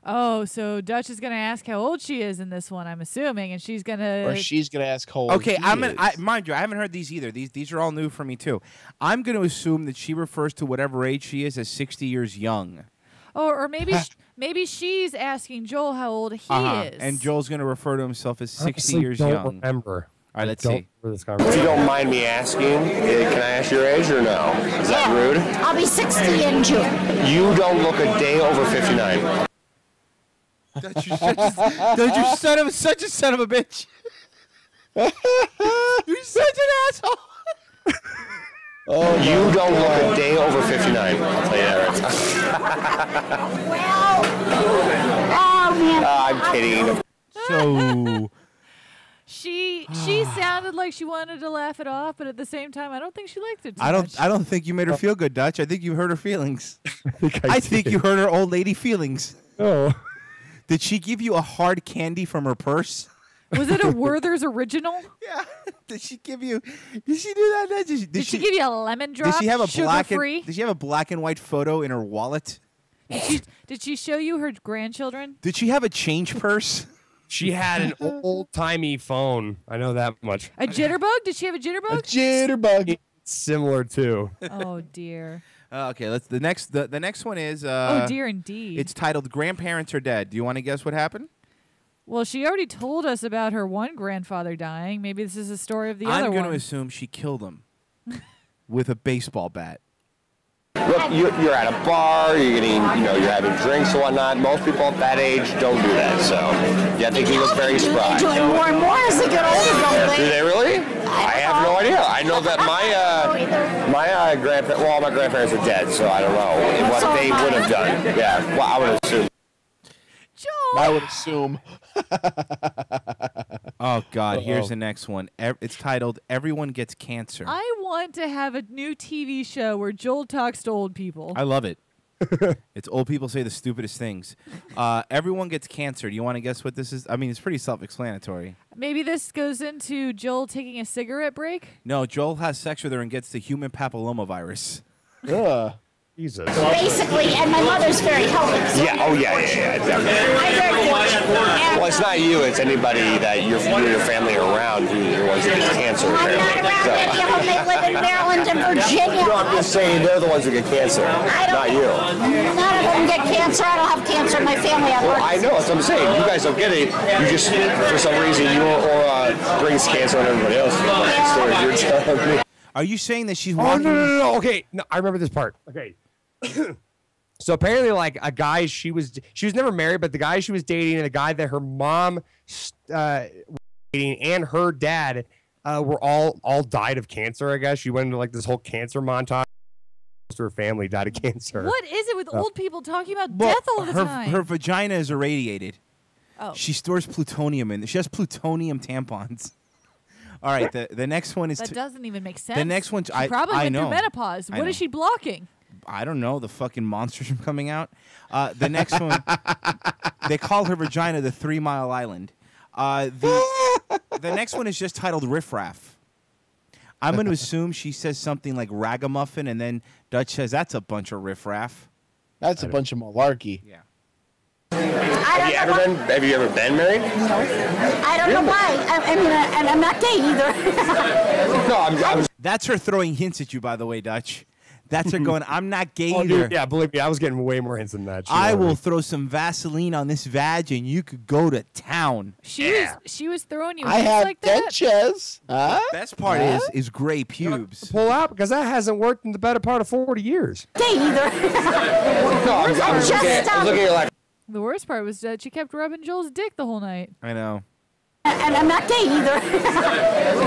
Oh, so Dutch is gonna ask how old she is in this one, I'm assuming, and she's gonna. Or she's gonna ask how old. Okay, is. mind you, I haven't heard these either. These are all new for me too. I'm gonna assume that she refers to whatever age she is as 60 years young. Oh, or maybe maybe she's asking Joel how old he is. And Joel's gonna refer to himself as 60 Honestly, years don't young. remember. All right, let's see. If you don't mind me asking, can I ask your age or no? Is that rude? I'll be 60 in June. You don't look a day over 59. Dutch, you're such a son of a bitch. You're such an asshole. You don't look a day over 59. I'll tell you that right now. I'm kidding. So she sounded like she wanted to laugh it off, but at the same time, I don't think she liked it too I much. don't think you made her feel good, Dutch. I think you hurt her feelings. I think you hurt her old lady feelings. Oh. Did she give you a hard candy from her purse? Was it a Werther's original? Yeah. Did she do that? Did she give you a lemon drop? Did she have a sugar-free? Did she have a black and white photo in her wallet? Did she show you her grandchildren? Did she have a change purse? She had an old-timey phone. I know that much. A jitterbug? Did she have a jitterbug? A jitterbug. Similar too. Oh dear. Okay, let's the next one is oh dear indeed. It's titled Grandparents Are Dead. Do you want to guess what happened? Well, she already told us about her one grandfather dying. Maybe this is a story of the other I'm one. going to assume she killed him with a baseball bat. Look, you're at a bar, you're having drinks and whatnot. Most people at that age don't do that, so yeah, I think he was very spry. They're doing more and more as they get older, don't they? Do they really? I have no idea. I know that my grandparents, well, all my grandparents are dead, so I don't know what they would have done. Yeah, well, I would assume. I would assume. Oh, God. Here's the next one. It's titled Everyone Gets Cancer. I want to have a new TV show where Joel talks to old people. I love it. It's old people say the stupidest things. Everyone gets cancer. Do you want to guess what this is? I mean, it's pretty self-explanatory. Maybe this goes into Joel taking a cigarette break? No, Joel has sex with her and gets the human papillomavirus. Jesus. Basically, and my mother's very healthy. So Yeah, definitely. I'm very fortunate. Well, it's not you, it's anybody that you and your family are around who are the ones that get cancer. I'm not apparently. around any of them. They live in Maryland and Virginia. No, I'm just saying they're the ones who get cancer, not you. None of them get cancer. I don't have cancer in my family. Well, I know, that's what I'm saying. You guys don't get it. You just, for some reason, you brings cancer on everybody else. You're telling me. Are you saying that she's Oh, walking? no. Okay, no, I remember this part. Okay. So apparently, like a guy she was never married, but the guy she was dating and the guy that her mom dating and her dad were all died of cancer. I guess she went into like this whole cancer montage. Most of her family died of cancer. What is it with old people talking about death all the time? Her vagina is irradiated. Oh. She stores plutonium in. She has plutonium tampons. All right, the next one is. That doesn't even make sense. The next one, She probably went through menopause. I What know. is she blocking? I don't know, the fucking monsters from coming out. The next one, they call her vagina the 3 Mile Island. The next one is just titled Riff Raff. I'm going to assume she says something like ragamuffin, and then Dutch says, that's a bunch of riffraff. That's a bunch of malarkey. Yeah. Have you ever been married? No. I don't know why. I mean, and I'm not gay either. No, I'm That's her throwing hints at you, by the way, Dutch. That's her going, I'm not gay either. Dude, yeah, believe me, I was getting way more hints than that. I will throw some Vaseline on this vag, and you could go to town. She was throwing you I hints have like that. dentures. Huh? The best part is gray pubes. Pull out because that hasn't worked in the better part of 40 years. Gay either. I'm looking at you like. The worst part was that she kept rubbing Joel's dick the whole night. I know. And I'm not gay either.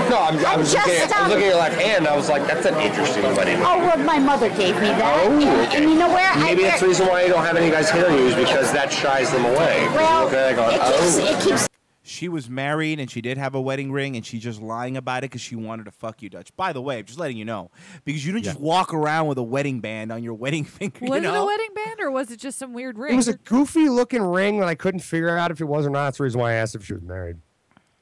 No, I'm looking at your left hand. I was like, that's an interesting wedding. Oh, well, my mother gave me that. Oh, and you know where? Maybe that's the reason why you don't have any guys hitting you is because that shies them away. Well, it keeps. She was married, and she did have a wedding ring, and she's just lying about it because she wanted to fuck you, Dutch. By the way, I'm just letting you know. Because you didn't just walk around with a wedding band on your wedding finger, Was it a wedding band, or was it just some weird ring? It was a goofy-looking ring that I couldn't figure out if it was or not. That's the reason why I asked if she was married.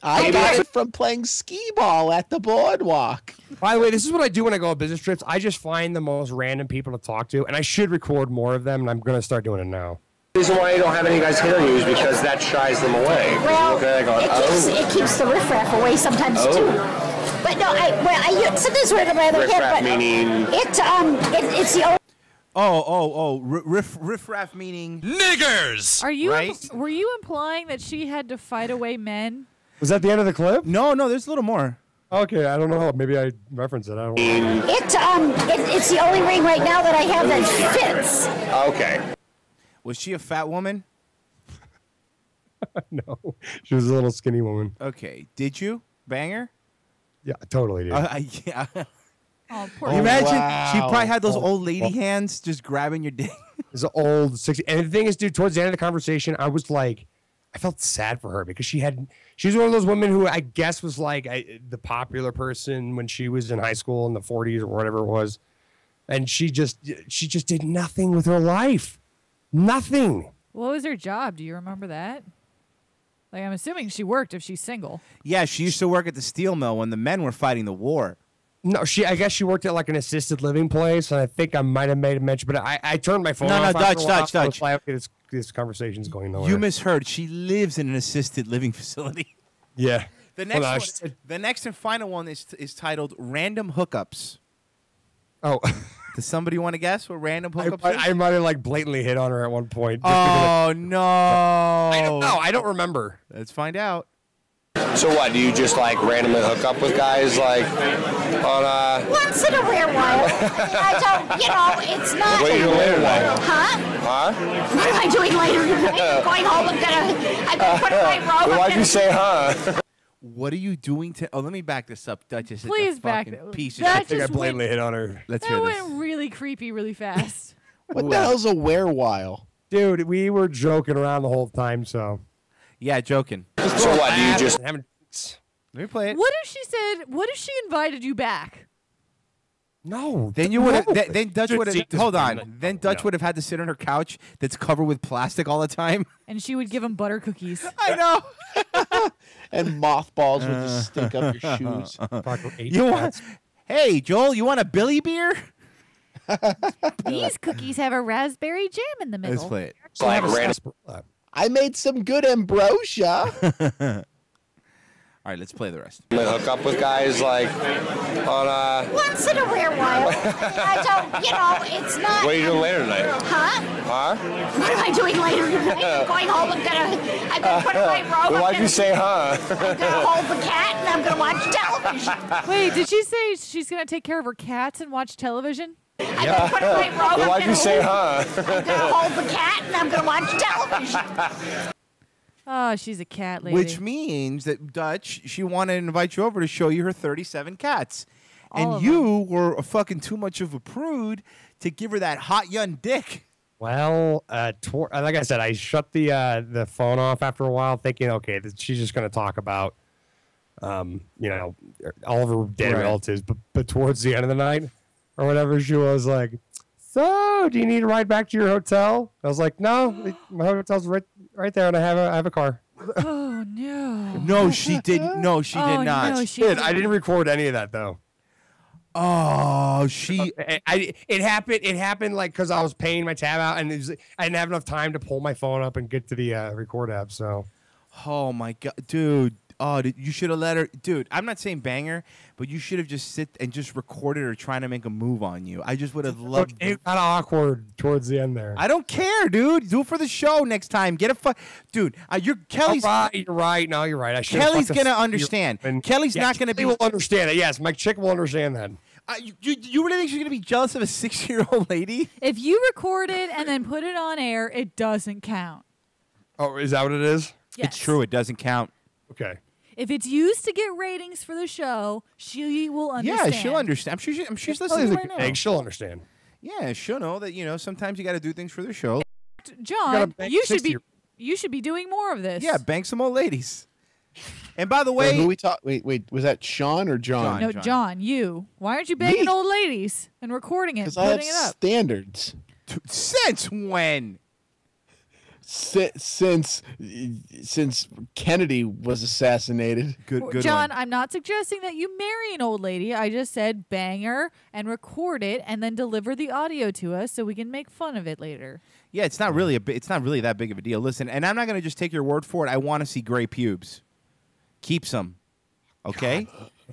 I got it from playing skee-ball at the boardwalk. By the way, this is what I do when I go on business trips. I just find the most random people to talk to, and I should record more of them, and I'm going to start doing it now. The reason why you don't have any guys hitting you is because that shies them away. Well, it keeps the riffraff away sometimes too. But no, I sometimes wear it on my other hip. But meaning it's the only. Riffraff meaning niggers. Are you? Right? Were you implying that she had to fight away men? Was that the end of the clip? No, there's a little more. Okay, I don't know. Maybe I referenced it. I don't know. It's the only ring right now that I have that fits. Okay. Was she a fat woman? No, she was a little skinny woman. Okay. Did you bang her? Yeah, totally did. Yeah. Oh, poor you imagine wow. she probably had those old lady hands just grabbing your dick. It's an old 60. And the thing is, dude, towards the end of the conversation, I was like, I felt sad for her because she was one of those women who I guess was like the popular person when she was in high school in the 40s or whatever it was. And she just did nothing with her life. Nothing. What was her job? Do you remember that? Like, I'm assuming she worked if she's single. Yeah, she used to work at the steel mill when the men were fighting the war. No, I guess she worked at like an assisted living place, and I think I might have made a mention, but I turned my phone off. Dutch. This conversation's going nowhere. You misheard. She lives in an assisted living facility. Yeah. The next and final one is titled Random Hookups. Oh. Does somebody want to guess what random hookups is? I might have like blatantly hit on her at one point. Oh, no. I don't know. I don't remember. Let's find out. So what? Do you just like randomly hook up with guys like on Once in a rare while. I don't, it's not. What are you doing later tonight? Huh? What am I doing later tonight? I'm going home. I'm gonna put my robe. Why'd you say huh? What are you doing to? Oh, let me back this up, Duchess. Please back it. it. Piece of I shit. think I blatantly hit on her. Let's That hear this. went really creepy really fast. What the hell's a were-while? Dude, we were joking around the whole time, so. Yeah, joking. So what? Do you just? Let me play it. What if she said? What if she invited you back? No. Then you would have. No. Then Dutch would have. Hold on. Then Dutch would have had to sit on her couch that's covered with plastic all the time. And she would give him butter cookies. I know. And mothballs would just stick up your shoes. You want? Hey, Joel, you want a Billy beer? These cookies have a raspberry jam in the middle. Let's play it. Like I made some good ambrosia. All right, let's play the rest. Hook up with guys like on Once in a rare while. I don't, it's not. What are you doing later tonight? Huh? Huh? What am I doing later tonight? I'm going home. I'm gonna put my robe. Why'd you say huh? I'm gonna hold the cat and I'm gonna watch television. Wait, did she say she's gonna take care of her cats and watch television? I'm gonna put my robe. Why'd you say huh? I'm gonna hold the cat and I'm gonna watch television. Oh, she's a cat lady. Which means that Dutch, she wanted to invite you over to show you her 37 cats. All And you were fucking too much of a prude to give her that hot young dick. Well, like I said, I shut the phone off after a while, thinking, okay, she's just going to talk about, all of her dead relatives. But towards the end of the night or whatever, she was like, "So, do you need a ride back to your hotel?" I was like, "No, my hotel's right there, and I have a car." Oh no! No, she didn't. No, she did not. No, she I didn't record any of that though. Oh, she. It happened like because I was paying my tab out and I didn't have enough time to pull my phone up and get to the record app. So. Oh my god, dude. Oh, you should have let her, dude. I'm not saying banger, but you should have just sit and just recorded her trying to make a move on you. I just would have loved. It got awkward towards the end there. I don't care, dude. Do it for the show next time. Get a dude. You're Kelly's. You're right. No, you're right. I should. Kelly's gonna understand. Kelly's not gonna be. Kelly will understand it. Yes, my chick will understand that. You really think she's gonna be jealous of a 6-year-old lady? If you record it and then put it on air, it doesn't count. Oh, is that what it is? Yes. It's true. It doesn't count. Okay. If it's used to get ratings for the show, she will understand. Yeah, she'll understand. I'm sure she's listening right now. She'll understand. Yeah, she'll know that sometimes you got to do things for the show. John, you should be doing more of this. Yeah, bank some old ladies. And by the way, who we talk? Wait, was that Sean or John? No, John, you. Why aren't you banging old ladies and recording it, and putting it up? Standards. Since when? Since Kennedy was assassinated. Good John, I'm not suggesting that you marry an old lady. I just said bang her and record it and then deliver the audio to us so we can make fun of it later. Yeah, it's not really that big of a deal. Listen, and I'm not going to just take your word for it. I want to see gray pubes. Keep some. Okay?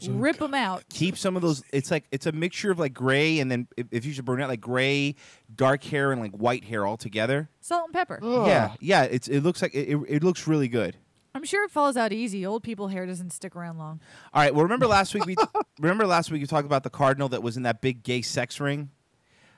Rip them out. Keep some of those. It's a mixture of like gray and then if you should burn out like gray, dark hair and like white hair all together. Salt and pepper. Yeah. It looks like it looks really good. I'm sure it falls out easy. Old people hair doesn't stick around long. All right. Well, remember last week we talked about the cardinal that was in that big gay sex ring.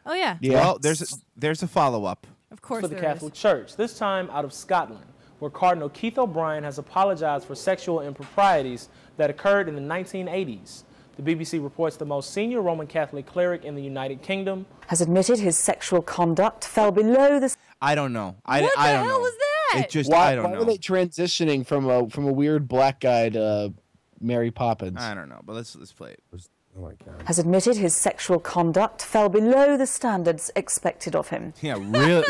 Oh yeah. Well, there's a follow up. Of course, for the Catholic Church. This time out of Scotland, where Cardinal Keith O'Brien has apologized for sexual improprieties that occurred in the 1980s. The BBC reports the most senior Roman Catholic cleric in the United Kingdom has admitted his sexual conduct fell below the... I don't know. What the hell was that? It just, why, I don't know. Why were they transitioning from a weird black guy to Mary Poppins? I don't know, but let's play it. Oh my God. Has admitted his sexual conduct fell below the standards expected of him. Yeah,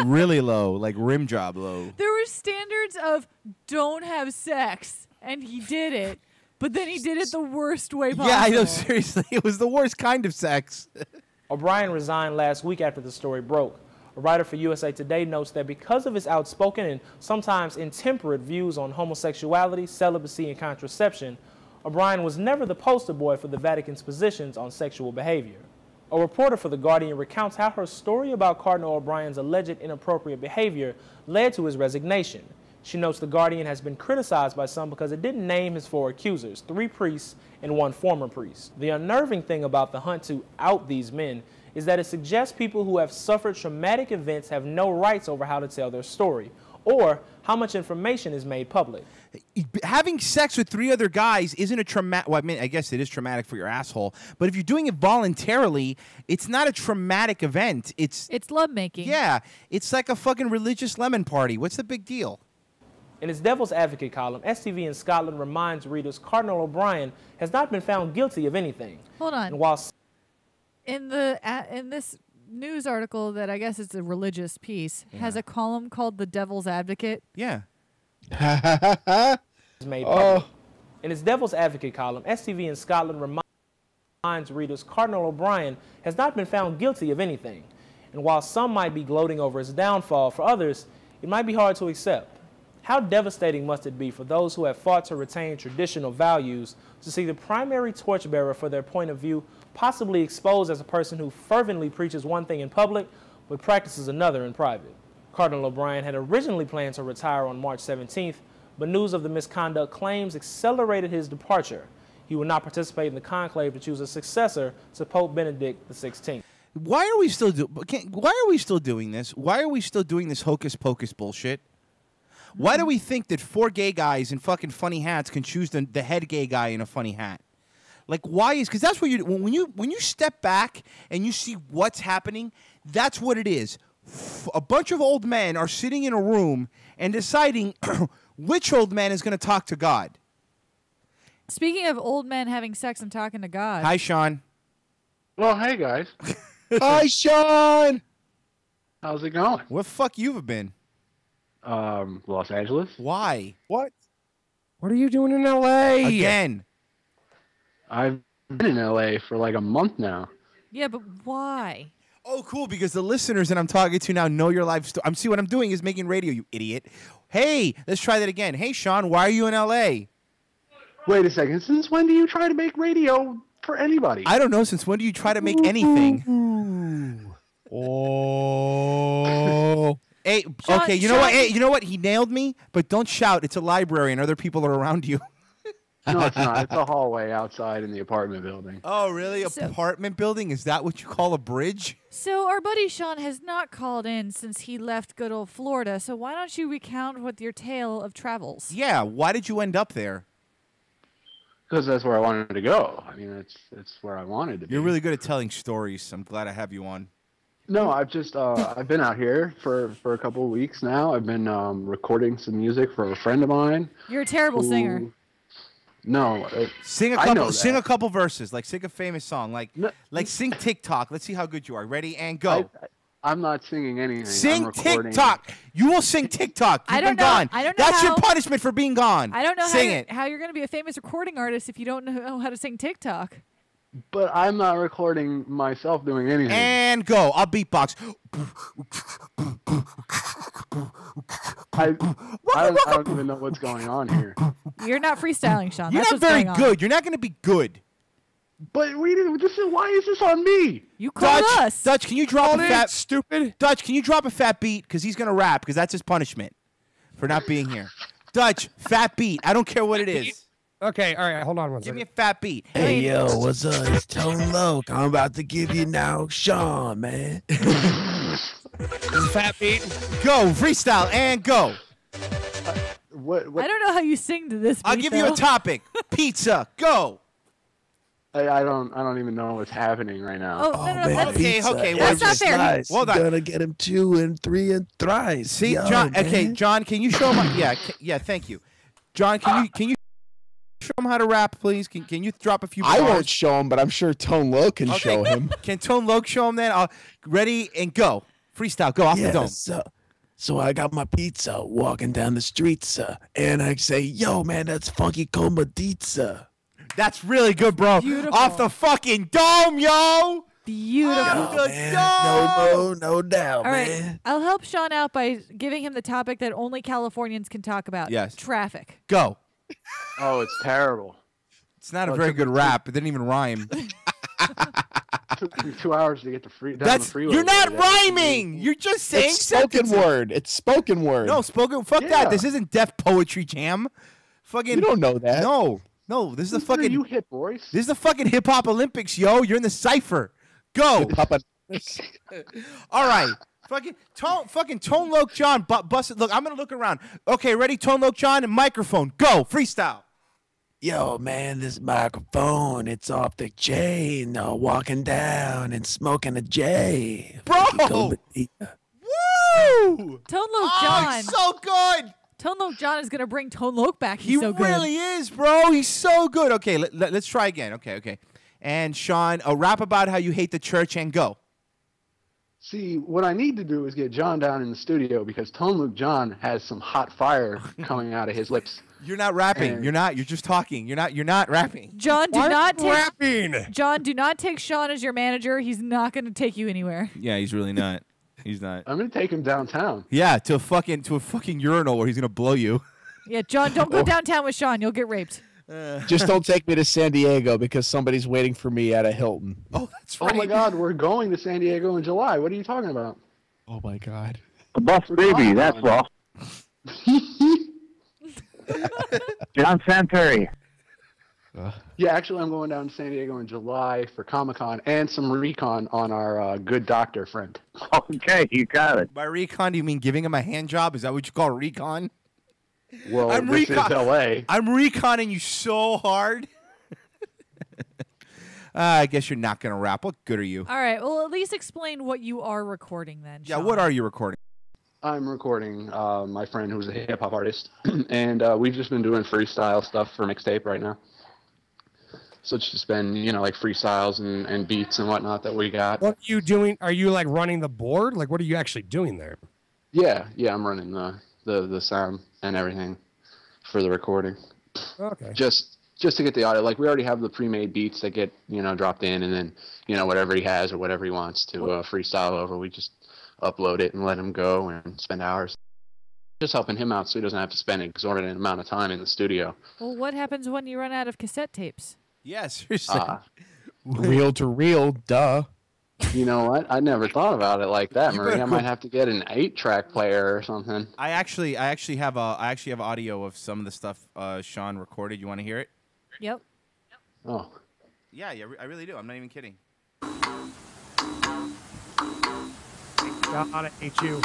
really low, like rim job low. There were standards of don't have sex, and he did it. But then he did it the worst way possible. Yeah, I know, seriously. It was the worst kind of sex. O'Brien resigned last week after the story broke. A writer for USA Today notes that because of his outspoken and sometimes intemperate views on homosexuality, celibacy, and contraception, O'Brien was never the poster boy for the Vatican's positions on sexual behavior. A reporter for The Guardian recounts how her story about Cardinal O'Brien's alleged inappropriate behavior led to his resignation. She notes The Guardian has been criticized by some because it didn't name his 4 accusers, 3 priests and 1 former priest. The unnerving thing about the hunt to out these men is that it suggests people who have suffered traumatic events have no rights over how to tell their story or how much information is made public. Having sex with 3 other guys isn't a traumatic... Well, I mean, I guess it is traumatic for your asshole, but if you're doing it voluntarily, it's not a traumatic event. It's lovemaking. Yeah, it's like a fucking religious lemon party. What's the big deal? In its Devil's Advocate column, STV in Scotland reminds readers Cardinal O'Brien has not been found guilty of anything. Hold on. And while in this news article that I guess it's a religious piece has a column called The Devil's Advocate. Yeah. made public. In its Devil's Advocate column, STV in Scotland reminds readers Cardinal O'Brien has not been found guilty of anything. And while some might be gloating over his downfall, for others, it might be hard to accept. How devastating must it be for those who have fought to retain traditional values to see the primary torchbearer for their point of view possibly exposed as a person who fervently preaches one thing in public but practices another in private? Cardinal O'Brien had originally planned to retire on March 17th, but news of the misconduct claims accelerated his departure. He will not participate in the conclave to choose a successor to Pope Benedict XVI. Why are we still doing this? Why are we still doing this hocus pocus bullshit? Why do we think that 4 gay guys in fucking funny hats can choose the head gay guy in a funny hat? Like, why is... Because that's what you... When you step back and you see what's happening, that's what it is. A bunch of old men are sitting in a room and deciding which old man is going to talk to God. Speaking of old men having sex and talking to God. Hi, Sean. Well, hey, guys. Hi, Sean. How's it going? Where the fuck you have been? Los Angeles. Why? What are you doing in L.A.? Again. I've been in LA for like a month now. Yeah, but why? Oh, cool, because the listeners that I'm talking to now know your life story. I'm see what I'm doing is making radio, you idiot. Hey, let's try that again. Hey, Sean, why are you in L.A.? Wait a second. Since when do you try to make radio for anybody? I don't know. Since when do you try to make anything? Oh. Hey, Sean, okay, you know what? Hey, you know what? He nailed me, but don't shout. It's a library and other people are around you. No, it's not. It's a hallway outside in the apartment building. Oh, really? Apartment building? Is that what you call a bridge? So our buddy Sean has not called in since he left good old Florida. So why don't you recount what your tale of travels? Yeah. Why did you end up there? Because that's where I wanted to go. I mean, it's where I wanted to be. You're really good at telling stories. I'm glad I have you on. No, I've just I've been out here for a couple of weeks now. I've been recording some music for a friend of mine. You're a terrible singer. No, Sing a I couple. know that. Sing a couple verses. Like sing a famous song. Like sing TikTok. Let's see how good you are. Ready and go. I'm not singing anything. Sing I'm recording. TikTok. You will sing TikTok. You've been gone. I don't know That's your how- punishment for being gone. I don't know Sing how you're going to be a famous recording artist if you don't know how to sing TikTok. But I'm not recording myself doing anything. And go. I'll beatbox. I don't even know what's going on here. You're not freestyling, Sean. You're That's not what's very going on. good. You're not going to be good. But why is this on me? You called us. Dutch, can you drop a fat stupid? Dutch, can you drop a fat beat? Because he's going to rap, because that's his punishment for not being here. Dutch, fat beat. I don't care what it is. Okay, all right, hold on one Give second. me a fat beat. Hey, yo, what's up? It's Tone Loc. I'm about to give you now Sean, man. Fat beat. Go, freestyle, and go. What? I don't know how you sing to this. I'll beat, give you though. a topic. Pizza, go. I don't even know what's happening right now. Oh, no, no, man, that's, pizza. okay, that's not fair. Slice. Hold on. Gonna get him 2 and 3 and thrice. See, Yo, John. man. Okay, John, can you show him? Yeah, thank you. John, can you show him how to rap, please? Can you drop a few? I bars? won't show him, but I'm sure Tone Loc can show him. Can Tone Loc show him then? Ready and go. Freestyle. Go off the dome. So I got my pizza walking down the streets, and I say, yo, man, that's funky comadizza. That's really good, bro. Beautiful. Off the fucking dome, yo. Beautiful. Yo, man, no doubt, All right, man. I'll help Sean out by giving him the topic that only Californians can talk about. Yes. Traffic. Go. Oh, it's terrible. It's not a very good rap. It didn't even rhyme. It took me 2 hours to get to down the That's freeway. you're not today. rhyming. You're just saying It's spoken sentences. word. It's spoken word. No, spoken. Fuck Yeah. that. This isn't Def Poetry Jam. Fucking. You don't know that. No. This is the Listen to fucking. you hip boys. This is the fucking hip hop Olympics, yo. You're in the cipher. Go. All right. Fucking Tone Loc John. Bust it. Look, I'm gonna look around. Okay, ready? Tone Loc John and microphone. Go. Freestyle. Yo, man, this microphone, it's off the chain. Walking down and smoking a J. Bro! Comadizza. Woo! Tone Loc John. Oh, he's so good. Tone Loc John is going to bring Tone Loc back. He He's so good. really is, bro. He's so good. Okay, let's try again. Okay. And Sean, a rap about how you hate the church and go. See, what I need to do is get John down in the studio because Tone Loc John has some hot fire coming out of his lips. You're not rapping. And- You're not. You're just talking. You're not rapping. John, do Why not are you take rapping? John, do not take Sean as your manager. He's not going to take you anywhere. Yeah, he's really not. He's not. I'm gonna take him downtown. Yeah, to a fucking urinal where he's gonna blow you. Yeah, John, don't go downtown with Sean. You'll get raped. Just don't take me to San Diego because somebody's waiting for me at a Hilton. Oh, that's Oh my God, we're going to San Diego in July. What are you talking about? Oh my God. The bus baby, that's all. John Santeri. Yeah, actually, I'm going down to San Diego in July for Comic-Con and some recon on our good doctor friend. Okay, you got it. By recon, do you mean giving him a hand job? Is that what you call recon? Well, this is LA. I'm reconning you so hard. I guess you're not gonna rap. What good are you? All right. Well, at least explain what you are recording then. Yeah, Sean. what are you recording? I'm recording my friend who's a hip-hop artist, and we've just been doing freestyle stuff for mixtape right now. So it's just been, like freestyles and beats and whatnot that we got. What are you doing? Are you like running the board? Like, what are you actually doing there? Yeah, I'm running the sound and everything for the recording. Okay. Just just to get the audio. Like, we already have the pre-made beats that get, you know, dropped in, and then, you know, whatever he has or whatever he wants to freestyle over, we just upload it and let him go and spend hours. Just helping him out so he doesn't have to spend an exorbitant amount of time in the studio. Well, what happens when you run out of cassette tapes? Yeah, seriously. Reel to reel, duh. You know what? I never thought about it like that, Marie. I might have to get an 8-track player or something. I actually have audio of some of the stuff Sean recorded. You want to hear it? Yep. Oh. Yeah, I really do. I'm not even kidding. God, I hate you.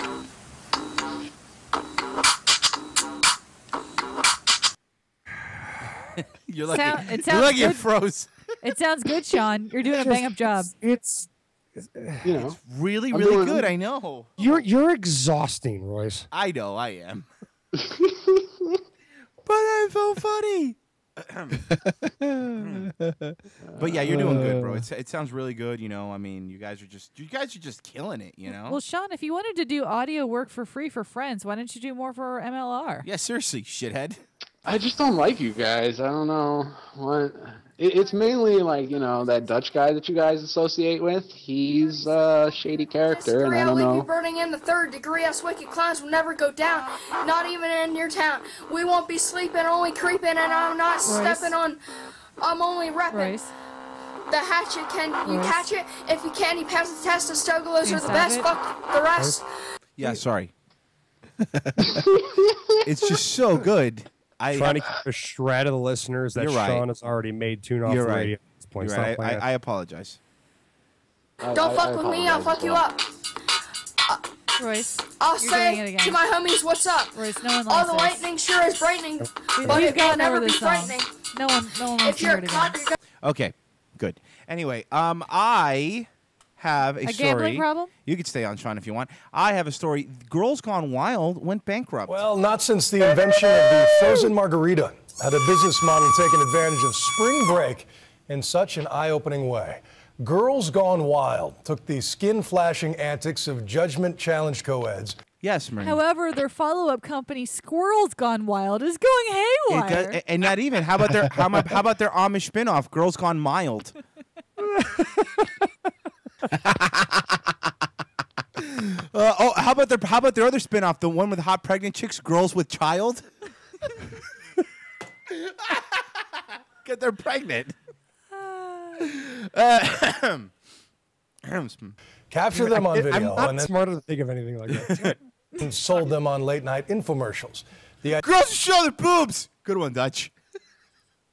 You're lucky. It You're lucky good. it froze. It sounds good, Sean. You're doing a bang-up job. It's you know, it's really, really good. I know. You're exhausting, Royce. I know. I am. But I'm so funny. But yeah, you're doing good, bro. It sounds really good. You know, I mean, you guys are just killing it. You know. Well, Sean, if you wanted to do audio work for free for friends, why don't you do more for MLR? Yeah, seriously, shithead. I just don't like you guys. I don't know what. It's mainly like, you know, that Dutch guy that you guys associate with. He's a shady character, and I don't know. Burning in the 3rd degree, us wicked clowns will never go down, not even in your town. We won't be sleeping, only creeping, and I'm not stepping on. I'm only repping. The hatchet, can you catch it? If you can, you pass the test. The Stuggalos are the best. Fuck the rest. Yeah, sorry. It's just so good. Trying to keep a shred of the listeners that Sean has already made tune off the radio at this point. You're right. I apologize. Don't fuck with me, I'll fuck you up. Royce, I'll say to my homies, what's up? Royce, no one All likes the lightning sure is brightening, but We've it will gotten never over be this song. frightening. No one wants If to you're hear it caught, again. you're Okay, good. Anyway, I have a story. Gambling problem? You could stay on, Sean, if you want. I have a story. Girls Gone Wild went bankrupt. Well, not since the invention of the frozen margarita had a business model taken advantage of spring break in such an eye-opening way. Girls Gone Wild took the skin-flashing antics of judgment-challenged co-eds. Yes, Marie. However, their follow-up company, Squirrels Gone Wild, is going haywire. And not even. How about their Amish spinoff, Girls Gone Mild? How about their other spinoff, the one with hot pregnant chicks, Girls with Child? Get they're pregnant. Capture them on video. I'm not and then smart enough to think of anything like that. and sold them on late-night infomercials. The Girls show their boobs. Good one, Dutch.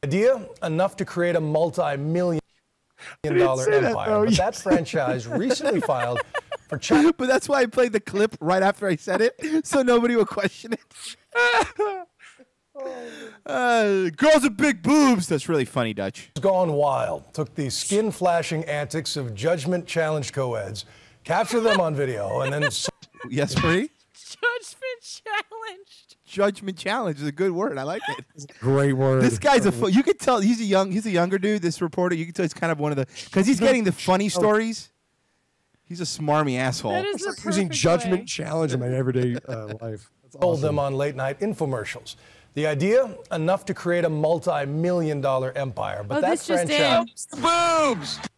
idea, enough to create a multi-million-dollar empire. But that franchise recently filed for China. But that's why I played the clip right after I said it, so nobody will question it. Girls with big boobs. That's really funny, Dutch. Gone Wild took the skin-flashing antics of judgment-challenged co-eds, captured them on video, and then... Yes, Bree? Judgment challenged. Judgment challenge is a good word. I like it. Great word. This guy's you could tell he's a younger dude. This reporter, you can tell he's kind of one of the because he's getting the funny stories. He's a smarmy asshole. That is the using perfect judgment way. challenge in my everyday life. That's Sold awesome. them on late-night infomercials. The idea, enough to create a multi-million-dollar empire. But that this just franchise... in.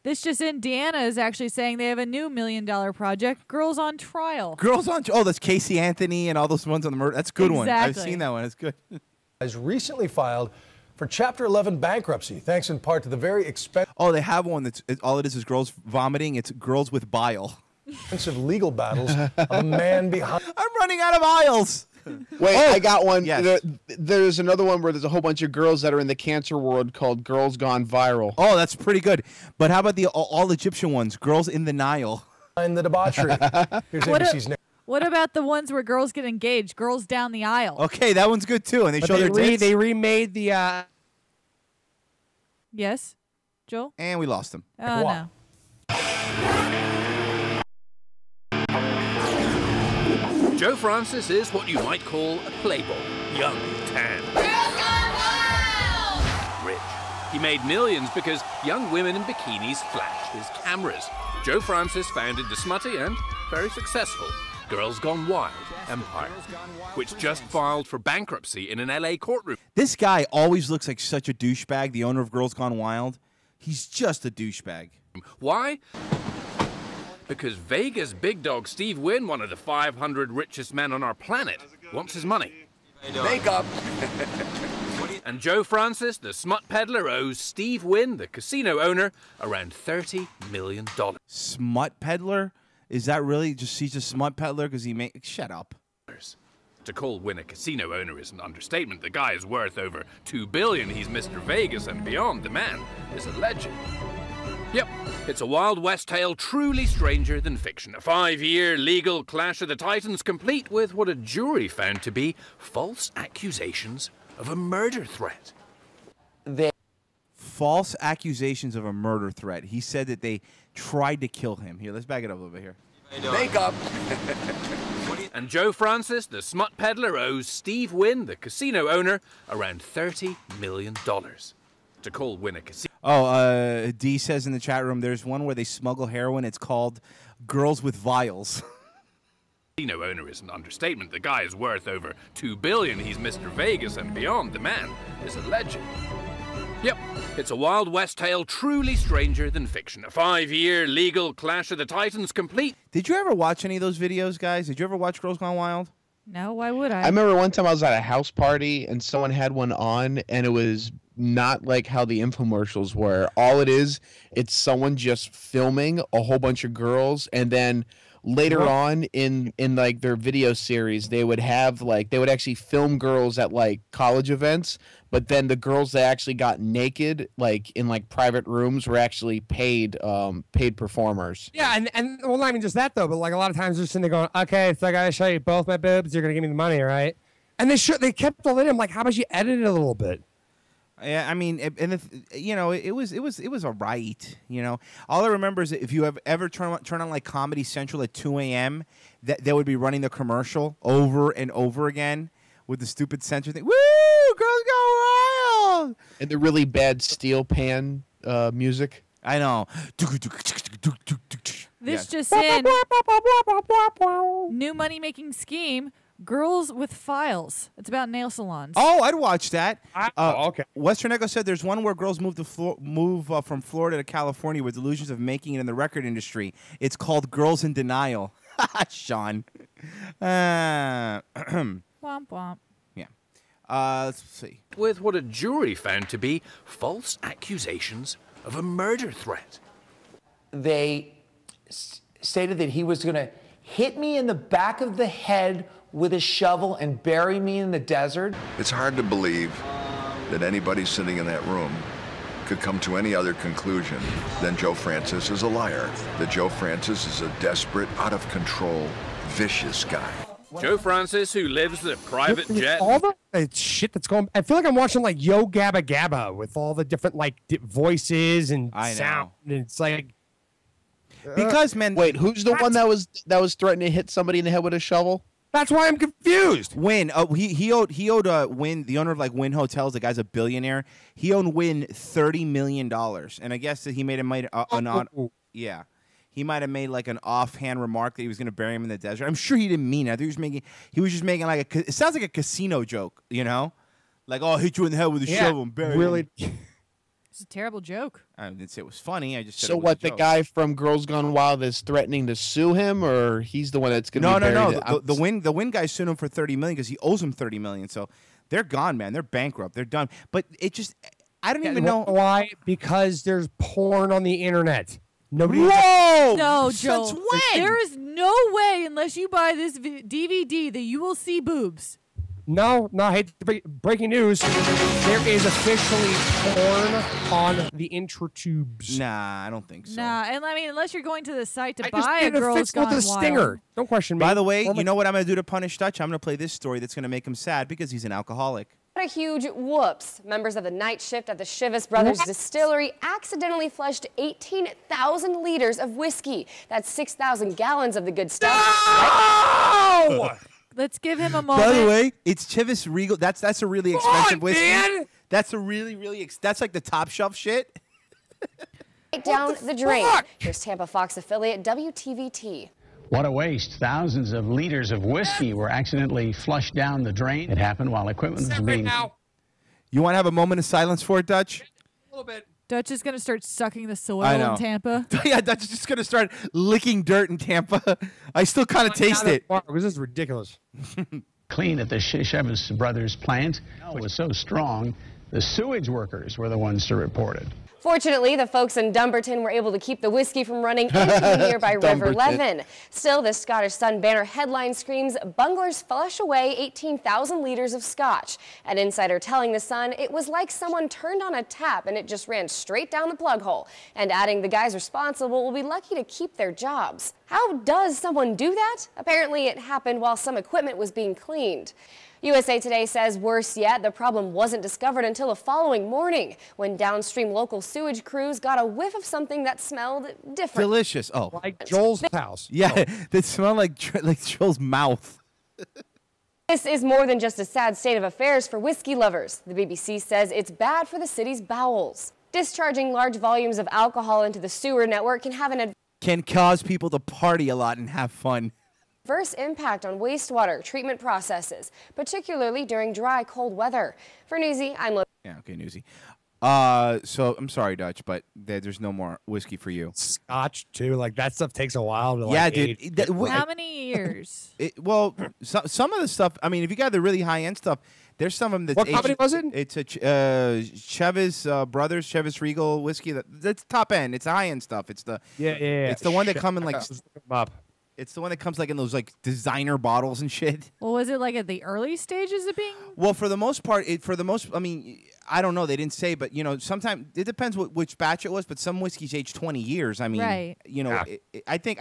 This just in. Deanna is actually saying they have a new $1 million project, Girls on Trial. Girls on that's Casey Anthony and all those ones on the murder. That's a good one. I've Exactly. seen that one. It's good. has recently filed for Chapter 11 bankruptcy, thanks in part to the very expensive... Oh, they have one that's all it is girls vomiting. It's girls with bile. ...expensive legal battles of a man behind... I'm running out of aisles. Wait, I got one. Yes. There's another one where there's a whole bunch of girls that are in the cancer world called Girls Gone Viral. Oh, that's pretty good. But how about the all Egyptian ones? Girls in the Nile. ...behind the debauchery. Here's ABC's Nick. What about the ones where girls get engaged, girls down the aisle? Okay, that one's good too. And they But show their tits. they remade the... Yes, Joel? And we lost him. Oh, no. Joe Francis is what you might call a playboy. Young, tan, rich. He made millions because young women in bikinis flashed his cameras. Joe Francis founded the smutty and very successful Girls Gone Wild empire, which just filed for bankruptcy in an LA courtroom. This guy always looks like such a douchebag, the owner of Girls Gone Wild. He's just a douchebag. Why? Because Vegas big dog Steve Wynn, one of the 500 richest men on our planet, wants his money. Makeup. And Joe Francis, the smut peddler, owes Steve Wynn, the casino owner, around $30 million. Smut peddler? Is that really just he's a smut peddler because he make? Shut up. To call Wynn a casino owner is an understatement. The guy is worth over $2 billion. He's Mr. Vegas and beyond. The man is a legend. Yep, it's a Wild West tale truly stranger than fiction. A 5-year legal clash of the titans, complete with what a jury found to be false accusations of a murder threat. False accusations of a murder threat. He said that they tried to kill him. Here, let's back it up a little bit here. Makeup. And Joe Francis, the smut peddler, owes Steve Wynn, the casino owner, around $30 million. To call Wynn a casino. Oh, D says in the chat room, there's one where they smuggle heroin. It's called Girls with Vials. Casino owner is an understatement. The guy is worth over $2 billion. He's Mr. Vegas and beyond. The man is a legend. Yep, it's a Wild West tale truly stranger than fiction. A 5-year legal clash of the titans, complete. Did you ever watch any of those videos, guys? Did you ever watch Girls Gone Wild? No, why would I? I remember one time I was at a house party and someone had one on, and it was not like how the infomercials were. All it is, it's someone just filming a whole bunch of girls, and then later on in like their video series, they would have like they would actually film girls at like college events, but then the girls that actually got naked like in like private rooms were actually paid performers. Yeah, and well, not even just that though, but like a lot of times they're sitting there going, okay, so I gotta show you both my boobs, you're gonna give me the money, right? And they kept all in. I'm like, how about you edit it a little bit? Yeah, I mean, it was a right. You know, all I remember is that if you have ever turn on like Comedy Central at 2 a.m., that they would be running the commercial over and over again with the stupid censor thing. Woo! Girls Go Wild! And the really bad steel pan music. I know. This just in. New money-making scheme. Girls with Files. It's about nail salons. Oh, I'd watch that. Okay. Western Echo said there's one where girls move from Florida to California with delusions of making it in the record industry. It's called Girls in Denial. Sean. Womp womp. Yeah. Let's see. With what a jury found to be false accusations of a murder threat. They stated that he was going to hit me in the back of the head with a shovel and bury me in the desert. It's hard to believe that anybody sitting in that room could come to any other conclusion than Joe Francis is a liar, that Joe Francis is a desperate, out of control, vicious guy. Joe Francis, who lives the private jet. All the shit that's going, I feel like I'm watching like Yo Gabba Gabba with all the different like voices and sound. And it's like, because man, wait, who's the one that was threatening to hit somebody in the head with a shovel? That's why I'm confused. Wynn, he owed Wynn, the owner of like Wynn Hotels. The guy's a billionaire. He owed Wynn $30 million, and I guess that he might have made like an offhand remark that he was going to bury him in the desert. I'm sure he didn't mean that. He was just making like it sounds like a casino joke, you know, like, oh, I'll hit you in the head with a shovel and bury you. It's a terrible joke. I didn't say it was funny. I just said so. It was what a the joke. guy from Girls Gone Wild is threatening to sue him, or he's the one that's going to be buried? No. The Wynn guy sued him for $30 million because he owes him $30 million. So they're gone, man. They're bankrupt. They're done. But it just, I don't even know why. Because there's porn on the internet. Nobody. Whoa! No, Since Joel. when? There is no way, unless you buy this DVD, that you will see boobs. No, I hate to breaking news. There is officially porn on the intratubes. Nah, I don't think so. Nah, and I mean, unless you're going to the site to I buy just a did a Girls fix Gone with a Wild. stinger. Don't question me. By the way, you know what I'm going to do to punish Dutch? I'm going to play this story that's going to make him sad because he's an alcoholic. What a huge whoops. Members of the night shift at the Chivas Brothers Distillery accidentally flushed 18,000 liters of whiskey. That's 6,000 gallons of the good stuff. No! Let's give him a moment. By the way, it's Chivas Regal. That's a really expensive whiskey. Man! That's a really that's like the top shelf shit. Down the drain. Here's Tampa Fox affiliate WTVT. What a waste. Thousands of liters of whiskey were accidentally flushed down the drain. It happened while equipment was being... You want to have a moment of silence for it, Dutch? A little bit. Dutch is going to start sucking the soil I know. in Tampa. Yeah, Dutch is just going to start licking dirt in Tampa. I still kind of taste it. This is ridiculous. Clean at the Shevis Brothers plant. It was so strong, the sewage workers were the ones to report it. Fortunately, the folks in Dumbarton were able to keep the whiskey from running into the nearby River Leven. Still, the Scottish Sun banner headline screams, "Bunglers flush away 18,000 liters of scotch." An insider telling the Sun it was like someone turned on a tap and it just ran straight down the plug hole. And adding the guys responsible will be lucky to keep their jobs. How does someone do that? Apparently, it happened while some equipment was being cleaned. USA Today says worse yet, the problem wasn't discovered until the following morning when downstream local sewage crews got a whiff of something that smelled different. Delicious. Oh. Like Joel's house. Yeah, that smelled like Joel's mouth. This is more than just a sad state of affairs for whiskey lovers. The BBC says it's bad for the city's bowels. Discharging large volumes of alcohol into the sewer network Can cause people to party a lot and have fun. adverse impact on wastewater treatment processes, particularly during dry, cold weather. For Newsy, I'm Lo. Yeah, okay, Newsy. So I'm sorry, Dutch, but there's no more whiskey for you. Scotch too, like that stuff takes a while to yeah, like dude. age. How many years? Well, some of the stuff. I mean, if you got the really high end stuff, there's some of them that's What company was it? It's a Chevis Brothers, Chevis Regal whiskey. That's top end. It's the high end stuff. It's the It's the one that come in like. It's the one that comes like in those like designer bottles and shit. Well, was it like at the early stages of being? Well, for the most part, I mean, I don't know. They didn't say, but sometimes it depends which batch it was. But some whiskeys age 20 years. I mean, right. I think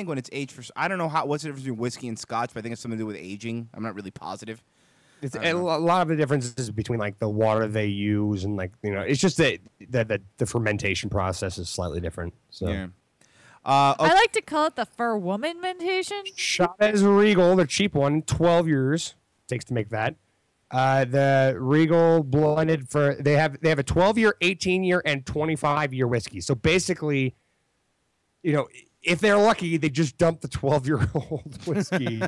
when it's aged for, I don't know what's the difference between whiskey and Scotch, but I think it's something to do with aging. I'm not really positive. It's a lot of the differences between like the water they use and like it's just that the fermentation process is slightly different. So. Yeah. I like to call it the fur woman mentation. Chavez Regal, the cheap one, 12 years takes to make that. The Regal blended they have a 12-year, 18-year, and 25-year whiskey. So basically, if they're lucky, they just dump the 12-year-old whiskey.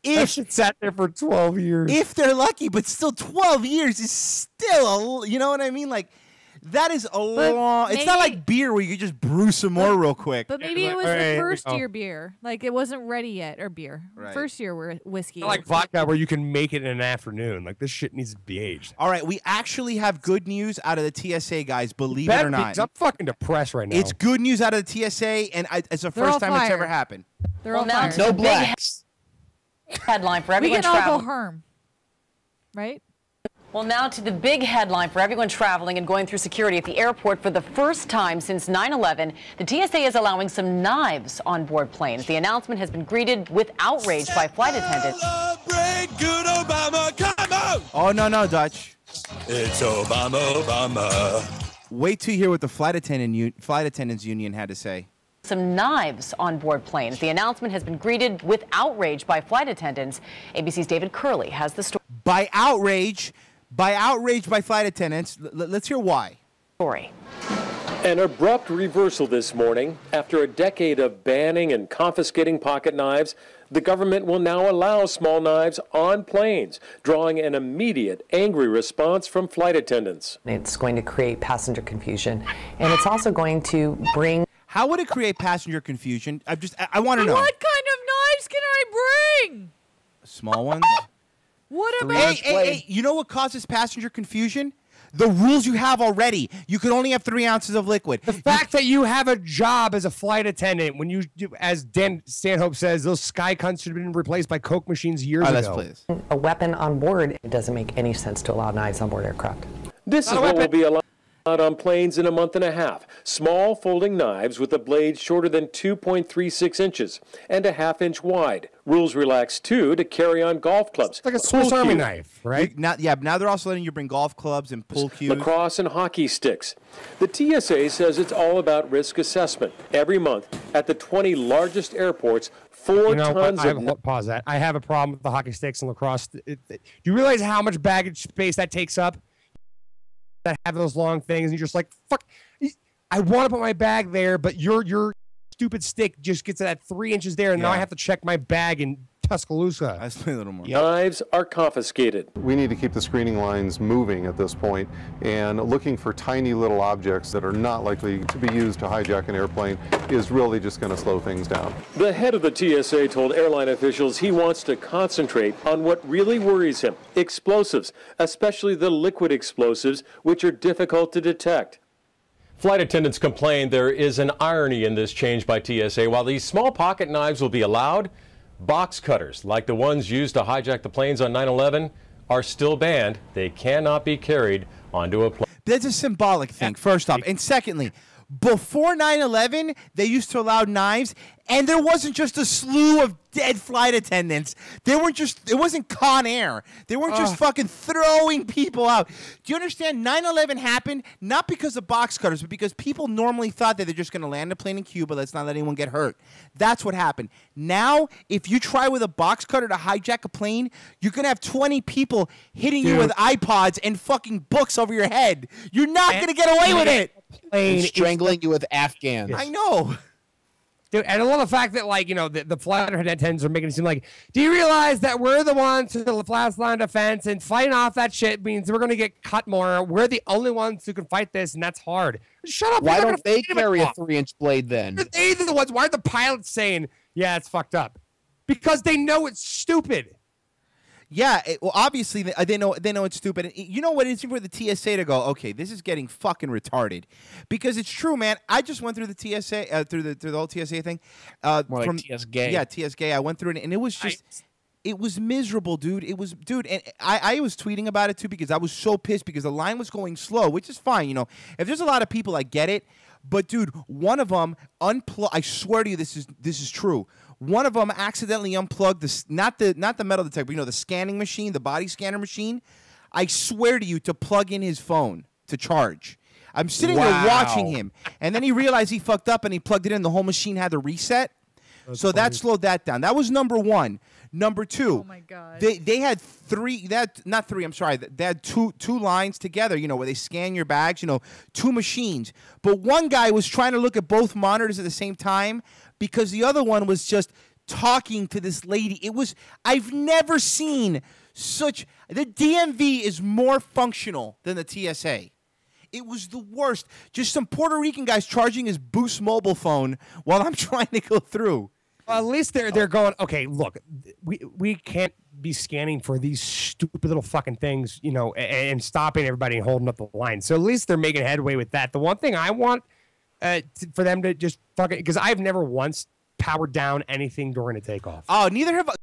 If it sat there for 12 years. If they're lucky, but still 12 years is still you know what I mean? Like, that is a long. It's not like beer where you can just brew some more real quick. But maybe it was the first year beer. Like it wasn't ready yet, or beer. Right. First year whiskey. Not like vodka where you can make it in an afternoon. Like this shit needs to be aged. All right, we actually have good news out of the TSA guys, believe it or not. I'm fucking depressed right now. It's good news out of the TSA, and it's the first time it's ever happened. They're all fired. No blacks. Headline for everyone We can all traveling. go home, right? Well, now to the big headline for everyone traveling and going through security at the airport for the first time since 9/11. The TSA is allowing some knives on board planes. The announcement has been greeted with outrage by flight attendants. Good Obama, come on! Oh, no, Dutch. It's Obama. Wait till you hear what the flight attendants union had to say. Some knives on board planes. The announcement has been greeted with outrage by flight attendants. ABC's David Curley has the story. By outrage by flight attendants. Let's hear why. Story. An abrupt reversal this morning. After a decade of banning and confiscating pocket knives, the government will now allow small knives on planes, drawing an immediate angry response from flight attendants. It's going to create passenger confusion, and it's also going to bring... How would it create passenger confusion? I want to know. What kind of knives can I bring? Small ones? What about... Hey, you know what causes passenger confusion? The rules you have already. You can only have 3 ounces of liquid. The fact that you have a job as a flight attendant when you do, as Dan Stanhope says, those sky cunts should have been replaced by Coke machines years ago. A weapon on board. It doesn't make any sense to allow knives on board aircraft. This is what will be allowed on planes in a month and a half. Small folding knives with a blade shorter than 2.36 inches and a ½ inch wide. Rules relaxed, too, to carry on golf clubs. It's like a Swiss Army knife, right? Now they're also letting you bring golf clubs and pool cues. Lacrosse and hockey sticks. The TSA says it's all about risk assessment. Every month, at the 20 largest airports, 4 tons of... Pause that. I have a problem with the hockey sticks and lacrosse. Do you realize how much baggage space that takes up? That have those long things, and you're just like, fuck, I want to put my bag there, but you're stupid stick just gets to that 3 inches there, and now I have to check my bag in Tuscaloosa. That's a little more. Knives are confiscated. We need to keep the screening lines moving at this point, and looking for tiny little objects that are not likely to be used to hijack an airplane is really just going to slow things down. The head of the TSA told airline officials he wants to concentrate on what really worries him, explosives, especially the liquid explosives, which are difficult to detect. Flight attendants complain there is an irony in this change by TSA. While these small pocket knives will be allowed, box cutters, like the ones used to hijack the planes on 9/11, are still banned. They cannot be carried onto a plane. That's a symbolic thing, first off. And secondly, before 9/11, they used to allow knives, and there wasn't just a slew of dead flight attendants. They weren't just, it wasn't Con Air. They weren't just fucking throwing people out. Do you understand? 9/11 happened not because of box cutters, but because people normally thought that they're just going to land a plane in Cuba. Let's not let anyone get hurt. That's what happened. Now, if you try with a box cutter to hijack a plane, you're going to have 20 people hitting you with iPods and fucking books over your head. You're not going to get away with it. And strangling you with Afghans. I know. Dude, and I love the fact that, like, you know, the flight attendants are making it seem like, do you realize that we're the ones who the last line of defense, and fighting off that shit means we're going to get cut more. We're the only ones who can fight this, and that's hard. Shut up. Why don't they carry a 3-inch blade then? They're the ones. Why are the pilots saying, yeah, it's fucked up? Because they know it's stupid. Yeah, well, obviously they know it's stupid. And you know what? It's for the TSA to go, okay, this is getting fucking retarded, because it's true, man. I just went through the TSA through the whole TSA thing. More like TS-gay. Yeah, TS-gay. I went through it, and it was just. It was miserable, dude. It was, dude, and I was tweeting about it too because I was so pissed because the line was going slow, which is fine, you know. If there's a lot of people, I get it. But dude, one of them unplugged. I swear to you, this is true. One of them accidentally unplugged not the metal detector, but, you know, the scanning machine, the body scanner machine. I swear to you, to plug in his phone to charge. I'm sitting there watching him, and then he realized he fucked up and he plugged it in. The whole machine had to reset. So that slowed that down. That was number one. Number two, oh my God. They had they had two lines together, you know, where they scan your bags, you know, two machines. But one guy was trying to look at both monitors at the same time because the other one was just talking to this lady. I've never seen such, the DMV is more functional than the TSA. It was the worst. Just some Puerto Rican guys charging his Boost mobile phone while I'm trying to go through. Well, at least they're going, okay, look, we can't be scanning for these stupid little fucking things, you know, and stopping everybody and holding up the line. So at least they're making headway with that. The one thing I want for them to just fucking, because I've never once powered down anything during a takeoff. Oh, neither have I.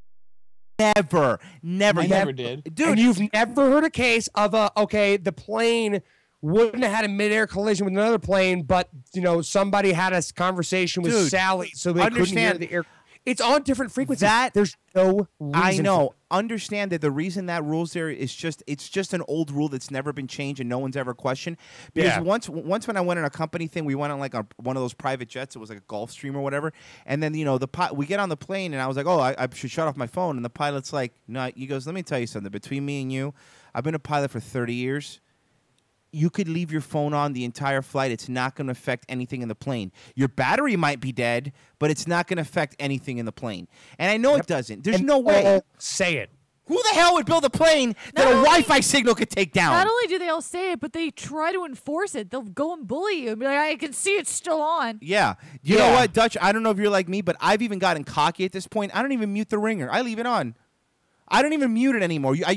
Never. I never did. Dude, and you've never heard a case of the plane wouldn't have had a midair collision with another plane, but, you know, somebody had a conversation with Sally, so they couldn't hear the air. It's on different frequencies. There's no reason. I know. Understand that the reason that rule's there is it's just an old rule that's never been changed and no one's ever questioned. Because once when I went on a company thing, we went on like one of those private jets. It was like a Gulfstream or whatever. And then, you know, we get on the plane and I was like, oh, I should shut off my phone. And the pilot's like, no. He goes, let me tell you something. Between me and you, I've been a pilot for 30 years. You could leave your phone on the entire flight. It's not going to affect anything in the plane. Your battery might be dead, but it's not going to affect anything in the plane. And I know it doesn't. There's no way. Say it. Who the hell would build a plane that a Wi-Fi signal could take down? Not only do they all say it, but they try to enforce it. They'll go and bully you and be like, I can see it's still on. Yeah. You know what, Dutch? I don't know if you're like me, but I've even gotten cocky at this point. I don't even mute the ringer. I leave it on. I don't even mute it anymore. I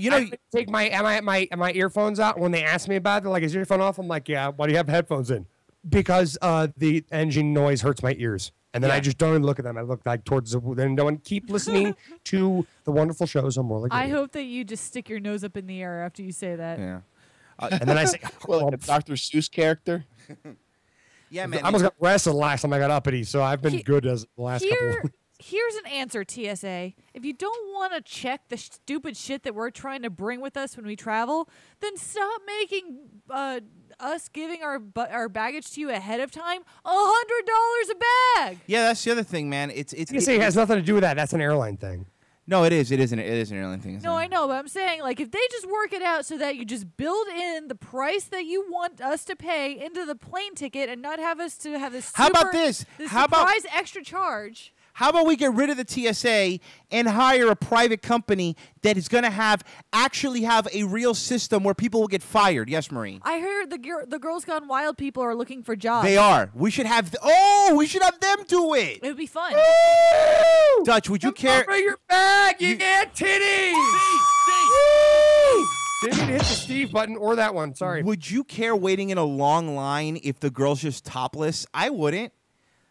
take my earphones out when they ask me about it. They're like, is your phone off? I'm like, yeah. Why do you have headphones in? Because the engine noise hurts my ears. And then I just don't even look at them. I look like towards the window and keep listening to the wonderful shows on More Like I hope that you just stick your nose up in the air after you say that. Yeah. And then I say, well, like a Dr. Seuss character. Yeah, man. I almost got arrested the last time I got uppity, so I've been good as the last couple of weeks. Here's an answer, TSA. If you don't want to check the stupid shit that we're trying to bring with us when we travel, then stop making us giving our baggage to you ahead of time $100 a bag. Yeah, that's the other thing, man. TSA has nothing to do with that. That's an airline thing. No, it is. It isn't. It is an airline thing. No, I know, but I'm saying, like, if they just work it out so that you just build in the price that you want us to pay into the plane ticket and not have us to have this How about this? How about surprise extra charge? How about we get rid of the TSA and hire a private company that is going to actually have a real system where people will get fired? Yes, Maureen. I heard the Girls Gone Wild people are looking for jobs. They are. We should have. We should have them do it. It would be fun. Woo! Dutch, would you care? Bring your bag. Yeah, titties. Didn't mean to hit the Steve button or that one. Sorry. Would you care waiting in a long line if the girl's just topless? I wouldn't.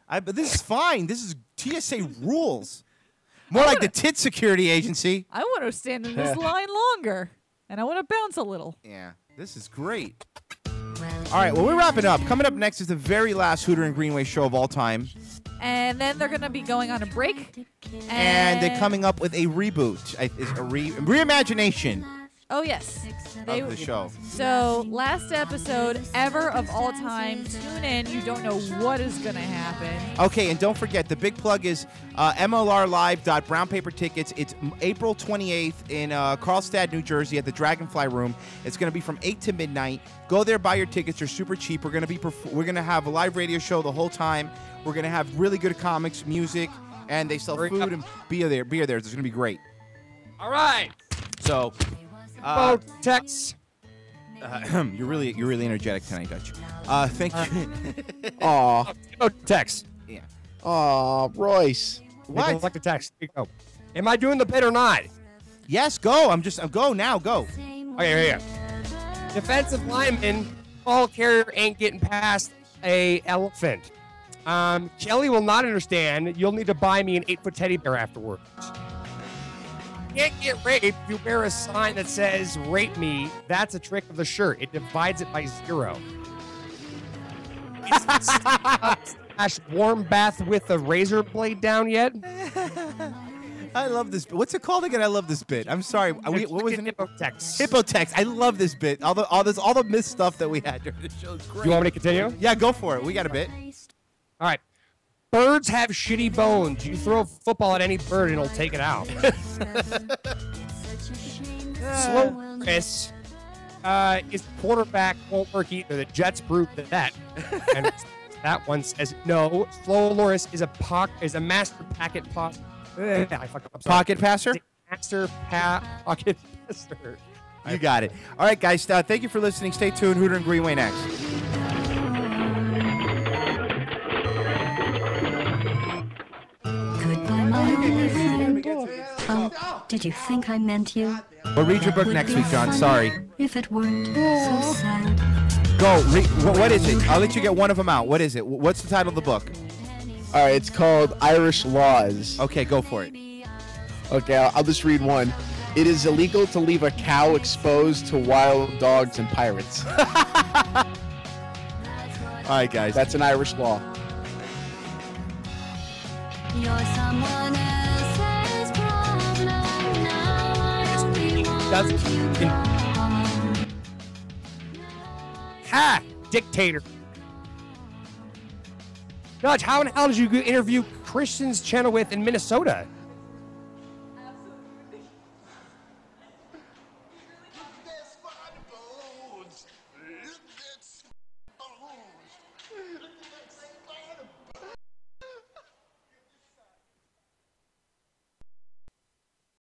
But this is fine. This is TSA rules. More like the tit security agency. I want to stand in this line longer, and I want to bounce a little. Yeah, this is great. All right, well, we're wrapping up. Coming up next is the very last Hooter and Greenway show of all time. And then they're going to be going on a break. And they're coming up with a reboot. It's a reimagination. Oh, yes. Of the show. So, last episode ever of all time. Tune in. You don't know what is going to happen. Okay, and don't forget, the big plug is mlrlive.brown paper tickets. It's April 28th in Carlstadt, New Jersey at the Dragonfly Room. It's going to be from 8 to midnight. Go there, buy your tickets. They're super cheap. We're going to have a live radio show the whole time. We're going to have really good comics, music, and they sell food and beer there. It's going to be great. All right. So... text. You're really energetic tonight, Dutch. Thank you. Aw. Text. Yeah. Aw, Royce. What? Like the text. Here you go. Am I doing the bit or not? Yes, go. Go now. Go. Okay, here. Defensive lineman ball carrier ain't getting past a elephant. Kelly will not understand. You'll need to buy me an 8-foot teddy bear afterwards. Can't get raped. You wear a sign that says "Rape me." That's a trick of the shirt. It divides it by 0. Is warm bath with a razor blade down yet? I love this. What's it called again? I love this bit. I'm sorry. What was it? Hippotext. Hippotext. I love this bit. All the myth stuff that we had during the show is great. Do you want me to continue? Yeah, go for it. We got a bit. All right. Birds have shitty bones. You throw a football at any bird and it'll take it out. Slow Chris is quarterback won't work either. The Jets proved that. And that one says no. Slow Loris is a master pocket pass. I fucked up. Pocket passer? Master pocket passer. You got it. All right, guys. Thank you for listening. Stay tuned. Hooter and Greenway next. Oh, did you think I meant you? We'll read your book next week, John. Sorry. If it weren't so sad. Go. What is it? I'll let you get one of them out. What is it? What's the title of the book? All right, it's called Irish Laws. Okay, go for it. Okay, I'll just read one. It is illegal to leave a cow exposed to wild dogs and pirates. All right, guys. That's an Irish law. You're someone else's problem now. Ha! Dictator. Dutch, how in the hell did you interview Christian Chenoweth in Minnesota?